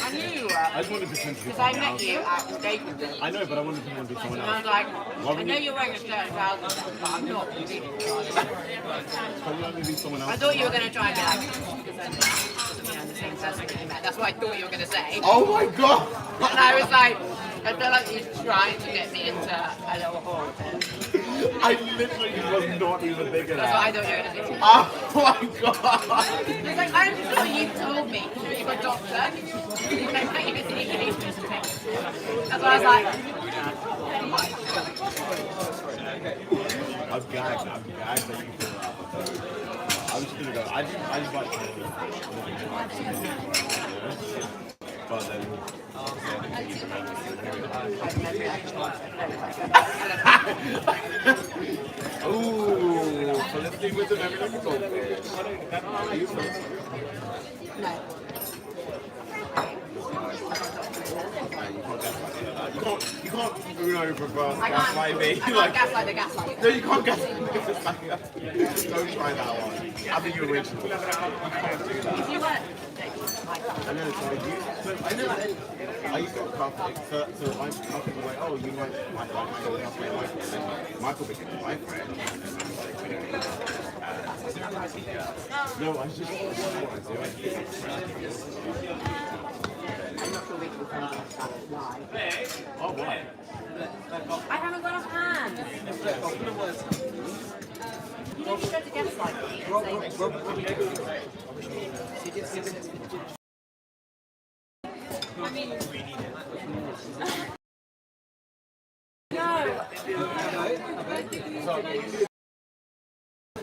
I knew you were. I just wanted to pretend to be because I met you at Bacon. I know, but I wanted to pretend to be someone And else. I was like, I know you're wearing a shirt and trousers, but I'm not. Can you let me be someone else? I thought you were going to try and be like, the same person that you met. That's what I thought you were going to say. Oh my god! And I was like, I feel like you're trying to get me into a little hole. I literally was not even thinking That's that. what I thought you were going to do. Oh my god! It's like, I'm sure you told me you're a doctor. That's why I was like, I'm gagged that you can feel that. I was just gonna go. I just like to but then. Ooh, Felicity with the memory like a goldfish. Are you Felicity? no. You can't reverse I gaslight me. can't gaslight the gaslight. No, you can't gaslight me. Don't try that one. I'm the original. You can't do that. If you weren't I know, so I know that I used to have conflict, so I'm people like, oh, you might like Michael, and then Michael became my friend, and then I was like, no, I just don't want to do it. I'm not sure we can find that why. Oh, why? I haven't got a hand. You know, you go to gaslight me and say,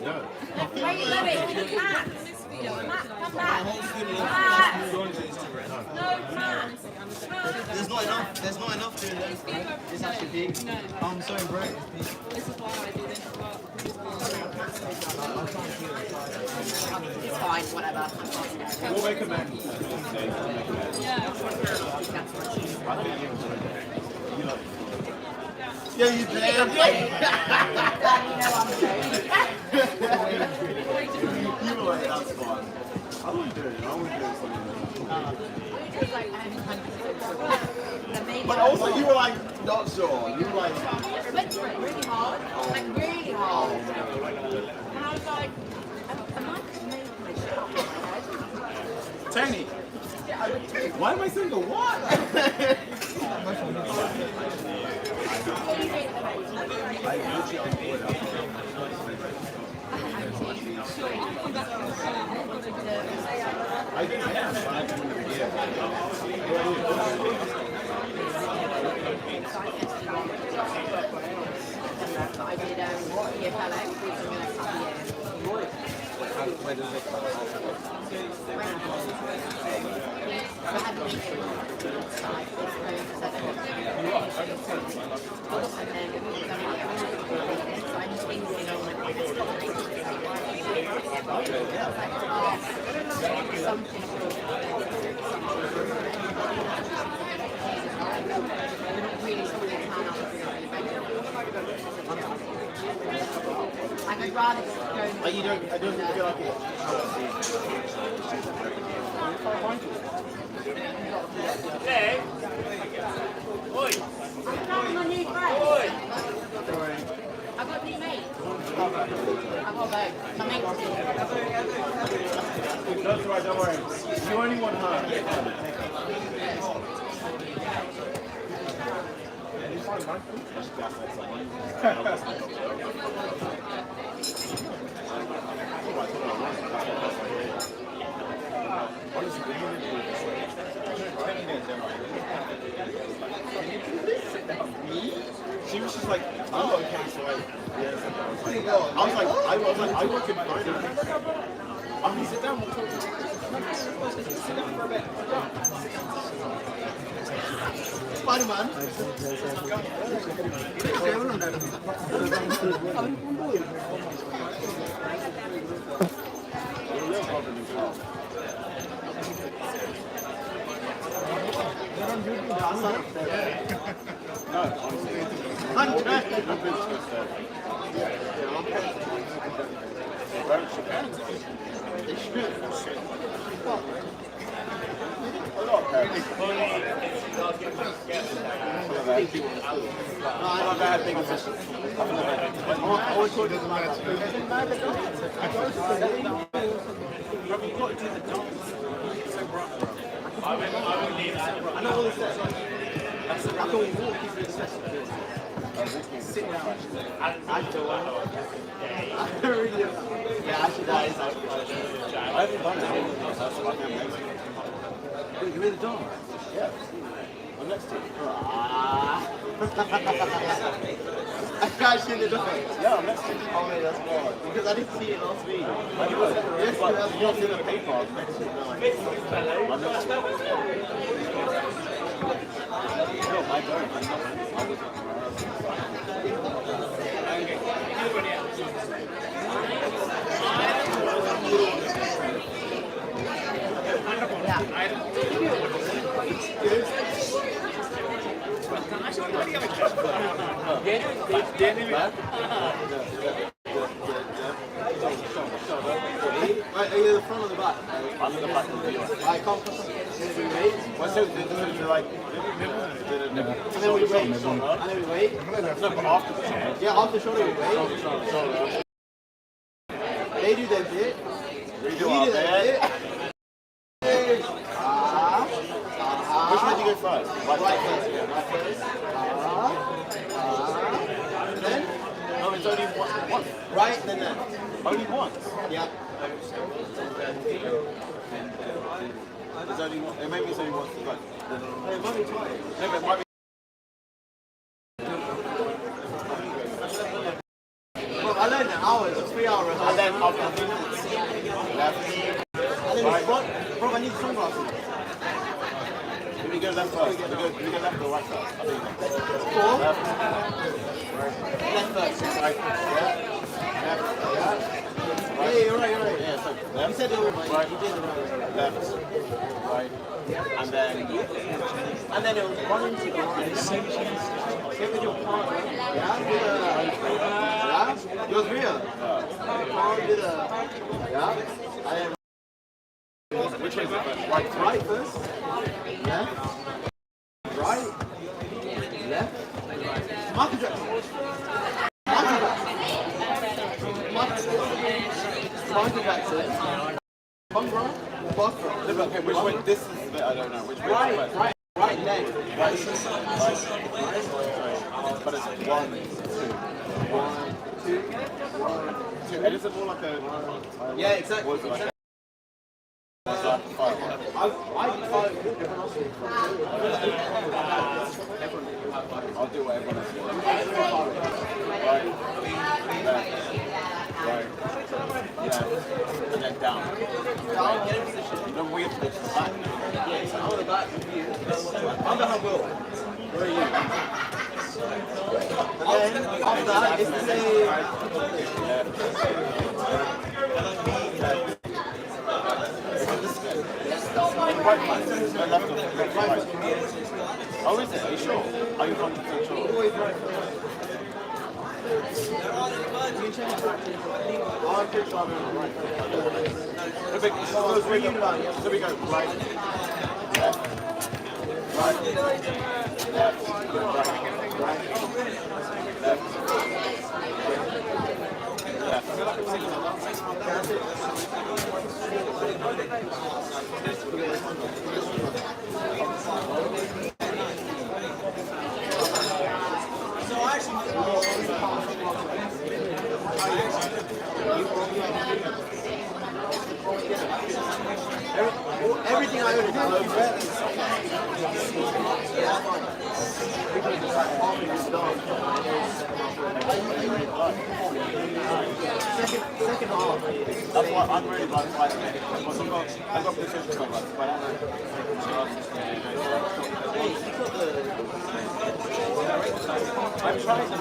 no. Wait, Louis, Matt. Matt, come back. Matt. No, Matt. There's not enough to it. It's actually big. I'm so broke. This is why I do this. It's fine, whatever. We'll make amends. Yeah, you did. You were like, that's fine. I I wouldn't do it. I wouldn't do something. But also, you were like not sure. You were like. I went through it really hard, like really hard. And I was like, am I making this shit up in my head? Tony. Why am I single? What? I did EFLA for the next couple of years. Where does it come I had a meeting like this room, so I don't and then so I'm just thinking on like something I could rather go. I don't feel like it. Hey! Oi! I'm trying my new friend. Oi! I've got new mates. I've got both. My mates do. That's right, don't worry. You only want her. She was just like, oh, okay, so I work in finance. I'm gonna sit down, we'll talk. Sit down for a bit. Spider-Man. No, honestly. I know all the steps. I can walk you through the steps. Sit down. Yeah, actually that is I haven't done it. You're in the door? Yeah. I'm next to you. I can't see the door. Yeah, I'm next to you. Oh, wait, that's wrong. Because I didn't see it last week. I know. Yes, but that's not in the paper. I'm next to you. I'm next to you. No, I don't. I'm not. Right, are you the front or the back? I'm in the back. I can't wait. What's it? Like, and then we wait. And then we wait. No, but after the shoulder. Yeah, after the shoulder we wait. They do their bit. We do their bit. Which one do you go first? Right first. Right first. Then? No, it's only once. Right, then there. Only once? Yeah. There's only one. Maybe it's only once to go. No, it might be twice. No, but it might be. Well, I learned an hour, it's a 3 hour rehearsal. And then after 3 minutes. Left. And then it's front. Bro, I need sunglasses. We go left first. We go left or right first? I think. Four. Left. Left first. Right. Yeah. Left. Yeah. Right. Yeah, you're right. Yeah, so left. You said it was right. You did it right. Left. Right. And then it was run into the right. Get with your partner. Yeah. Yeah. Yours real. Partner did a. Yeah. Which way is it first? Right first. Left. Right. Left. Michael Jackson. Michael Jackson. Congra. Boston. Okay, which way? This is the bit I don't know. Which way? Right leg. Right. But it's 1, 2. 1, 2. 1, 2. And is it more like a... Yeah, exactly. I'll do what everyone else does. Right. Right. Yeah. And then down. Get in position. Then we have to go to the back. Yeah, so I'm on the back with you. I'm behind Will. Where are you? And then after that, it's the same. Oh, is it? Are you sure? Are you 100% sure? So we go right, left, right, left, everything I own is second half. That's why I'm really like fighting it. I've got position cover, but I I'm trying to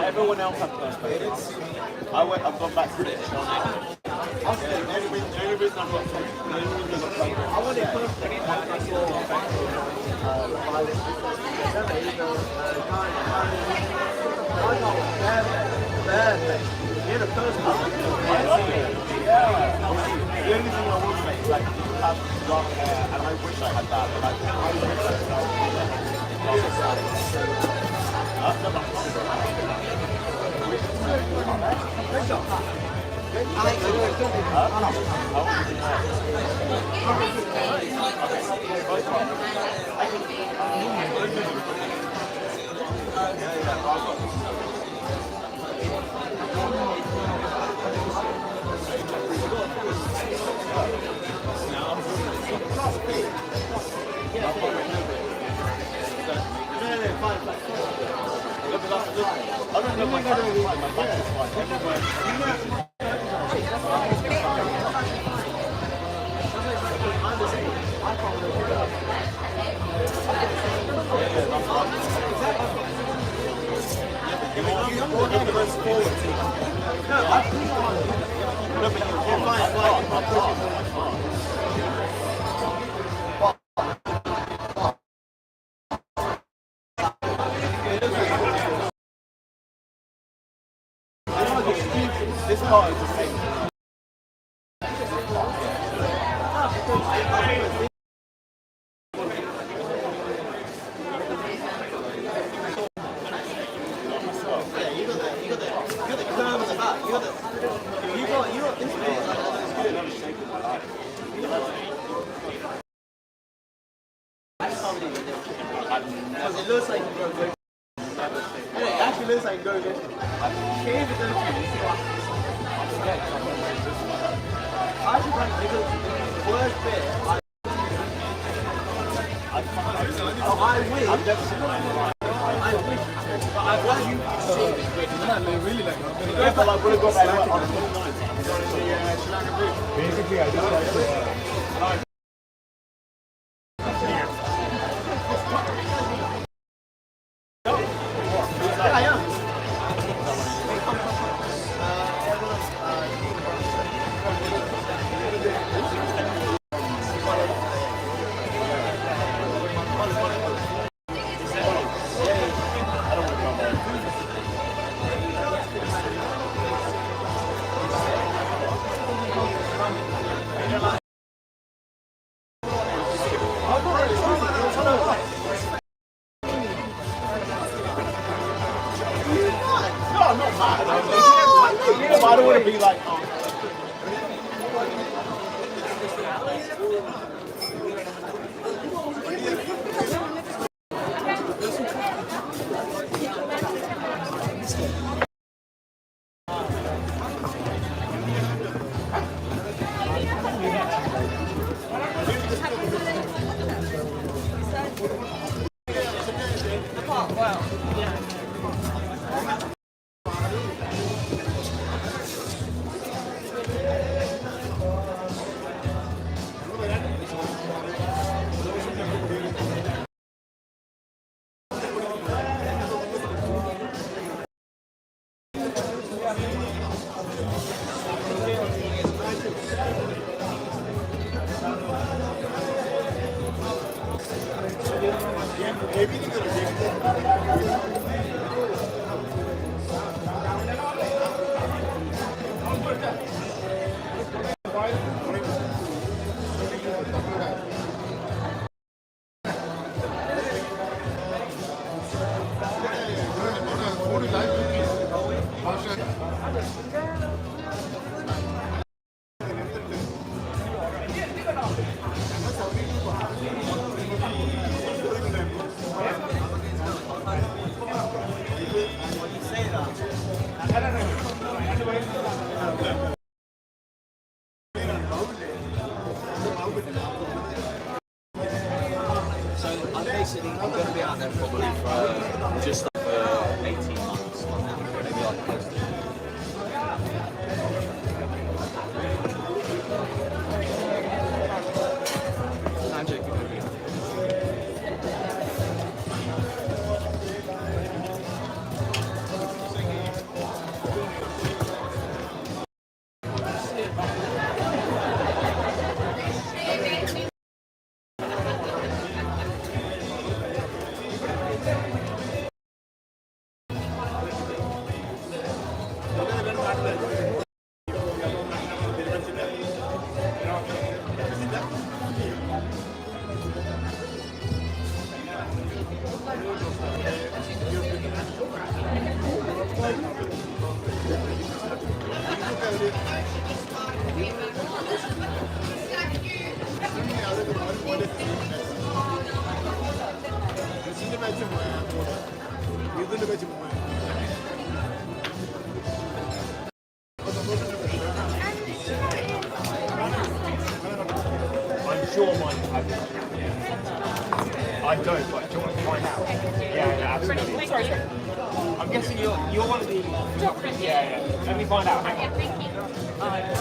everyone else has first place. I've gone back to it. The only reason I've got I want it perfect. You're the first one. Yeah. The only thing I will say is like you have dark hair, and I wish I had that, but I wish this part is the same. Because it looks like you go good. It actually looks like you go good. I should like because the worst bit. I wish. I've never seen it. I wish. But I want you to see it. I really like it. Yeah, but I would have got back on the basically, I just like I don't want to be like, I'm going to be out there probably for just over 18 months. Maybe like close to magic. I'm sure mine have it. I don't, but do you want to find out? Yeah, absolutely. Sorry. I'm guessing you're one of the... Yeah. Let me find out. Hang on.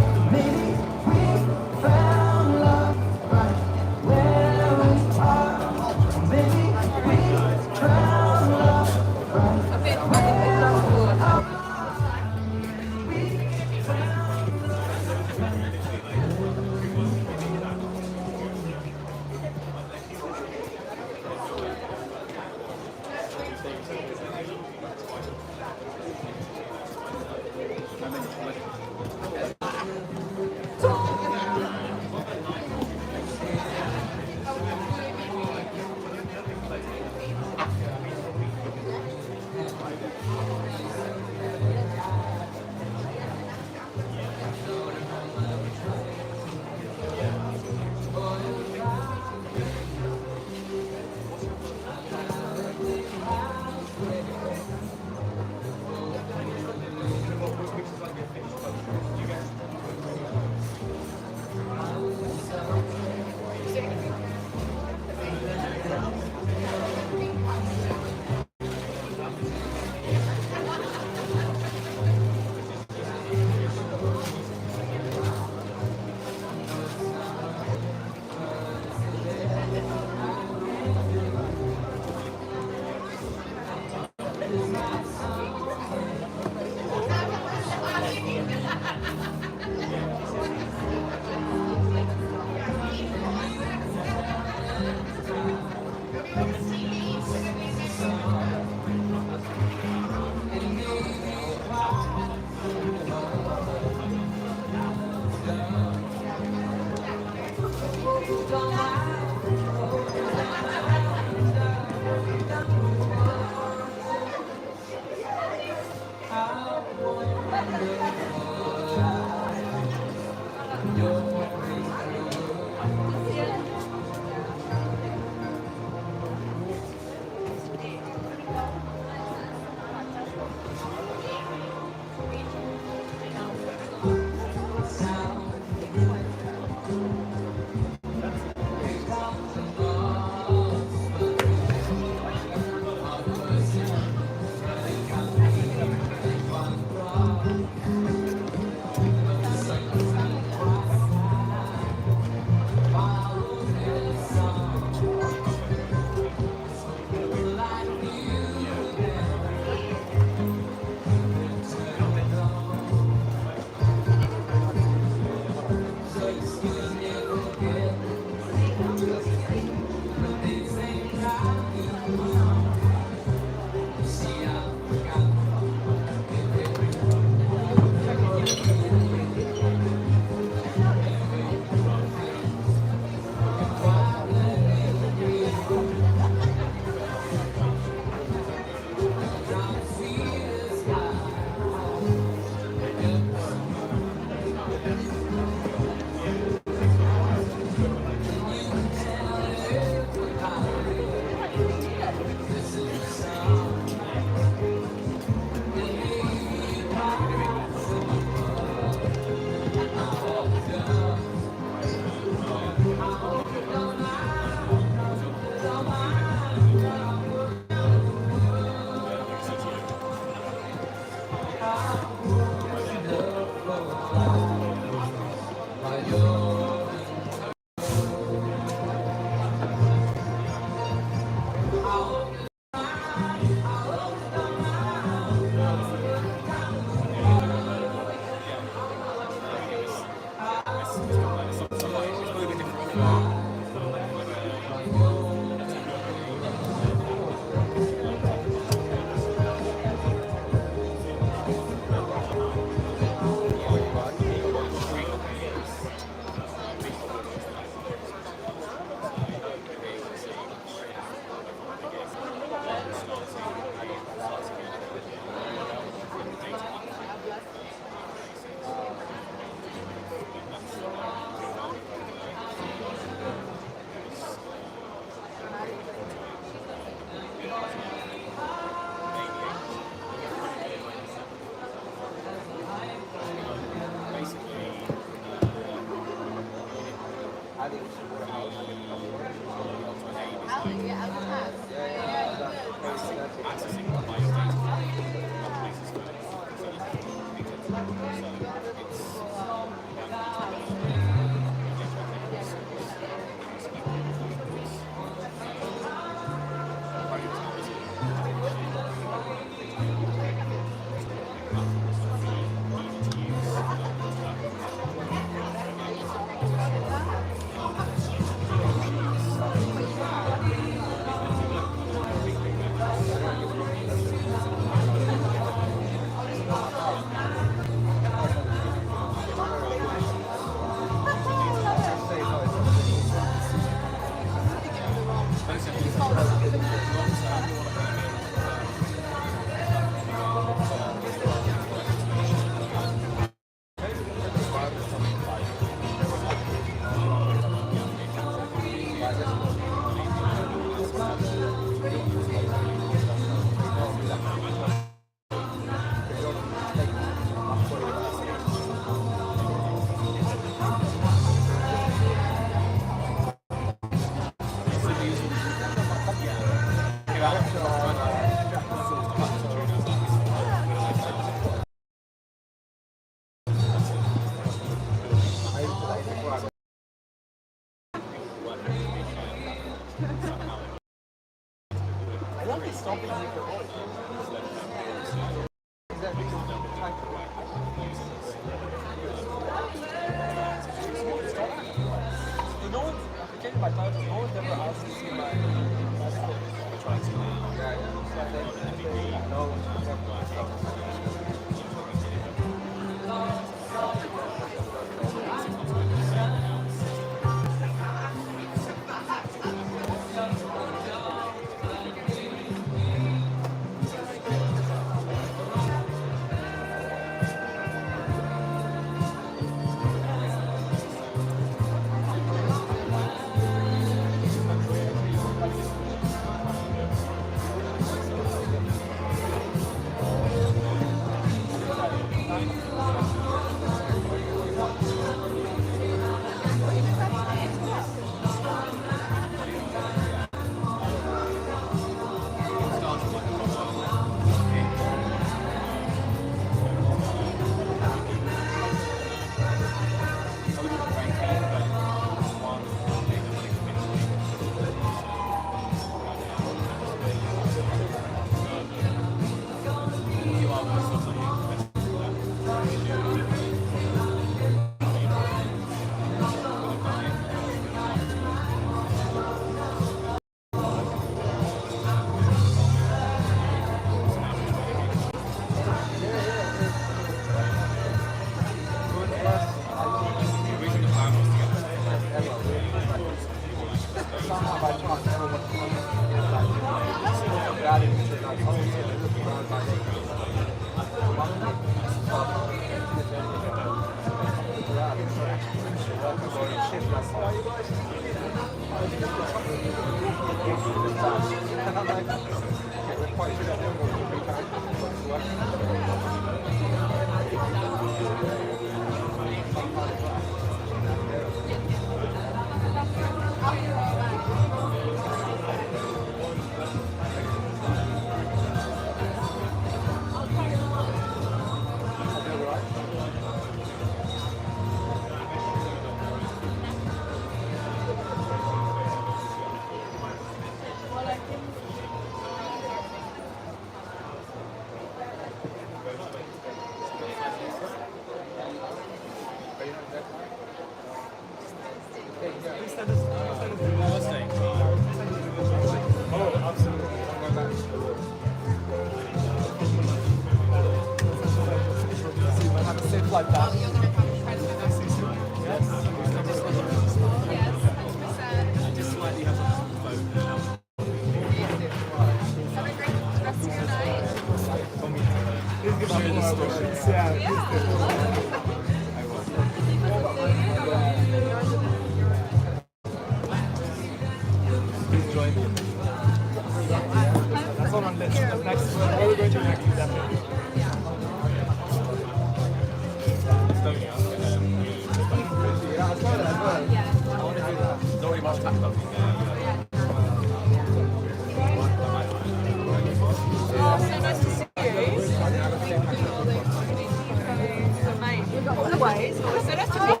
guys. So nice to meet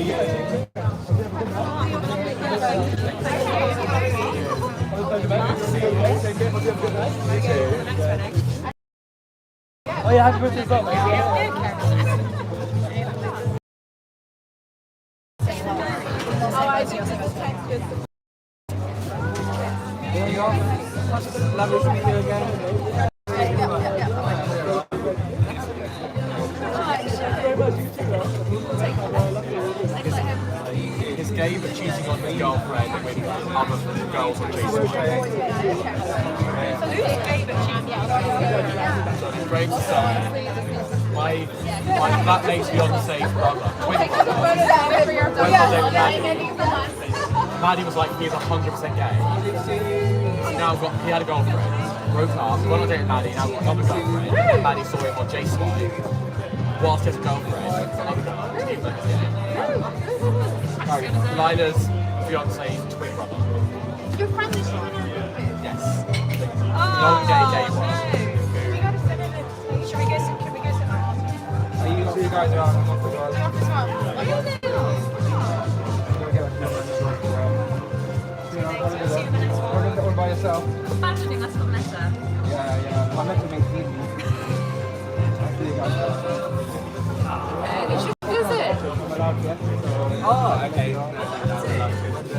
you. Oh yeah, happy birthday as well, mate. There you go. Lovely to meet you again. It's gay but cheating on his girlfriend with other girls on Facebook. Great stuff. My flatmate's Beyonce's brother, twin brother. Maddie was like, he's 100% gay. Now he had a girlfriend, broke up, went on a date with Maddie, now got another girlfriend, and Maddie saw him on J-Swipe whilst he has a girlfriend, another girl. Lila's Beyonce's twin brother. Your friend is showing up. Yes. Non-gay one. You gotta send it in. Should we go some? Can we go some? Are you two guys around? I'm off as well. You're off as well. Are you there? We're going by yourself. Imagining that's not meta. Yeah. I meant to make it easy. I'll see you guys. Who is it? Oh, okay.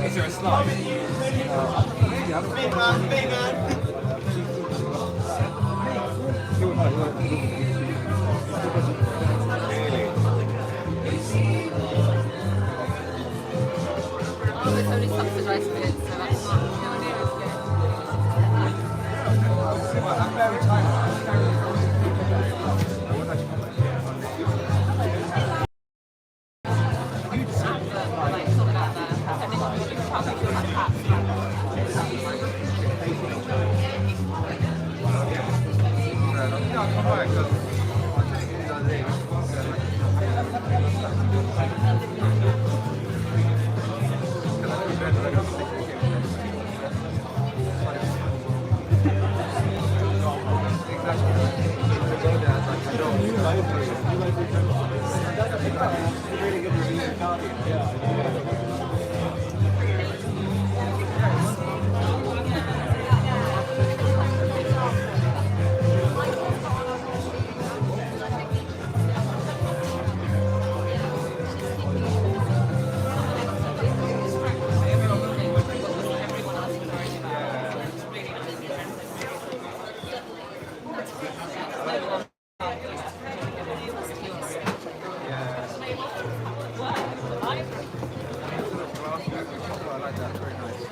Is there a slide? Big man. Oh, there's only subsidized bits, so that's not. No idea it's good. I'm very tired.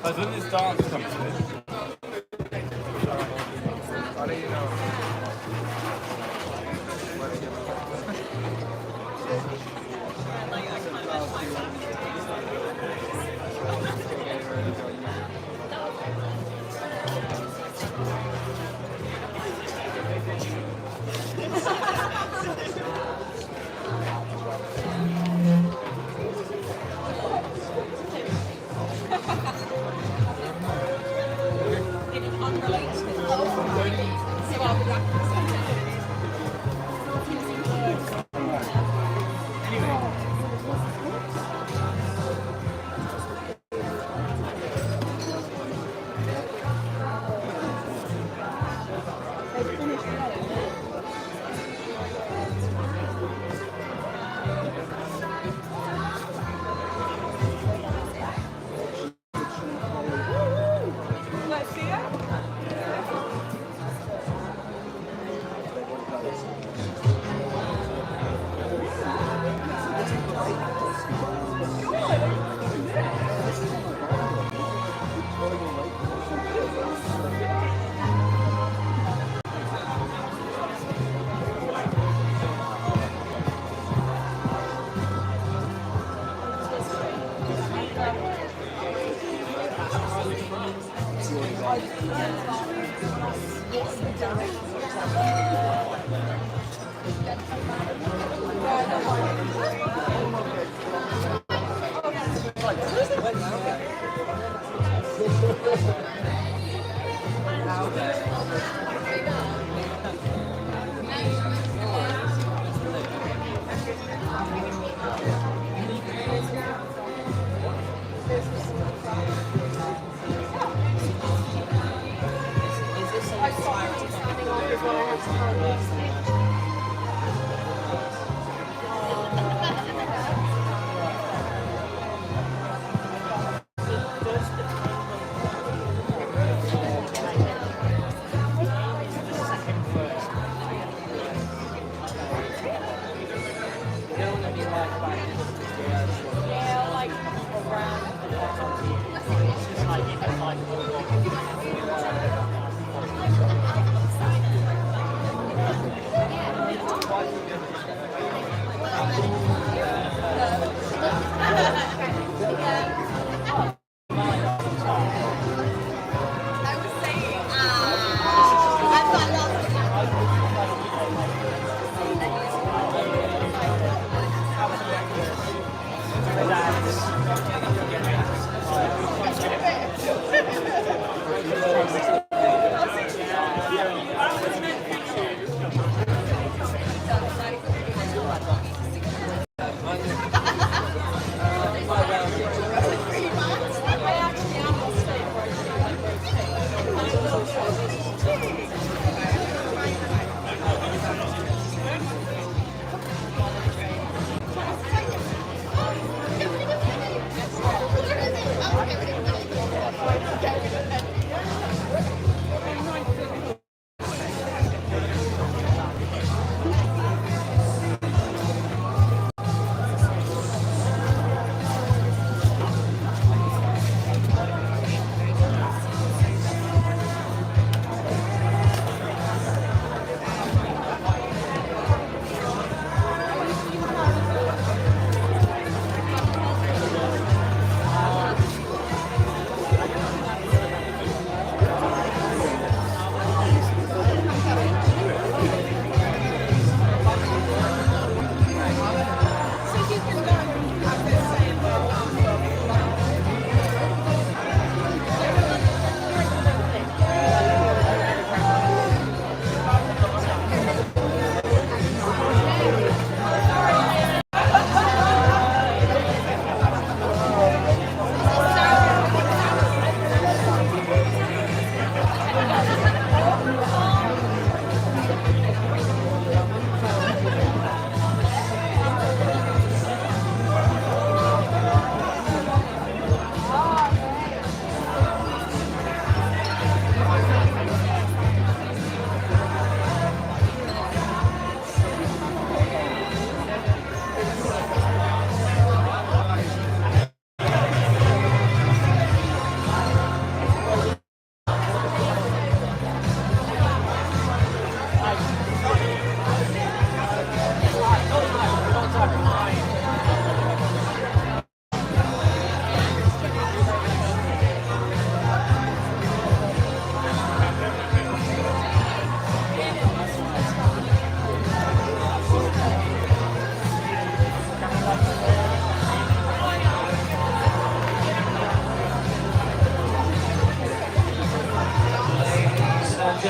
As when this dance comes in. I'll let you know.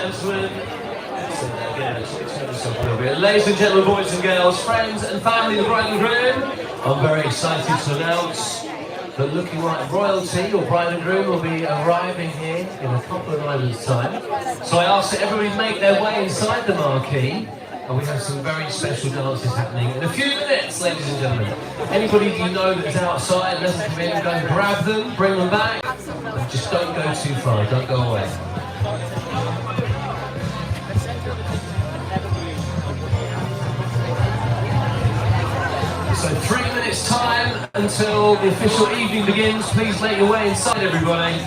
gentlemen, ladies and gentlemen, boys and girls, friends and family of the bride and groom, I'm very excited to announce that looking like royalty, or bride and groom, will be arriving here in a couple of moments' time. So I ask that everybody make their way inside the marquee, and we have some very special dances happening in a few minutes, ladies and gentlemen. Anybody you know that's outside, let them come in, go and grab them, bring them back, and just don't go too far, don't go away. So 3 minutes time until the official evening begins. Please make your way inside, everybody.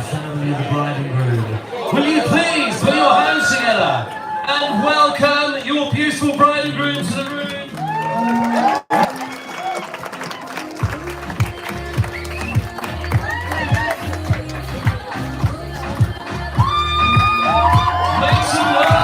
family of the bride and groom. Will you please put your hands together and welcome your beautiful bride and groom to the room? Make some noise!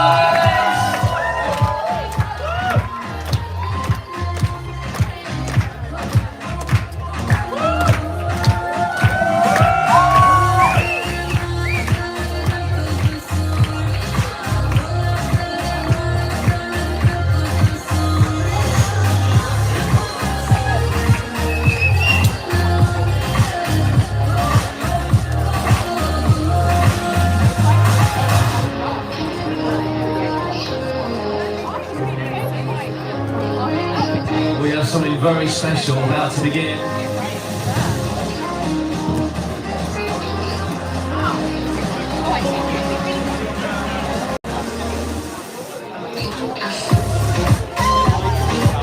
We have something very special about to begin.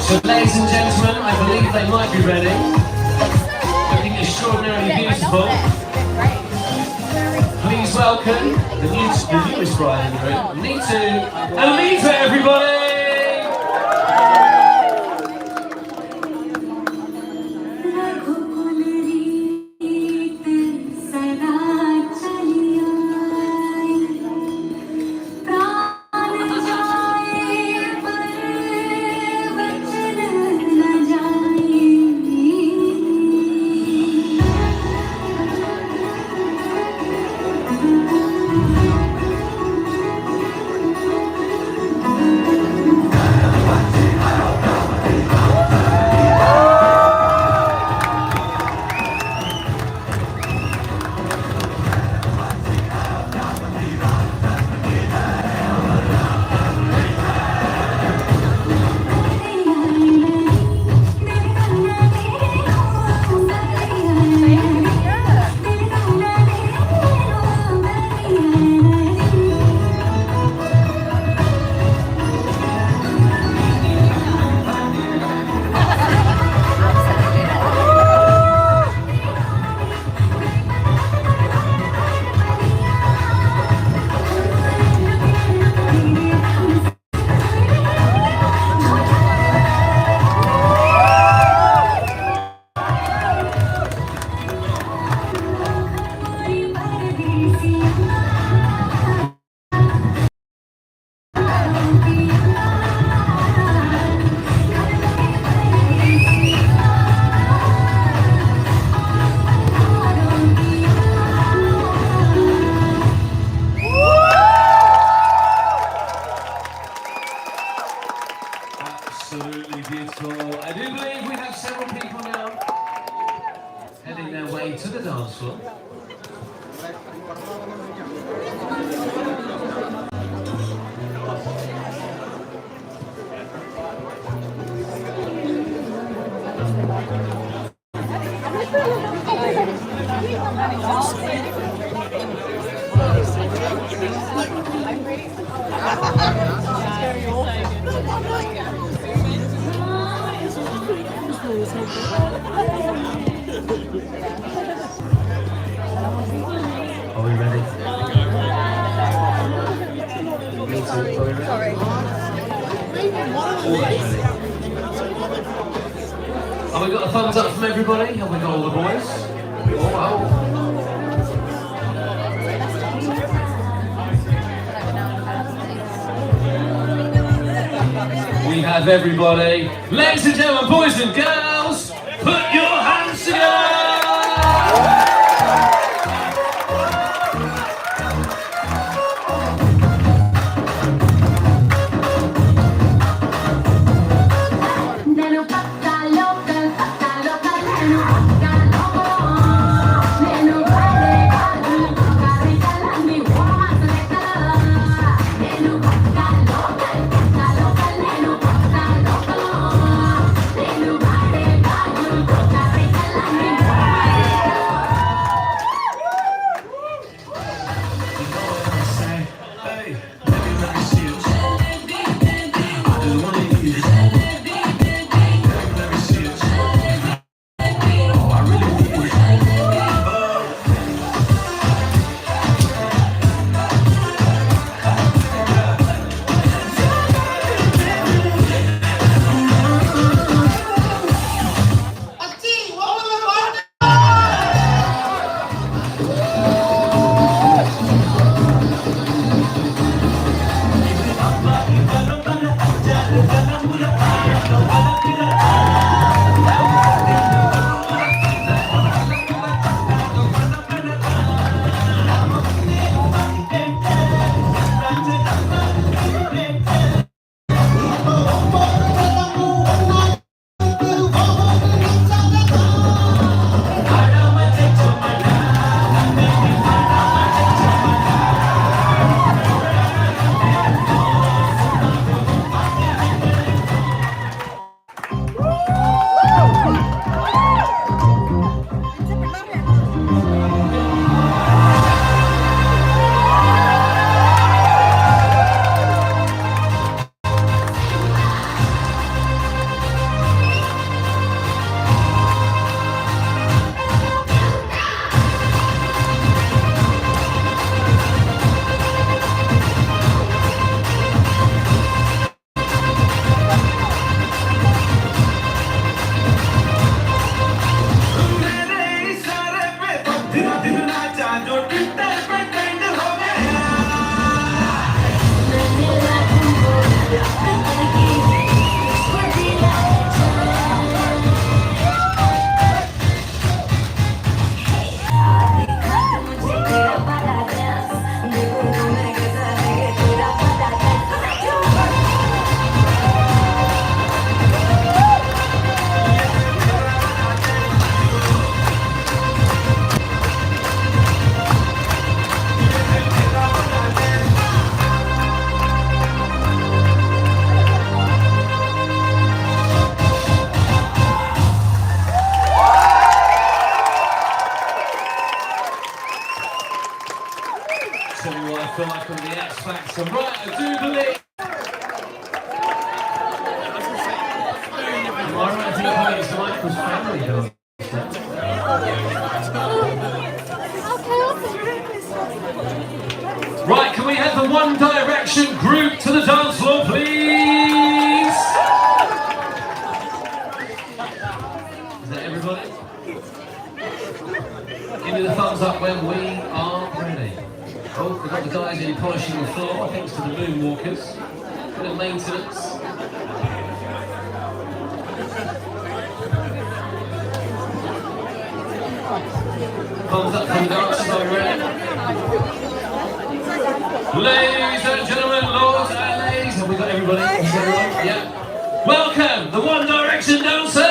So ladies and gentlemen, I believe they might be ready. Looking extraordinarily beautiful. Please welcome the newest bride and groom, Neethu and Amita, everybody! Absolutely beautiful. I do believe we have several people now heading their way to the dance floor. Are we ready? Sorry. Have we got a thumbs up from everybody? Have we got all the boys? Oh, wow. We have everybody. Ladies and gentlemen, boys and girls, put your hands together! Local, Tell me what I feel like on the X Factor. Right, I do believe. Am I right to think it's Michael's family dance? Right, can we have the One Direction group to the dance floor, please? Is that everybody? Give me the thumbs up when we are ready. Oh, we've got the guys in polishing the floor, thanks to the moonwalkers. Bit of maintenance. Thumbs up from the dancers, are we ready? Ladies and gentlemen, lords and ladies, have we got everybody? Is everyone? Yeah. Welcome, the One Direction dancers!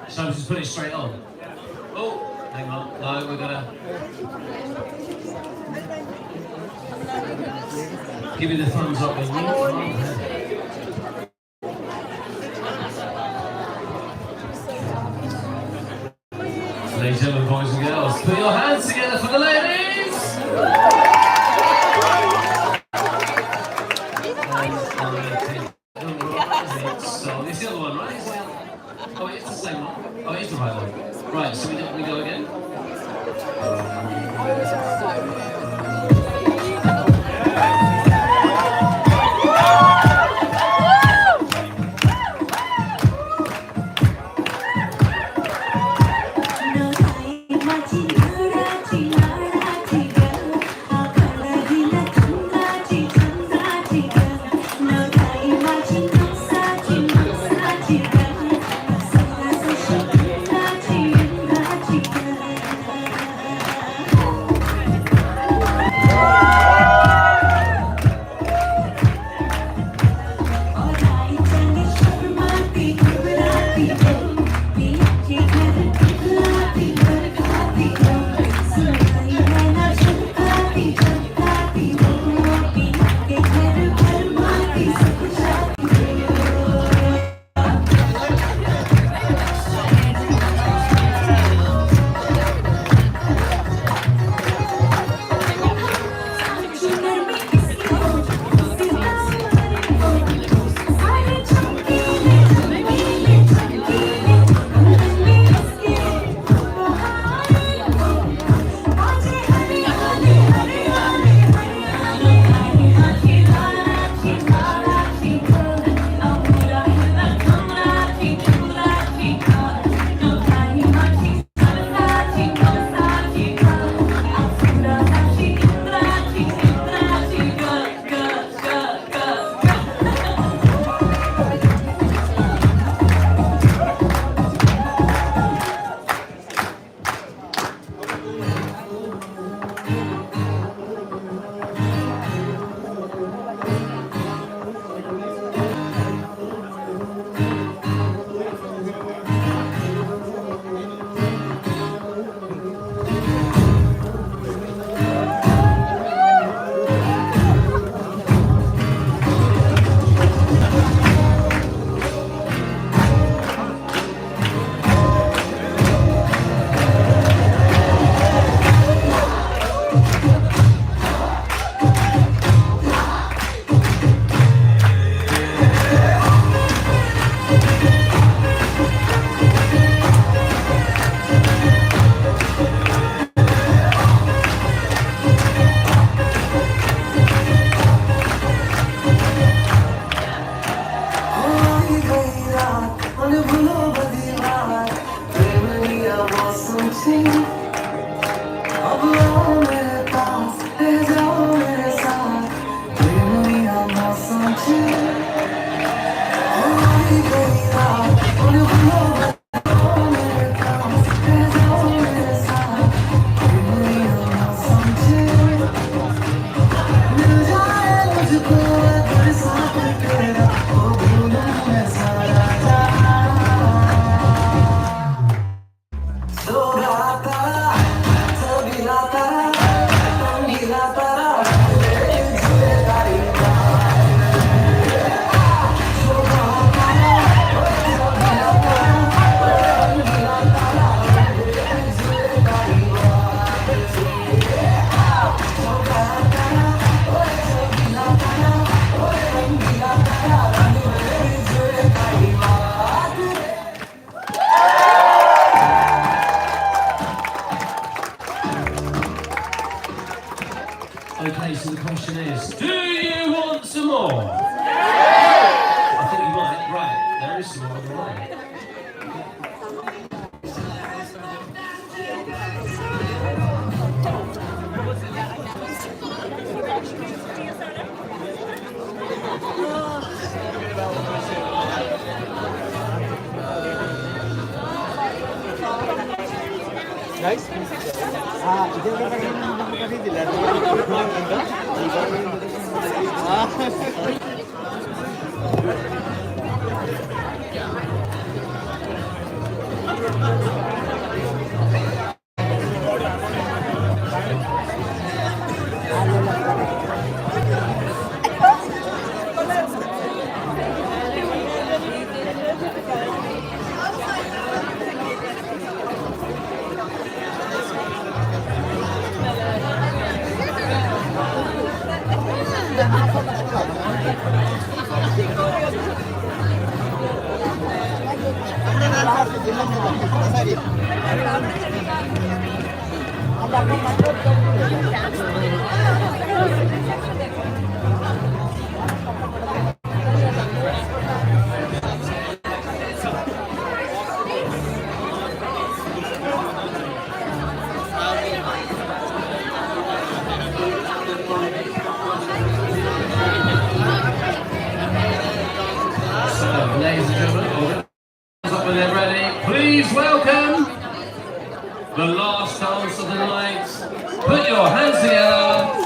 So just put it straight on. Oh, hang on. No, we're gonna give you the thumbs up when ladies and gentlemen, boys and girls, put your hands together for the ladies! So this is the other one, right? Oh, it's the same one. Oh, it's the right one. Right, so we go again. Okay, so the question is, do you want some more? I thought you might. Right, there is some more on the way. Nice. Ladies and gentlemen, up when they're ready. Please welcome the last dance of the night. Put your hands together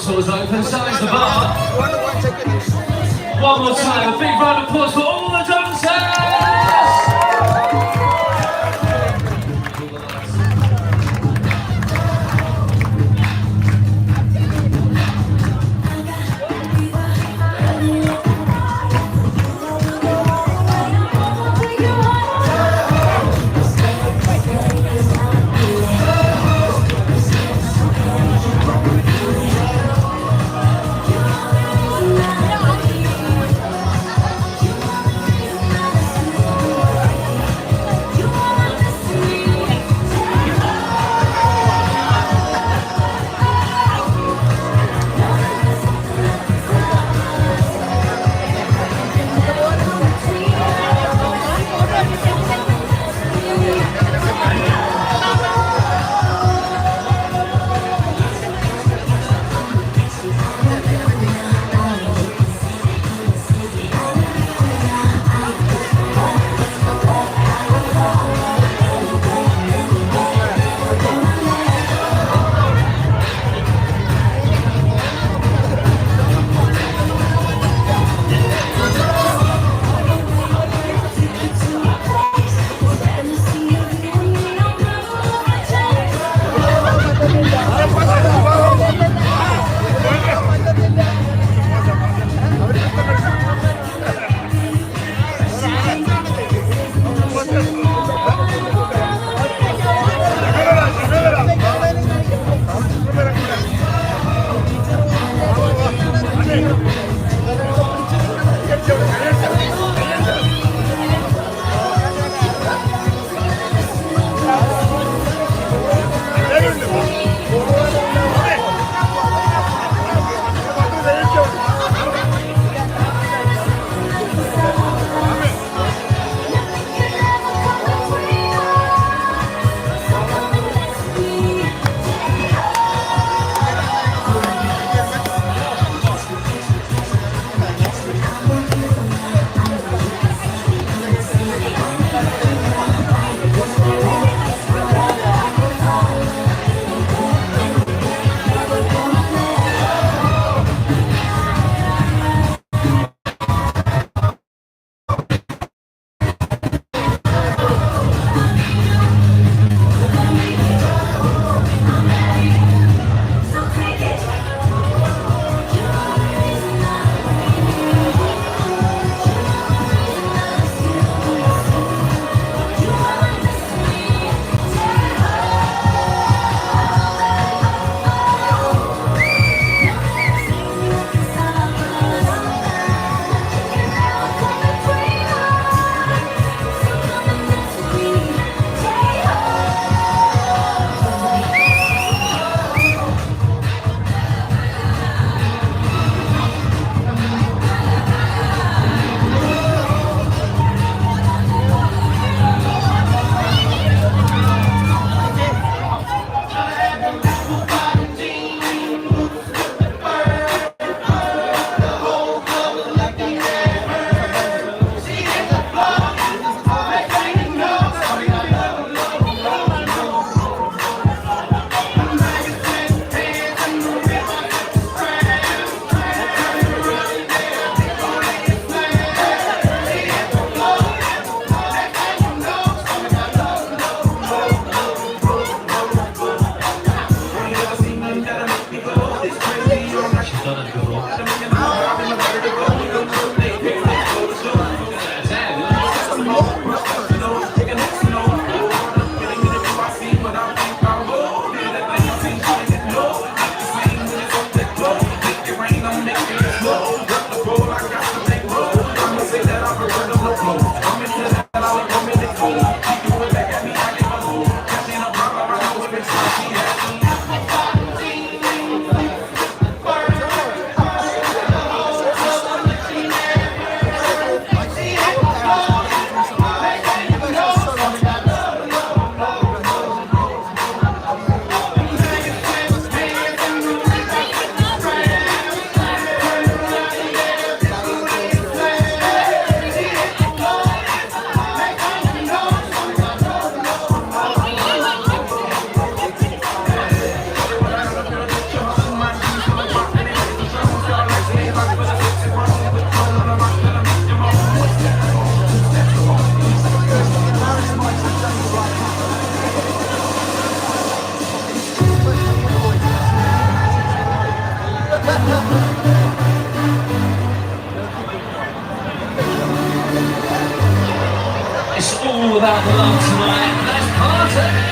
dance floor is open, so is the bar. One more time, a big round of applause for all the dancers! about the love tonight. Let's party!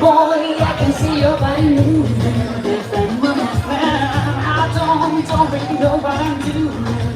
Boy, I can see your body moving. on, don't really know what I'm doing.